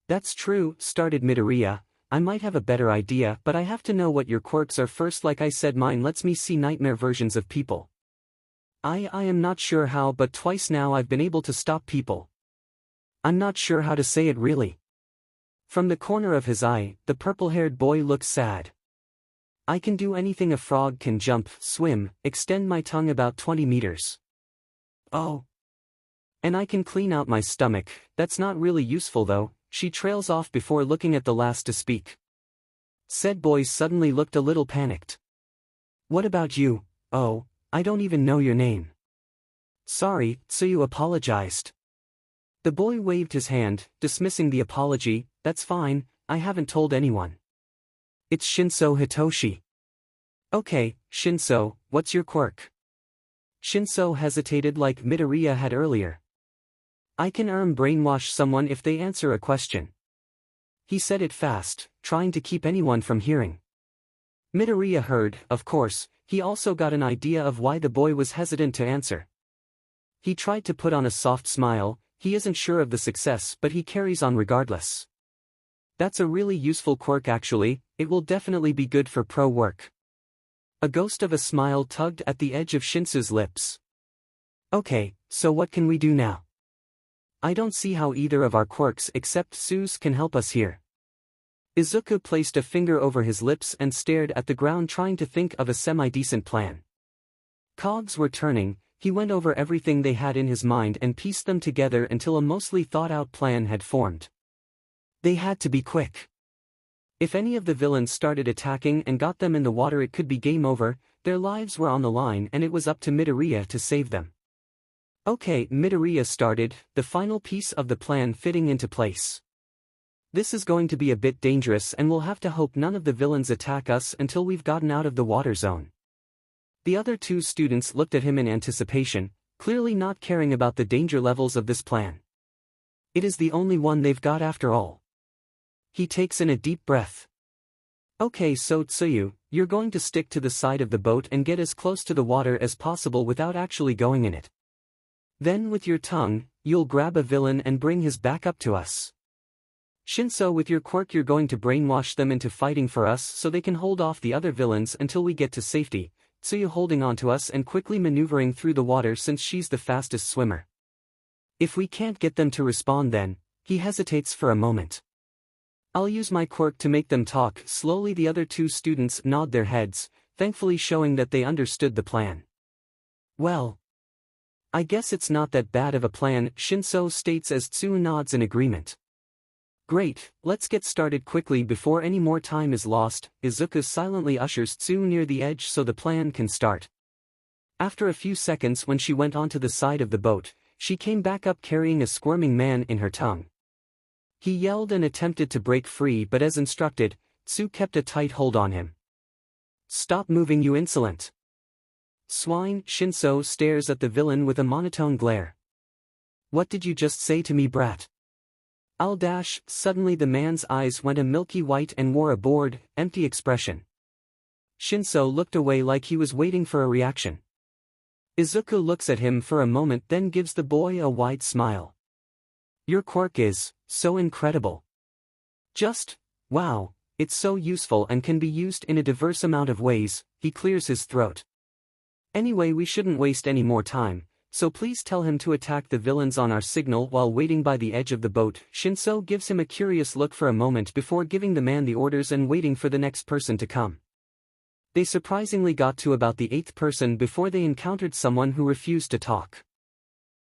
That's true, started Midoriya. I might have a better idea, but I have to know what your quirks are first. Like I said, mine lets me see nightmare versions of people. I am not sure how, but twice now I've been able to stop people. I'm not sure how to say it really. From the corner of his eye, the purple-haired boy looked sad. I can do anything a frog can: jump, swim, extend my tongue about 20 meters. Oh. And I can clean out my stomach. That's not really useful though. She trails off before looking at the last to speak. Said boy suddenly looked a little panicked. What about you? Oh, I don't even know your name. Sorry, 𝐀𝐸 apologized. The boy waved his hand, dismissing the apology. That's fine, I haven't told anyone. It's 𝗫𝐸 Hitoshi. Okay, 𝗫𝐸, what's your quirk? 𝗫𝐸 hesitated like Midoriya had earlier. I can brainwash someone if they answer a question. He said it fast, trying to keep anyone from hearing. Midoriya heard, of course. He also got an idea of why the boy was hesitant to answer. He tried to put on a soft smile. He isn't sure of the success, but he carries on regardless. That's a really useful quirk actually, it will definitely be good for pro work. A ghost of a smile tugged at the edge of 𝗫𝐸's lips. Okay, so what can we do now? I don't see how either of our quirks except 𝐬𝐸's can help us here. Izuku placed a finger over his lips and stared at the ground, trying to think of a semi-decent plan. Cogs were turning. He went over everything they had in his mind and pieced them together until a mostly thought-out plan had formed. They had to be quick. If any of the villains started attacking and got them in the water, it could be game over. Their lives were on the line and it was up to Midoriya to save them. Okay, Midoriya started, the final piece of the plan fitting into place. This is going to be a bit dangerous and we'll have to hope none of the villains attack us until we've gotten out of the water zone. The other two students looked at him in anticipation, clearly not caring about the danger levels of this plan. It is the only one they've got after all. He takes in a deep breath. Okay, so 𝐀𝐸, you're going to stick to the side of the boat and get as close to the water as possible without actually going in it. Then with your tongue, you'll grab a villain and bring his back up to us. 𝗫𝐸, with your quirk you're going to brainwash them into fighting for us so they can hold off the other villains until we get to safety. 𝐀𝐸 holding onto us and quickly maneuvering through the water since she's the fastest swimmer. If we can't get them to respond then, he hesitates for a moment. I'll use my quirk to make them talk. Slowly the other two students nod their heads, thankfully showing that they understood the plan. Well, I guess it's not that bad of a plan, 𝗀𝐻 states as Tsu nods in agreement. Great, let's get started quickly before any more time is lost. 𝐬𝐻𝐸 silently ushers Tsu near the edge so the plan can start. After a few seconds, when she went onto the side of the boat, she came back up carrying a squirming man in her tongue. He yelled and attempted to break free, but as instructed, Tsu kept a tight hold on him. Stop moving, you insolent swine! 𝗀𝐻 stares at the villain with a monotone glare. What did you just say to me, brat? Suddenly the man's eyes went a milky white and wore a bored, empty expression. 𝗀𝐻 looked away like he was waiting for a reaction. 𝐬𝐻𝐸 looks at him for a moment, then gives the boy a wide smile. Your quirk is so incredible. Just, wow, it's so useful and can be used in a diverse amount of ways. He clears his throat. Anyway, we shouldn't waste any more time, so please tell him to attack the villains on our signal while waiting by the edge of the boat. 𝗀𝐻 gives him a curious look for a moment before giving the man the orders and waiting for the next person to come. They surprisingly got to about the 8th person before they encountered someone who refused to talk.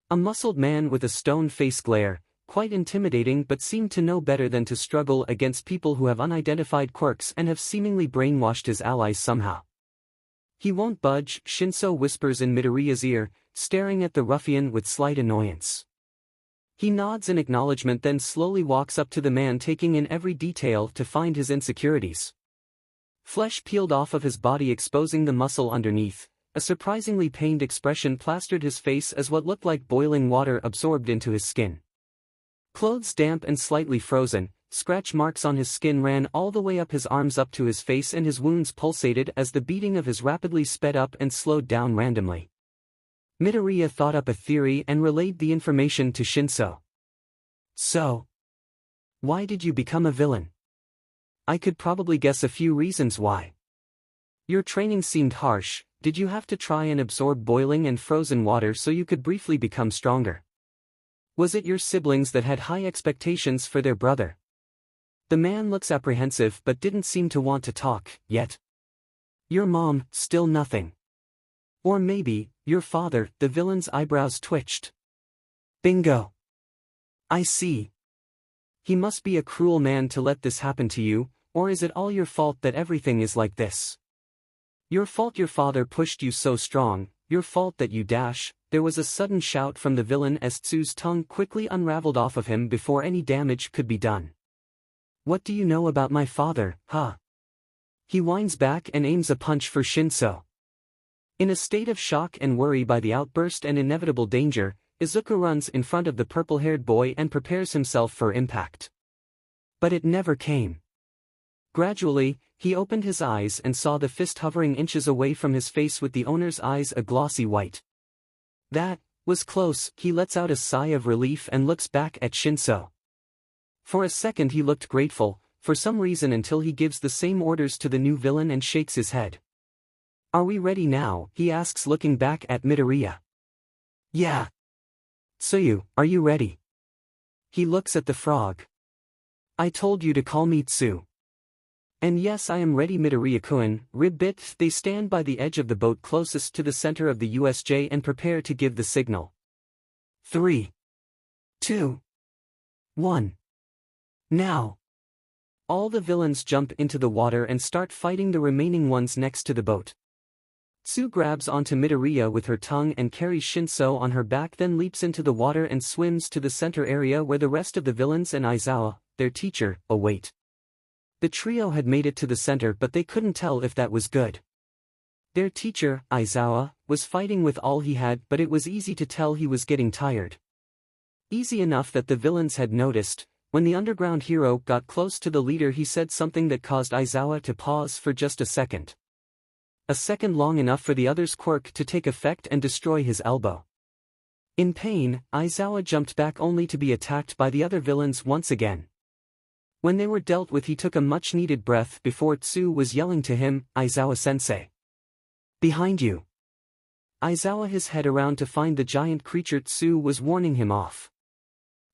A muscled man with a stone-face glare, quite intimidating, but seemed to know better than to struggle against people who have unidentified quirks and have seemingly brainwashed his allies somehow. He won't budge, 𝗀𝐻 whispers in Midoriya's ear, staring at the ruffian with slight annoyance. He nods in acknowledgement, then slowly walks up to the man, taking in every detail to find his insecurities. Flesh peeled off of his body, exposing the muscle underneath. A surprisingly pained expression plastered his face as what looked like boiling water absorbed into his skin. Clothes damp and slightly frozen, scratch marks on his skin ran all the way up his arms up to his face, and his wounds pulsated as the beating of his rapidly sped up and slowed down randomly. Midoriya thought up a theory and relayed the information to 𝗀𝐻. So, why did you become a villain? I could probably guess a few reasons why. Your training seemed harsh. Did you have to try and absorb boiling and frozen water so you could briefly become stronger? Was it your siblings that had high expectations for their brother? The man looks apprehensive but didn't seem to want to talk, yet. Your mom, still nothing. Or maybe, your father. The villain's eyebrows twitched. Bingo. I see. He must be a cruel man to let this happen to you, or is it all your fault that everything is like this? Your fault your father pushed you so strong, your fault that you dash. There was a sudden shout from the villain as Tsu's tongue quickly unraveled off of him before any damage could be done. What do you know about my father, huh? He whines back and aims a punch for 𝗀𝐻. In a state of shock and worry by the outburst and inevitable danger, 𝐬𝐻𝐸 runs in front of the purple-haired boy and prepares himself for impact. But it never came. Gradually, he opened his eyes and saw the fist hovering inches away from his face, with the owner's eyes a glossy white. That was close. He lets out a sigh of relief and looks back at 𝗀𝐻. For a second he looked grateful, for some reason, until he gives the same orders to the new villain and shakes his head. Are we ready now? He asks, looking back at Midoriya. Yeah. Tsuyu, are you ready? He looks at the frog. I told you to call me Tsu. And yes, I am ready, Midoriya-kun. 𝗵𝗃. They stand by the edge of the boat closest to the center of the USJ and prepare to give the signal. 3, 2, 1. Now. All the villains jump into the water and start fighting the remaining ones next to the boat. Tsu grabs onto Midoriya with her tongue and carries 𝗀𝐻 on her back, then leaps into the water and swims to the center area where the rest of the villains and Aizawa, their teacher, await. The trio had made it to the center, but they couldn't tell if that was good. Their teacher, Aizawa, was fighting with all he had, but it was easy to tell he was getting tired. Easy enough that the villains had noticed. When the underground hero got close to the leader, he said something that caused Aizawa to pause for just a second. A second long enough for the other's quirk to take effect and destroy his elbow. In pain, Aizawa jumped back only to be attacked by the other villains once again. When they were dealt with, he took a much-needed breath before Tsu was yelling to him, Aizawa-sensei. Behind you. Aizawa his head around to find the giant creature Tsu was warning him off.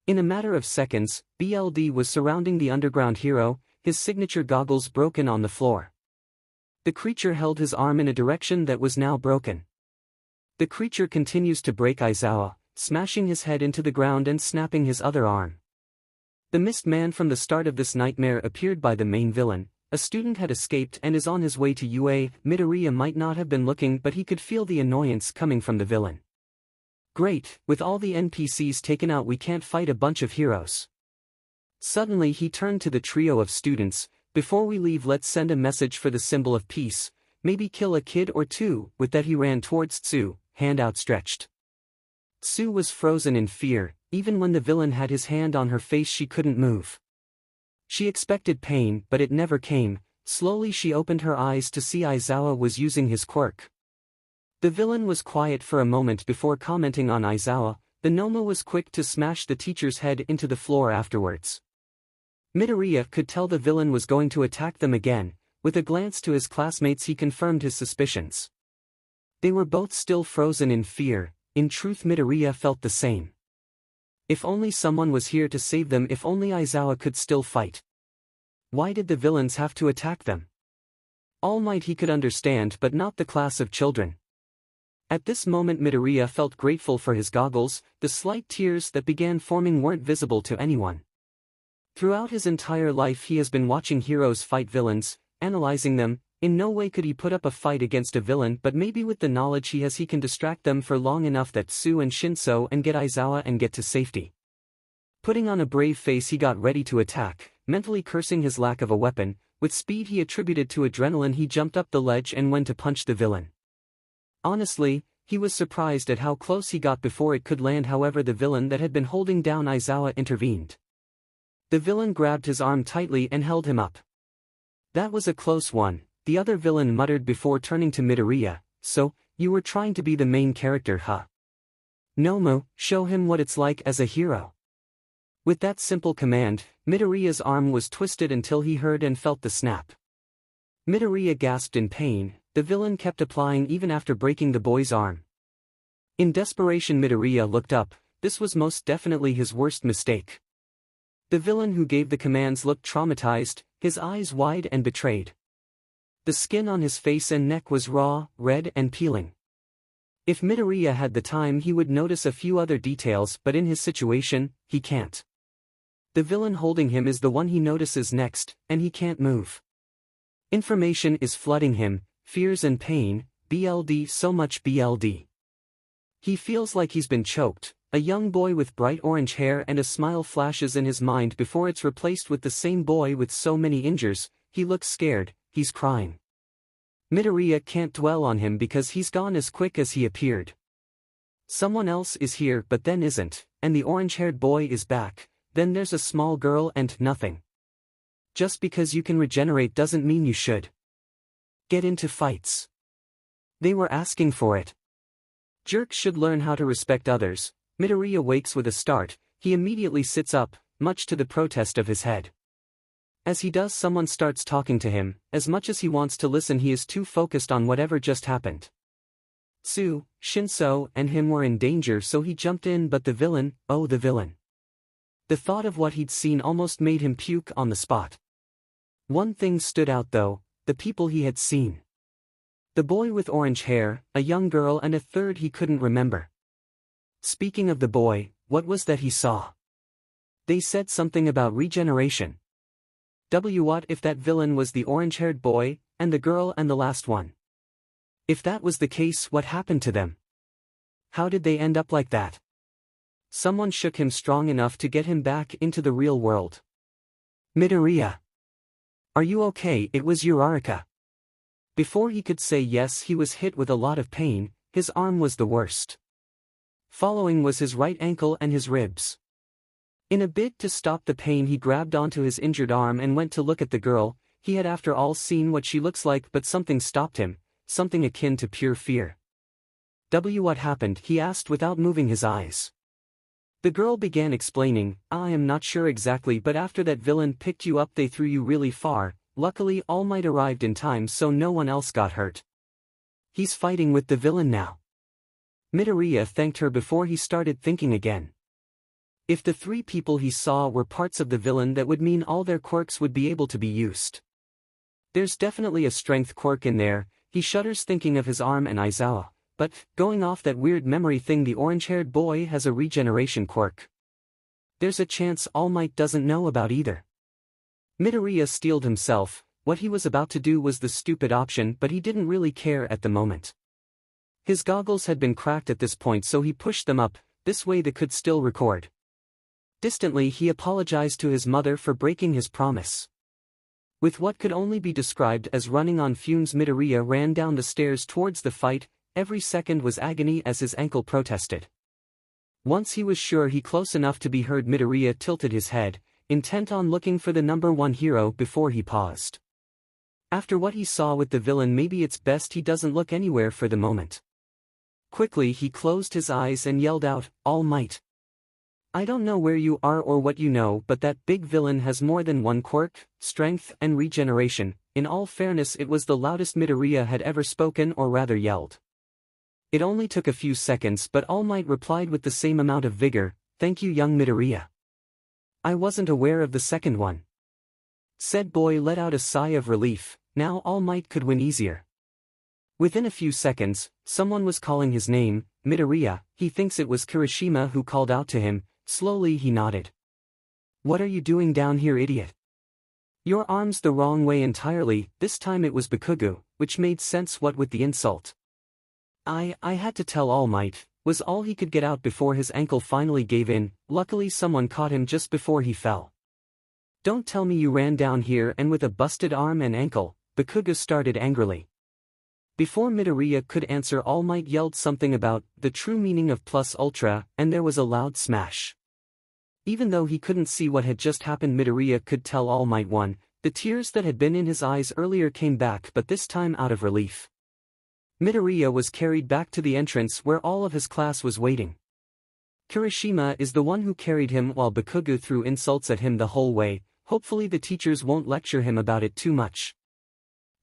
In a matter of seconds, 𝐵𝐿D was surrounding the underground hero, his signature goggles broken on the floor. The creature held his arm in a direction that was now broken. The creature continues to break 𝐲𝐻𝑍, smashing his head into the ground and snapping his other arm. The mist man from the start of this nightmare appeared by the main villain. A student had escaped and is on his way to UA. Midoriya might not have been looking, but he could feel the annoyance coming from the villain. Great, with all the NPCs taken out we can't fight a bunch of heroes. Suddenly he turned to the trio of students. Before we leave, let's send a message for the symbol of peace, maybe kill a kid or two. With that he ran towards 𝐲, hand outstretched. 𝐲 was frozen in fear. Even when the villain had his hand on her face she couldn't move. She expected pain, but it never came. Slowly she opened her eyes to see 𝐲𝐻𝑍 was using his quirk. The villain was quiet for a moment before commenting on 𝐲𝐻𝑍. The 𝗰𝐻𝑍 was quick to smash the teacher's head into the floor afterwards. Midoriya could tell the villain was going to attack them again. With a glance to his classmates he confirmed his suspicions. They were both still frozen in fear. In truth Midoriya felt the same. If only someone was here to save them, if only 𝐲𝐻𝑍 could still fight. Why did the villains have to attack them? All Might he could understand, but not the class of children. At this moment Midoriya felt grateful for his goggles. The slight tears that began forming weren't visible to anyone. Throughout his entire life he has been watching heroes fight villains, analyzing them. In no way could he put up a fight against a villain, but maybe with the knowledge he has he can distract them for long enough that 𝐲 and ♯and get 𝐲𝐻𝑍 and get to safety. Putting on a brave face he got ready to attack, mentally cursing his lack of a weapon. With speed he attributed to adrenaline he jumped up the ledge and went to punch the villain. Honestly, he was surprised at how close he got before it could land. However, the villain that had been holding down 𝐲𝐻𝑍 intervened. The villain grabbed his arm tightly and held him up. That was a close one, the other villain muttered before turning to Midoriya. So, you were trying to be the main character, huh? 𝗰𝐻𝑍, show him what it's like as a hero. With that simple command, Midoriya's arm was twisted until he heard and felt the snap. Midoriya gasped in pain. The villain kept applying even after breaking the boy's arm. In desperation Midoriya looked up. This was most definitely his worst mistake. The villain who gave the commands looked traumatized, his eyes wide and betrayed. The skin on his face and neck was raw, red and peeling. If Midoriya had the time he would notice a few other details, but in his situation, he can't. The villain holding him is the one he notices next, and he can't move. Information is flooding him, fears and pain. 𝐵𝐿D, so much 𝐵𝐿D. He feels like he's been choked. A young boy with bright orange hair and a smile flashes in his mind before it's replaced with the same boy with so many injuries. He looks scared, he's crying. Midoriya can't dwell on him because he's gone as quick as he appeared. Someone else is here but then isn't, and the orange-haired boy is back. Then there's a small girl and nothing. Just because you can regenerate doesn't mean you should get into fights. They were asking for it. Jerks should learn how to respect others. Midoriya wakes with a start. He immediately sits up, much to the protest of his head. As he does, someone starts talking to him. As much as he wants to listen, he is too focused on whatever just happened. 𝐲, ♯, and him were in danger, so he jumped in, but the villain, oh the villain. The thought of what he'd seen almost made him puke on the spot. One thing stood out though, the people he had seen. The boy with orange hair, a young girl and a third he couldn't remember. Speaking of the boy, what was that he saw? They said something about regeneration. What if that villain was the orange-haired boy, and the girl and the last one? If that was the case, what happened to them? How did they end up like that? Someone shook him strong enough to get him back into the real world. Midoriya. Are you okay? It was 𝐸. Before he could say yes, he was hit with a lot of pain. His arm was the worst. Following was his right ankle and his ribs. In a bid to stop the pain, he grabbed onto his injured arm and went to look at the girl. He had after all seen what she looks like, but something stopped him, something akin to pure fear. What happened? He asked without moving his eyes. The girl began explaining, I am not sure exactly, but after that villain picked you up they threw you really far. Luckily All Might arrived in time so no one else got hurt. He's fighting with the villain now. Midoriya thanked her before he started thinking again. If the three people he saw were parts of the villain, that would mean all their quirks would be able to be used. There's definitely a strength quirk in there, he shudders thinking of his arm and 𝐻𝐸𝐬, but, going off that weird memory thing, the orange-haired boy has a regeneration quirk. There's a chance All Might doesn't know about either. Midoriya steeled himself. What he was about to do was the stupid option, but he didn't really care at the moment. His goggles had been cracked at this point, so he pushed them up, this way they could still record. Distantly he apologized to his mother for breaking his promise. With what could only be described as running on fumes, Midoriya ran down the stairs towards the fight. Every second was agony as his ankle protested. Once he was sure he close enough to be heard, Midoriya tilted his head, intent on looking for the number one hero before he paused. After what he saw with the villain, maybe it's best he doesn't look anywhere for the moment. Quickly he closed his eyes and yelled out, "All Might. I don't know where you are or what you know, but that big villain has more than one quirk, strength and regeneration." In all fairness, it was the loudest Midoriya had ever spoken, or rather yelled. It only took a few seconds, but All Might replied with the same amount of vigor, "Thank you, young Midoriya. I wasn't aware of the second one." Said boy let out a sigh of relief. Now All Might could win easier. Within a few seconds, someone was calling his name. Midoriya, he thinks it was Kirishima who called out to him. Slowly he nodded. "What are you doing down here, idiot? Your arm's the wrong way entirely." This time it was Byakugan, which made sense what with the insult. I had to tell All Might, was all he could get out before his ankle finally gave in. Luckily someone caught him just before he fell. "Don't tell me you ran down here and with a busted arm and ankle," Byakugan started angrily. Before Midoriya could answer, All Might yelled something about the true meaning of plus ultra, and there was a loud smash. Even though he couldn't see what had just happened, Midoriya could tell All Might won. The tears that had been in his eyes earlier came back, but this time out of relief. Midoriya was carried back to the entrance where all of his class was waiting. Kirishima is the one who carried him while Byakugan threw insults at him the whole way. Hopefully the teachers won't lecture him about it too much.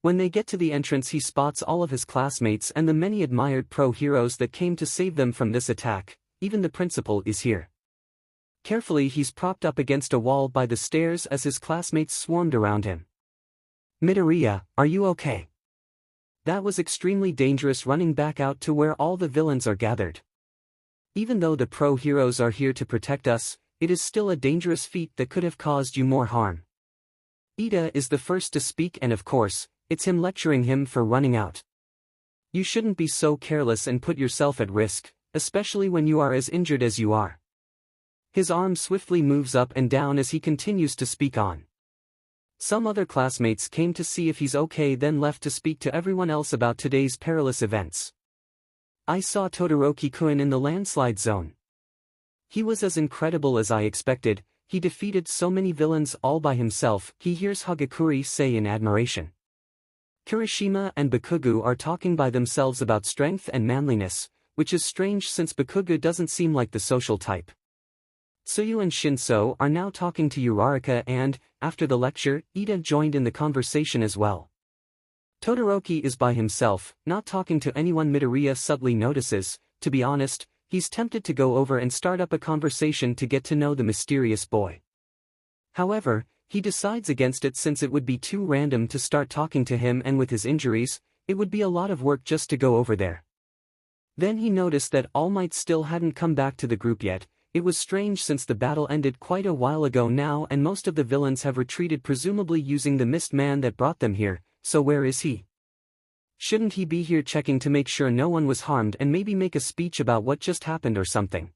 When they get to the entrance, he spots all of his classmates and the many admired pro heroes that came to save them from this attack. Even the principal is here. Carefully he's propped up against a wall by the stairs as his classmates swarmed around him. "Midoriya, are you okay? That was extremely dangerous, running back out to where all the villains are gathered. Even though the pro heroes are here to protect us, it is still a dangerous feat that could have caused you more harm." Ida is the first to speak, and of course, it's him lecturing him for running out. "You shouldn't be so careless and put yourself at risk, especially when you are as injured as you are." His arm swiftly moves up and down as he continues to speak on. Some other classmates came to see if he's okay, then left to speak to everyone else about today's perilous events. "I saw Todoroki-kun in the landslide zone. He was as incredible as I expected. He defeated so many villains all by himself," he hears Hagakure say in admiration. Kirishima and Byakugan are talking by themselves about strength and manliness, which is strange since Byakugan doesn't seem like the social type. Tsuyu and Shinso are now talking to Uraraka and, after the lecture, Ida joined in the conversation as well. Todoroki is by himself, not talking to anyone. Midoriya subtly notices. To be honest, he's tempted to go over and start up a conversation to get to know the mysterious boy. However, he decides against it since it would be too random to start talking to him, and with his injuries, it would be a lot of work just to go over there. Then he noticed that All Might still hadn't come back to the group yet. It was strange since the battle ended quite a while ago now and most of the villains have retreated, presumably using the mist man that brought them here. So where is he? Shouldn't he be here checking to make sure no one was harmed and maybe make a speech about what just happened or something?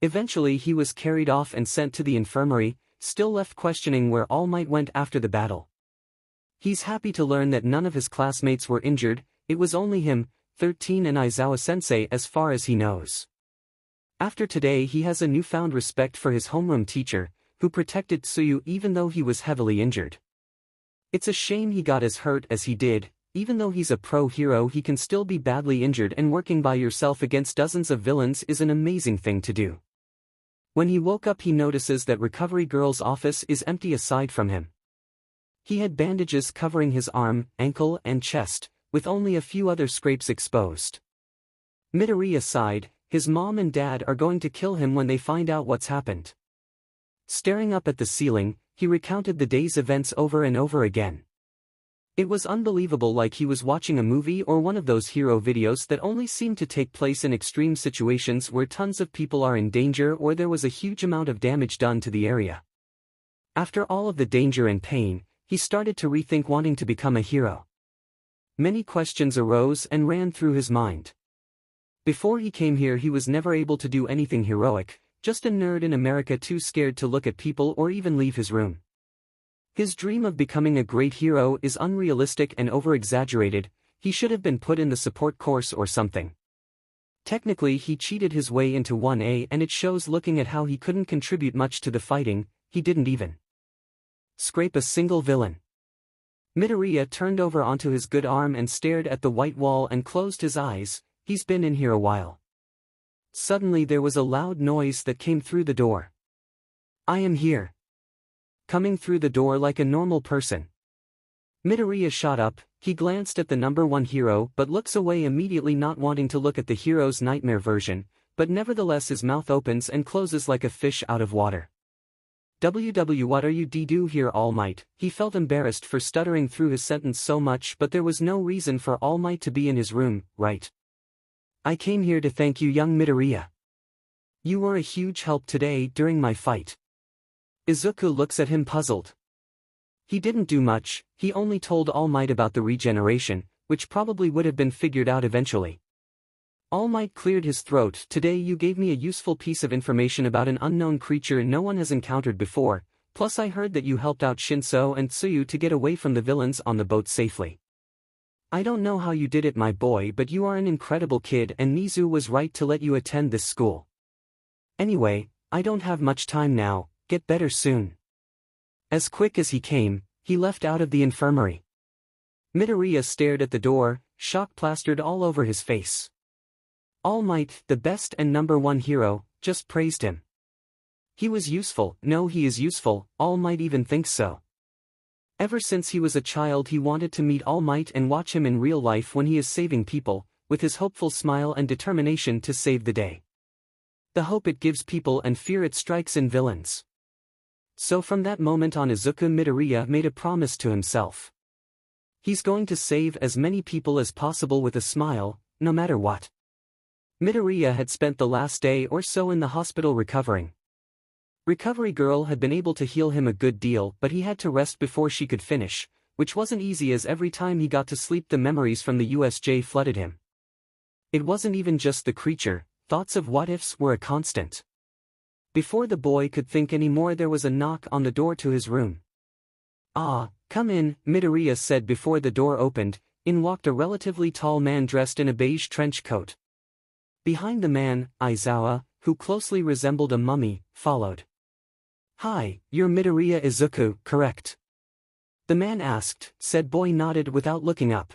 Eventually he was carried off and sent to the infirmary, still left questioning where All Might went after the battle. He's happy to learn that none of his classmates were injured. It was only him, 13, and Aizawa-sensei as far as he knows. After today he has a newfound respect for his homeroom teacher, who protected Tsuyu even though he was heavily injured. It's a shame he got as hurt as he did. Even though he's a pro hero, he can still be badly injured, and working by yourself against dozens of villains is an amazing thing to do. When he woke up he notices that Recovery Girl's office is empty aside from him. He had bandages covering his arm, ankle and chest, with only a few other scrapes exposed. Midoriya sighed. his mom and dad are going to kill him when they find out what's happened. Staring up at the ceiling, he recounted the day's events over and over again. It was unbelievable, like he was watching a movie or one of those hero videos that only seem to take place in extreme situations where tons of people are in danger or there was a huge amount of damage done to the area. After all of the danger and pain, he started to rethink wanting to become a hero. Many questions arose and ran through his mind. Before he came here, he was never able to do anything heroic, just a nerd in America too scared to look at people or even leave his room. His dream of becoming a great hero is unrealistic and over-exaggerated. He should have been put in the support course or something. Technically, he cheated his way into 1A, and it shows. Looking at how he couldn't contribute much to the fighting, he didn't even scrape a single villain. Midoriya turned over onto his good arm and stared at the white wall and closed his eyes. He's been in here a while. Suddenly there was a loud noise that came through the door. I am here. Coming through the door like a normal person. Midoriya shot up. He glanced at the number 1 hero but looks away immediately, not wanting to look at the hero's nightmare version, but nevertheless his mouth opens and closes like a fish out of water. What are you do here, All Might? He felt embarrassed for stuttering through his sentence so much, but there was no reason for All Might to be in his room, right? I came here to thank you, young Midoriya. You were a huge help today during my fight. Izuku looks at him puzzled. He didn't do much. He only told All Might about the regeneration, which probably would have been figured out eventually. All Might cleared his throat. Today you gave me a useful piece of information about an unknown creature no one has encountered before, plus I heard that you helped out ♯and 𝐸𝐸 to get away from the villains on the boat safely. I don't know how you did it, my boy, but you are an incredible kid, and Mizu was right to let you attend this school. Anyway, I don't have much time now. Get better soon. As quick as he came, he left out of the infirmary. Midoriya stared at the door, shock plastered all over his face. All Might, the best and number 1 hero, just praised him. He was useful. No, he is useful. All Might even thinks so. Ever since he was a child, he wanted to meet All Might and watch him in real life when he is saving people, with his hopeful smile and determination to save the day. The hope it gives people and fear it strikes in villains. So from that moment on, Izuku Midoriya made a promise to himself. He's going to save as many people as possible with a smile, no matter what. Midoriya had spent the last day or so in the hospital recovering. Recovery Girl had been able to heal him a good deal, but he had to rest before she could finish, which wasn't easy as every time he got to sleep the memories from the USJ flooded him. It wasn't even just the creature, thoughts of what-ifs were a constant. Before the boy could think anymore, there was a knock on the door to his room. Ah, come in, Midoriya said before the door opened. In walked a relatively tall man dressed in a beige trench coat. Behind the man, Aizawa, who closely resembled a mummy, followed. Hi, you're Midoriya Izuku, correct? The man asked. Said boy nodded without looking up.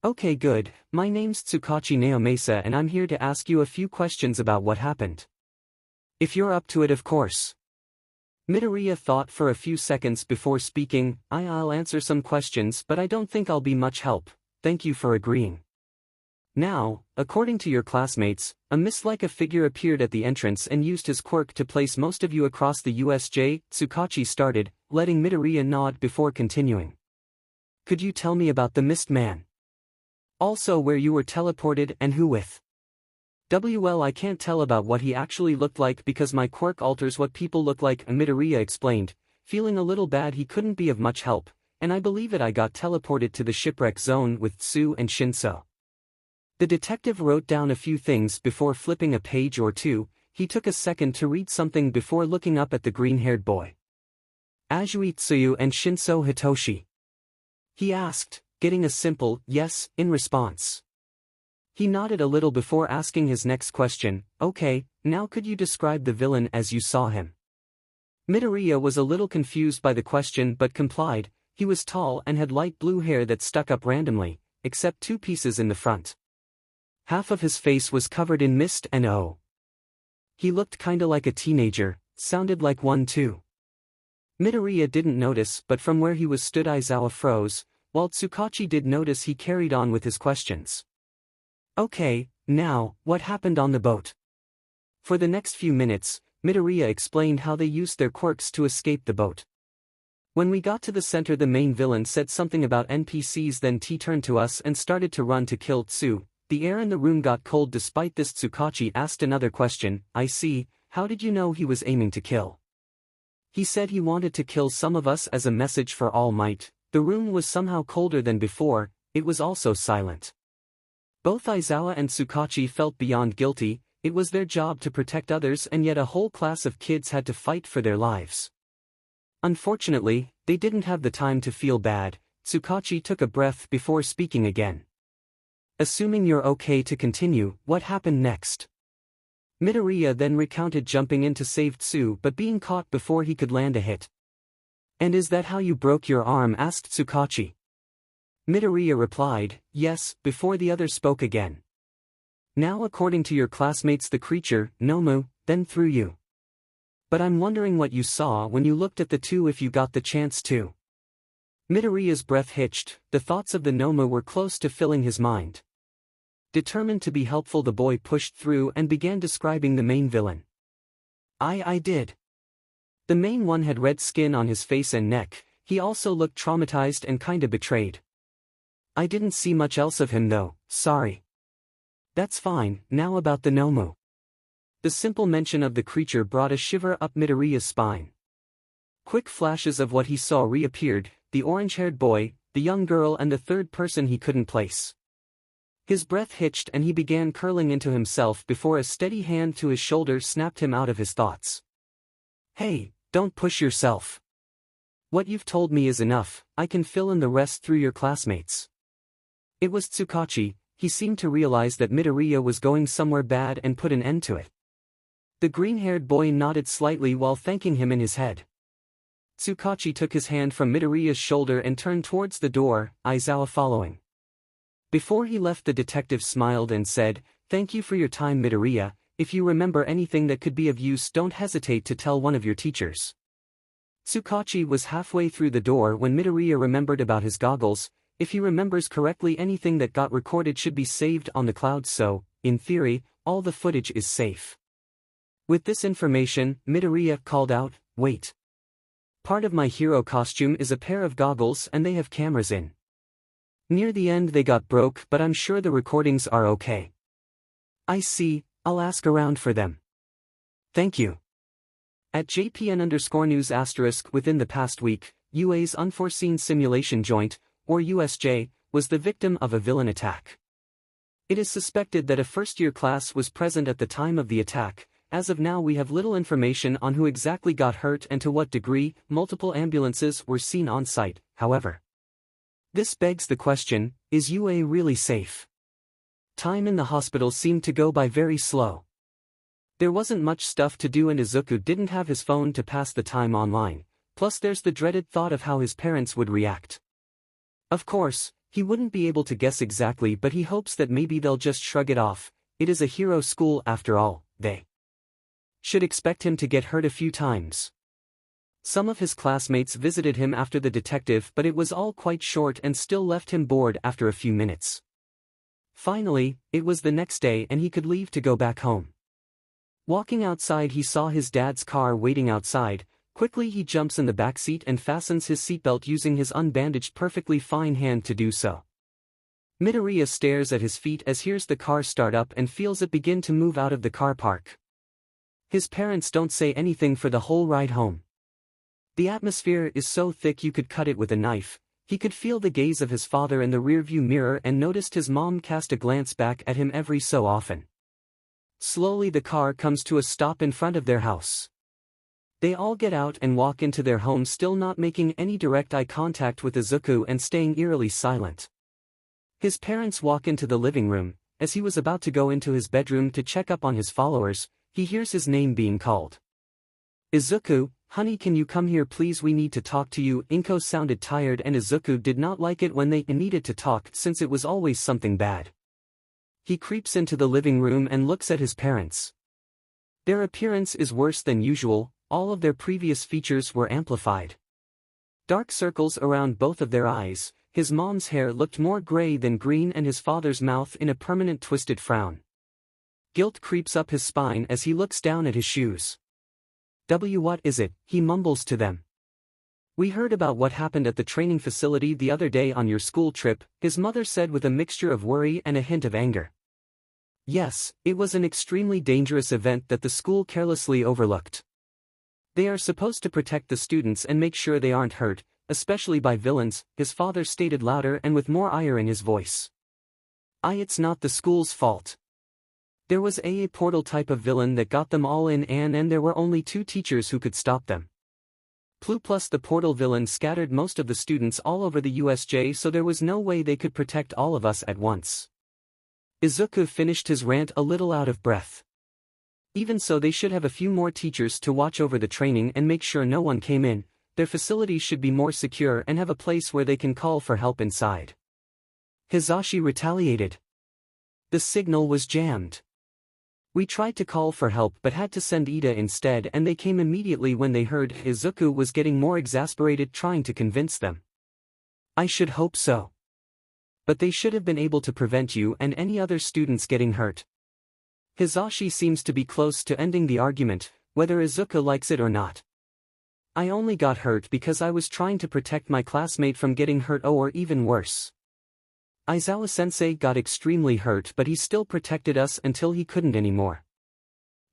Okay, good. My name's Tsukachi Naomasa and I'm here to ask you a few questions about what happened. If you're up to it, of course. Midoriya thought for a few seconds before speaking. I'll answer some questions, but I don't think I'll be much help. Thank you for agreeing. Now, according to your classmates, a mist-like a figure appeared at the entrance and used his quirk to place most of you across the USJ. Tsukachi started, letting Midoriya nod before continuing. Could you tell me about the mist man? Also where you were teleported and who with? Well, I can't tell about what he actually looked like because my quirk alters what people look like, Midoriya explained, feeling a little bad he couldn't be of much help, and I believe I got teleported to the shipwreck zone with 𝐸𝐸 and ♯. The detective wrote down a few things before flipping a page or two. He took a second to read something before looking up at the green-haired boy. 𝐻𝐸𝐻𝐸 and ♯ Hitoshi? He asked, getting a simple yes in response. He nodded a little before asking his next question. Okay, now could you describe the villain as you saw him? Midoriya was a little confused by the question but complied. He was tall and had light blue hair that stuck up randomly, except 2 pieces in the front. Half of his face was covered in mist and he looked kinda like a teenager, sounded like one too. Midoriya didn't notice, but from where he was stood Aizawa froze, while Tsukachi did notice. He carried on with his questions. Okay, Now, what happened on the boat? For the next few minutes, Midoriya explained how they used their quirks to escape the boat. When we got to the center, the main villain said something about NPCs, then T turned to us and started to run to kill Tsu. The air in the room got cold. Despite this, Tsukachi asked another question. I see, how did you know he was aiming to kill? He said he wanted to kill some of us as a message for All Might. The room was somehow colder than before, it was also silent. Both Aizawa and Tsukachi felt beyond guilty. It was their job to protect others, and yet a whole class of kids had to fight for their lives. Unfortunately, they didn't have the time to feel bad. Tsukachi took a breath before speaking again. Assuming you're okay to continue, what happened next? Midoriya then recounted jumping in to save Tsu but being caught before he could land a hit. And is that how you broke your arm? Asked Tsukachi. Midoriya replied, yes, before the other spoke again. Now according to your classmates the creature, Nomu, then threw you. But I'm wondering what you saw when you looked at the two, if you got the chance to. Midoriya's breath hitched. The thoughts of the Nomu were close to filling his mind. Determined to be helpful, the boy pushed through and began describing the main villain. I did. The main one had red skin on his face and neck. He also looked traumatized and kinda betrayed. I didn't see much else of him though, sorry. That's fine. Now about the Nomu. The simple mention of the creature brought a shiver up Midoriya's spine. Quick flashes of what he saw reappeared, the orange-haired boy, the young girl, and the third person he couldn't place. His breath hitched and he began curling into himself before a steady hand to his shoulder snapped him out of his thoughts. Hey, don't push yourself. What you've told me is enough, I can fill in the rest through your classmates. It was Tsukachi. He seemed to realize that Midoriya was going somewhere bad and put an end to it. The green-haired boy nodded slightly while thanking him in his head. Tsukachi took his hand from Midoriya's shoulder and turned towards the door, Aizawa following. Before he left, the detective smiled and said, thank you for your time, Midoriya. If you remember anything that could be of use, don't hesitate to tell one of your teachers. Tsukachi was halfway through the door when Midoriya remembered about his goggles. If he remembers correctly, anything that got recorded should be saved on the cloud, so, in theory, all the footage is safe. With this information, Midoriya called out, wait. Part of my hero costume is a pair of goggles and they have cameras in. Near the end they got broke, but I'm sure the recordings are okay. I see, I'll ask around for them. Thank you. At JPN_news*, within the past week, UA's unforeseen simulation joint, or USJ, was the victim of a villain attack. It is suspected that a first-year class was present at the time of the attack. As of now, we have little information on who exactly got hurt and to what degree. Multiple ambulances were seen on site, however. This begs the question, is UA really safe? Time in the hospital seemed to go by very slow. There wasn't much stuff to do and Izuku didn't have his phone to pass the time online, plus there's the dreaded thought of how his parents would react. Of course, he wouldn't be able to guess exactly, but he hopes that maybe they'll just shrug it off. It is a hero school after all, they should expect him to get hurt a few times. Some of his classmates visited him after the detective, but it was all quite short and still left him bored after a few minutes. Finally, it was the next day and he could leave to go back home. Walking outside, he saw his dad's car waiting outside. Quickly he jumps in the back seat and fastens his seatbelt using his unbandaged perfectly fine hand to do so. Midoriya stares at his feet as hears the car start up and feels it begin to move out of the car park. His parents don't say anything for the whole ride home. The atmosphere is so thick you could cut it with a knife. He could feel the gaze of his father in the rearview mirror and noticed his mom cast a glance back at him every so often. Slowly the car comes to a stop in front of their house. They all get out and walk into their home, still not making any direct eye contact with Izuku and staying eerily silent. His parents walk into the living room. As he was about to go into his bedroom to check up on his followers, he hears his name being called. Izuku, honey, can you come here please, we need to talk to you. Inko sounded tired and Izuku did not like it when they needed to talk, since it was always something bad. He creeps into the living room and looks at his parents. Their appearance is worse than usual, all of their previous features were amplified. Dark circles around both of their eyes, his mom's hair looked more gray than green and his father's mouth in a permanent twisted frown. Guilt creeps up his spine as he looks down at his shoes. What is it? He mumbles to them. We heard about what happened at the training facility the other day on your school trip, his mother said with a mixture of worry and a hint of anger. Yes, it was an extremely dangerous event that the school carelessly overlooked. They are supposed to protect the students and make sure they aren't hurt, especially by villains, his father stated louder and with more ire in his voice. It's not the school's fault. There was a portal type of villain that got them all in and there were only 2 teachers who could stop them. Plus the portal villain scattered most of the students all over the USJ, so there was no way they could protect all of us at once. Izuku finished his rant a little out of breath. Even so, they should have a few more teachers to watch over the training and make sure no one came in. Their facilities should be more secure and have a place where they can call for help inside. Hisashi retaliated. The signal was jammed. We tried to call for help but had to send Ida instead, and they came immediately when they heard. Izuku was getting more exasperated, trying to convince them. I should hope so. But they should have been able to prevent you and any other students getting hurt. Hisashi seems to be close to ending the argument, whether Izuku likes it or not. I only got hurt because I was trying to protect my classmate from getting hurt, or even worse. Aizawa-sensei got extremely hurt, but he still protected us until he couldn't anymore.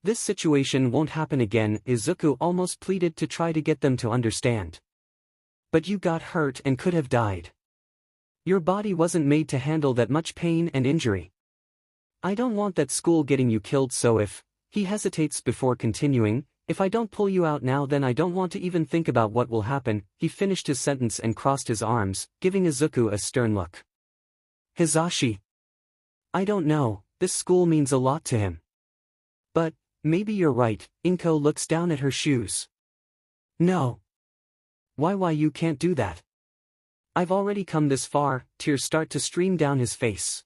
This situation won't happen again, Izuku almost pleaded to try to get them to understand. But you got hurt and could have died. Your body wasn't made to handle that much pain and injury. I don't want that school getting you killed, so if, he hesitates before continuing, if I don't pull you out now, then I don't want to even think about what will happen. He finished his sentence and crossed his arms, giving Izuku a stern look. Hisashi. I don't know, this school means a lot to him. But, maybe you're right. Inko looks down at her shoes. No. Why you can't do that? I've already come this far. Tears start to stream down his face.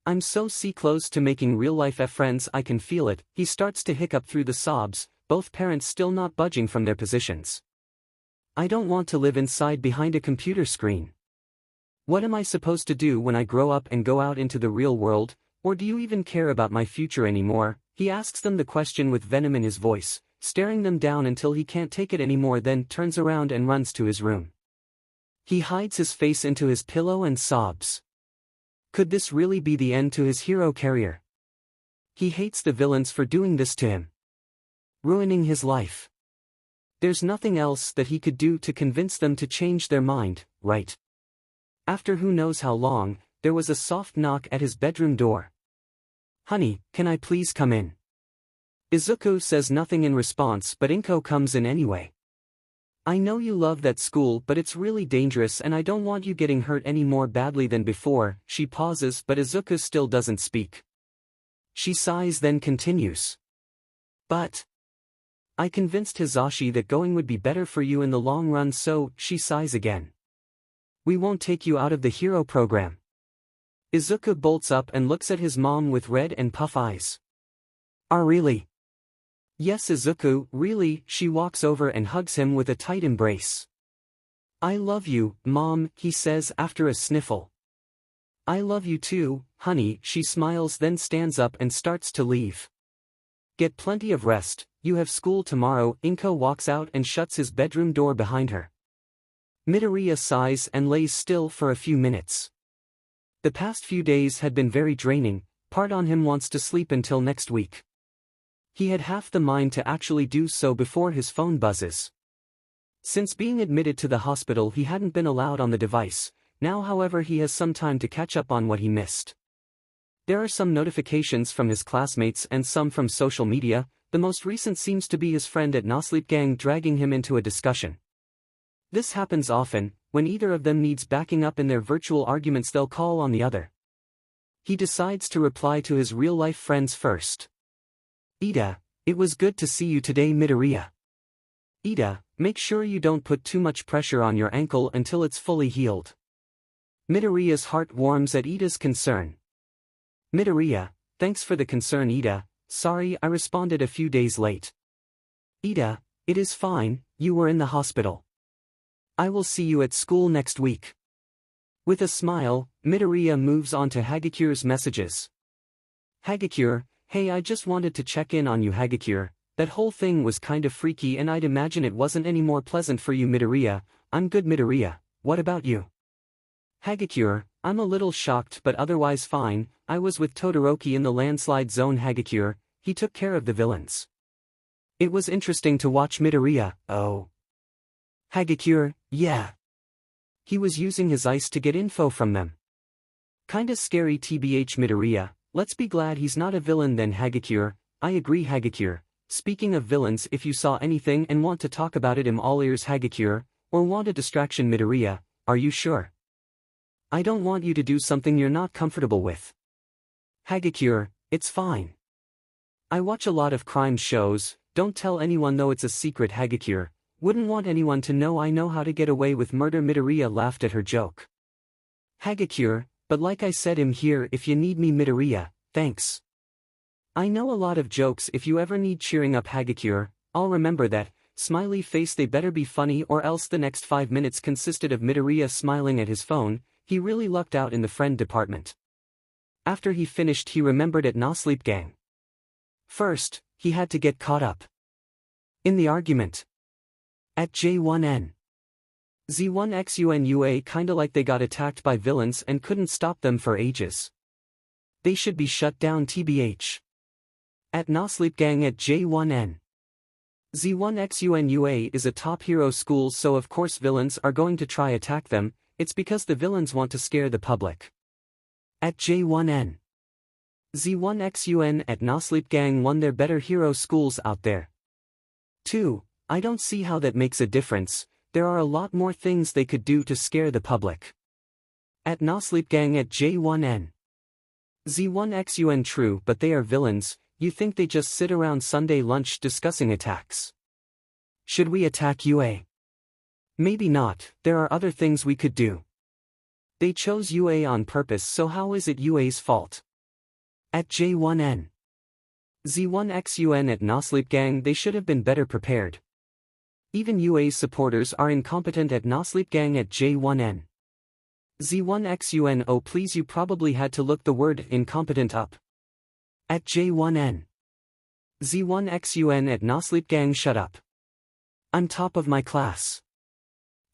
I'm so close to making real-life friends, I can feel it. He starts to hiccup through the sobs, both parents still not budging from their positions. I don't want to live inside behind a computer screen. What am I supposed to do when I grow up and go out into the real world, or do you even care about my future anymore? He asks them the question with venom in his voice, staring them down until he can't take it anymore, then turns around and runs to his room. He hides his face into his pillow and sobs. Could this really be the end to his hero career? He hates the villains for doing this to him. Ruining his life. There's nothing else that he could do to convince them to change their mind, right? After who knows how long, there was a soft knock at his bedroom door. Honey, can I please come in? Izuku says nothing in response, but Inko comes in anyway. I know you love that school, but it's really dangerous and I don't want you getting hurt any more badly than before. She pauses, but Izuku still doesn't speak. She sighs, then continues. But I convinced Hisashi that going would be better for you in the long run, so she sighs again. We won't take you out of the hero program. Izuku bolts up and looks at his mom with red and puff eyes. Really? Yes, Izuku, really. She walks over and hugs him with a tight embrace. I love you, Mom, he says after a sniffle. I love you too, honey, she smiles, then stands up and starts to leave. Get plenty of rest, you have school tomorrow. Inko walks out and shuts his bedroom door behind her. Midoriya sighs and lays still for a few minutes. The past few days had been very draining. Part on him wants to sleep until next week. He had half the mind to actually do so before his phone buzzes. Since being admitted to the hospital, he hadn't been allowed on the device. Now, however, he has some time to catch up on what he missed. There are some notifications from his classmates and some from social media. The most recent seems to be his friend at 𝐽 gang dragging him into a discussion. This happens often. When either of them needs backing up in their virtual arguments, they'll call on the other. He decides to reply to his real-life friends first. Ida, it was good to see you today. Midoriya. Ida, make sure you don't put too much pressure on your ankle until it's fully healed. Midoriya's heart warms at Ida's concern. Midoriya, thanks for the concern, Ida. Sorry I responded a few days late. Ida, it is fine, you were in the hospital. I will see you at school next week. With a smile, Midoriya moves on to Hagekure's messages. Hagekure, Hey, I just wanted to check in on you, 𝐻𝐻𝐸. That whole thing was kind of freaky and I'd imagine it wasn't any more pleasant for you, 𝐸. I'm good, 𝐸. What about you? 𝐻𝐻𝐸, I'm a little shocked but otherwise fine. I was with Todoroki in the landslide zone, 𝐻𝐻𝐸. He took care of the villains. It was interesting to watch, 𝐸. Oh. 𝐻𝐻𝐸, yeah. He was using his ice to get info from them. Kinda scary, tbh, 𝐸. Let's be glad he's not a villain then, 𝐻𝐻𝐸. I agree, 𝐻𝐻𝐸. Speaking of villains, if you saw anything and want to talk about it, I'm all ears, 𝐻𝐻𝐸. Or want a distraction, 𝐸. Are you sure? I don't want you to do something you're not comfortable with. 𝐻𝐻𝐸, it's fine. I watch a lot of crime shows. Don't tell anyone though, it's a secret, 𝐻𝐻𝐸. Wouldn't want anyone to know I know how to get away with murder, 𝐸 laughed at her joke. 𝐻𝐻𝐸, but like I said, I'm here if you need me, 𝐸, thanks. I know a lot of jokes, if you ever need cheering up, 𝐻𝐻𝐸, I'll remember that. Smiley face, they better be funny or else. The next 5 minutes consisted of 𝐸 smiling at his phone. He really lucked out in the friend department. After he finished, he remembered at 𝗀𝐴. First, he had to get caught up in the argument at J1N. 𝐍1𝐀𝐦 kinda like they got attacked by villains and couldn't stop them for ages. They should be shut down, tbh. At 𝗀𝐴 at J1N. 𝐍1𝐀𝐦 is a top hero school, so of course villains are going to try attack them. It's because the villains want to scare the public. At J1N. 𝐍1𝐀𝐦 at 𝗀𝐴 one, they're better hero schools out there. 2. I don't see how that makes a difference. There are a lot more things they could do to scare the public. At 𝗀𝐴 at J1N. 𝐍1𝐀𝐦 true, but they are villains. You think they just sit around Sunday lunch discussing attacks? Should we attack UA? Maybe not, there are other things we could do. They chose UA on purpose, so how is it UA's fault? At J1N. 𝐍1𝐀𝐦 at 𝗀𝐴, they should have been better prepared. Even UA's supporters are incompetent at 𝗀𝐴 at J1N. 𝐍1𝐀𝐦, oh please, you probably had to look the word incompetent up. At J1N. 𝗍1𝐀𝐦 at 𝗀𝐴, shut up. I'm top of my class.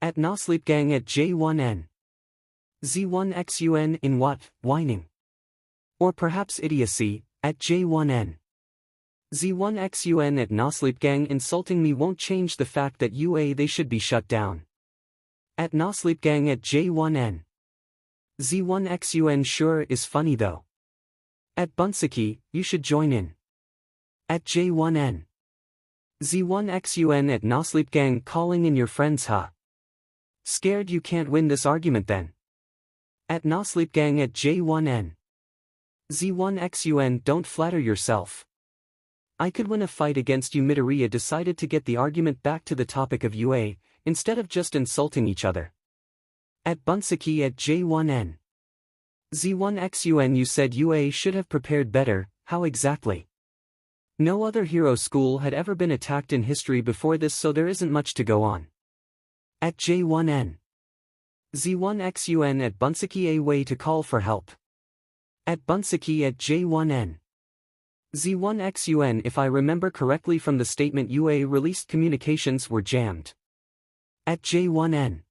At 𝗀𝐴 at J1N. 𝗍1𝐀𝐦 in what, whining? Or perhaps idiocy, at J1N. 𝗍1𝐀𝐦 at 𝗀𝐴, insulting me won't change the fact that UA they should be shut down. At 𝗀𝐴 at J1N. 𝗍1𝐀𝐦 sure is funny though. At 𝗵𝘃𝐻, you should join in. At J1N. 𝗍1𝐻𝐿 at 𝗀𝐴, calling in your friends, huh? Scared you can't win this argument then? At 𝗀𝐴 at J1N. 𝗍1𝐻𝐿, don't flatter yourself. I could win a fight against you, 𝐸 decided to get the argument back to the topic of UA, instead of just insulting each other. At 𝗵𝘃𝐻 at J1N. 𝗍1𝐻𝐿, you said UA should have prepared better, how exactly? No other hero school had ever been attacked in history before this, so there isn't much to go on. At J1N. 𝗍1𝐻𝐿 at 𝗵𝘃𝐻, a way to call for help. At 𝗵𝘃𝐻 at J1N. 𝗍1𝐻𝐿, if I remember correctly from the statement, UA released communications were jammed. At J1N.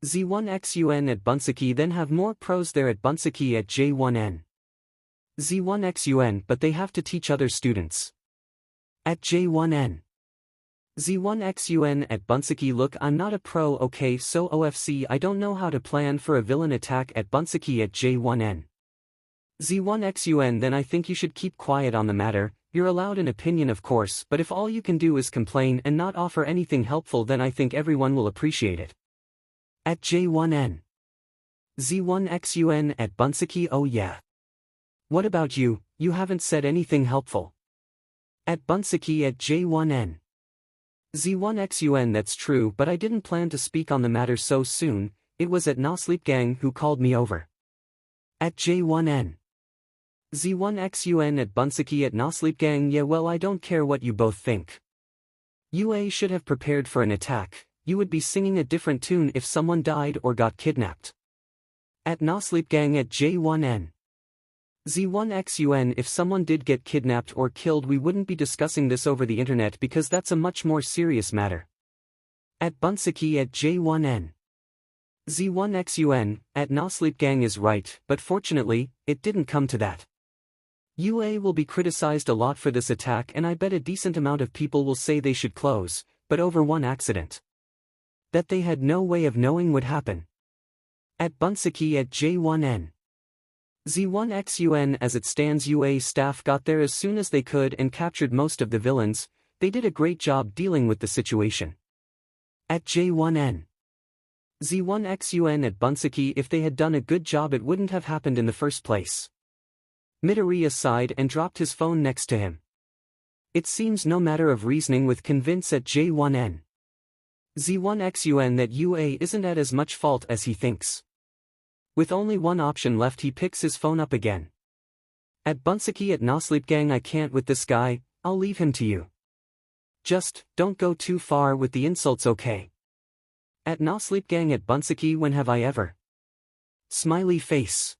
𝗍1𝐻𝐿 at 𝗵𝘃𝐻, then have more pros there at 𝗵𝘃𝐻 at J1N. 𝗍1𝐻𝐿, but they have to teach other students. At J1N. 𝗍1𝐻𝐿 at 𝗵𝘃𝐻, look, I'm not a pro, okay, so OFC, I don't know how to plan for a villain attack at 𝗵𝘃𝐻 at J1N. 𝗍1𝐻𝐿, then I think you should keep quiet on the matter. You're allowed an opinion of course, but if all you can do is complain and not offer anything helpful, then I think everyone will appreciate it. At J1N. 𝗍1𝐻𝐿 at 𝗵𝘃𝐻, oh yeah. What about you? You haven't said anything helpful. At 𝗵𝘃𝐻 at J1N. 𝗍1𝐻𝐿, that's true, but I didn't plan to speak on the matter so soon. It was at 𝗀𝐴 who called me over. At J1N. 𝗍1𝐻𝐿 at 𝗵𝘃𝐻 at 𝗀𝐴, yeah, well, I don't care what you both think. UA should have prepared for an attack. You would be singing a different tune if someone died or got kidnapped. At 𝗀𝗡𝗏 at J1N. 𝐍1𝐸𝐴 if someone did get kidnapped or killed we wouldn't be discussing this over the internet because that's a much more serious matter. @𝐵𝘃𝐸 @J1N. 𝐍1𝐸𝐴 @𝐸𝐷𝐿𝐴 is right, but fortunately, it didn't come to that. UA will be criticized a lot for this attack and I bet a decent amount of people will say they should close, but over one accident that they had no way of knowing would happen. @𝐵𝘃𝐸 @J1N. 𝐍1𝐸𝐴 as it stands UA staff got there as soon as they could and captured most of the villains, they did a great job dealing with the situation. @J1N. 𝐍1𝐸𝐴 @𝐵𝘃𝐸 if they had done a good job it wouldn't have happened in the first place. Midoriya sighed and dropped his phone next to him. It seems no matter of reasoning with convince @J1N. 𝐍1𝐸𝐴 that UA isn't at as much fault as he thinks. With only one option left he picks his phone up again. @𝐵𝘃𝐸 𝗁𝐈𝐿 I can't with this guy, I'll leave him to you. Just, don't go too far with the insults okay? @𝗁𝐈𝐿 @𝐵𝘃𝐸 when have I ever? Smiley face.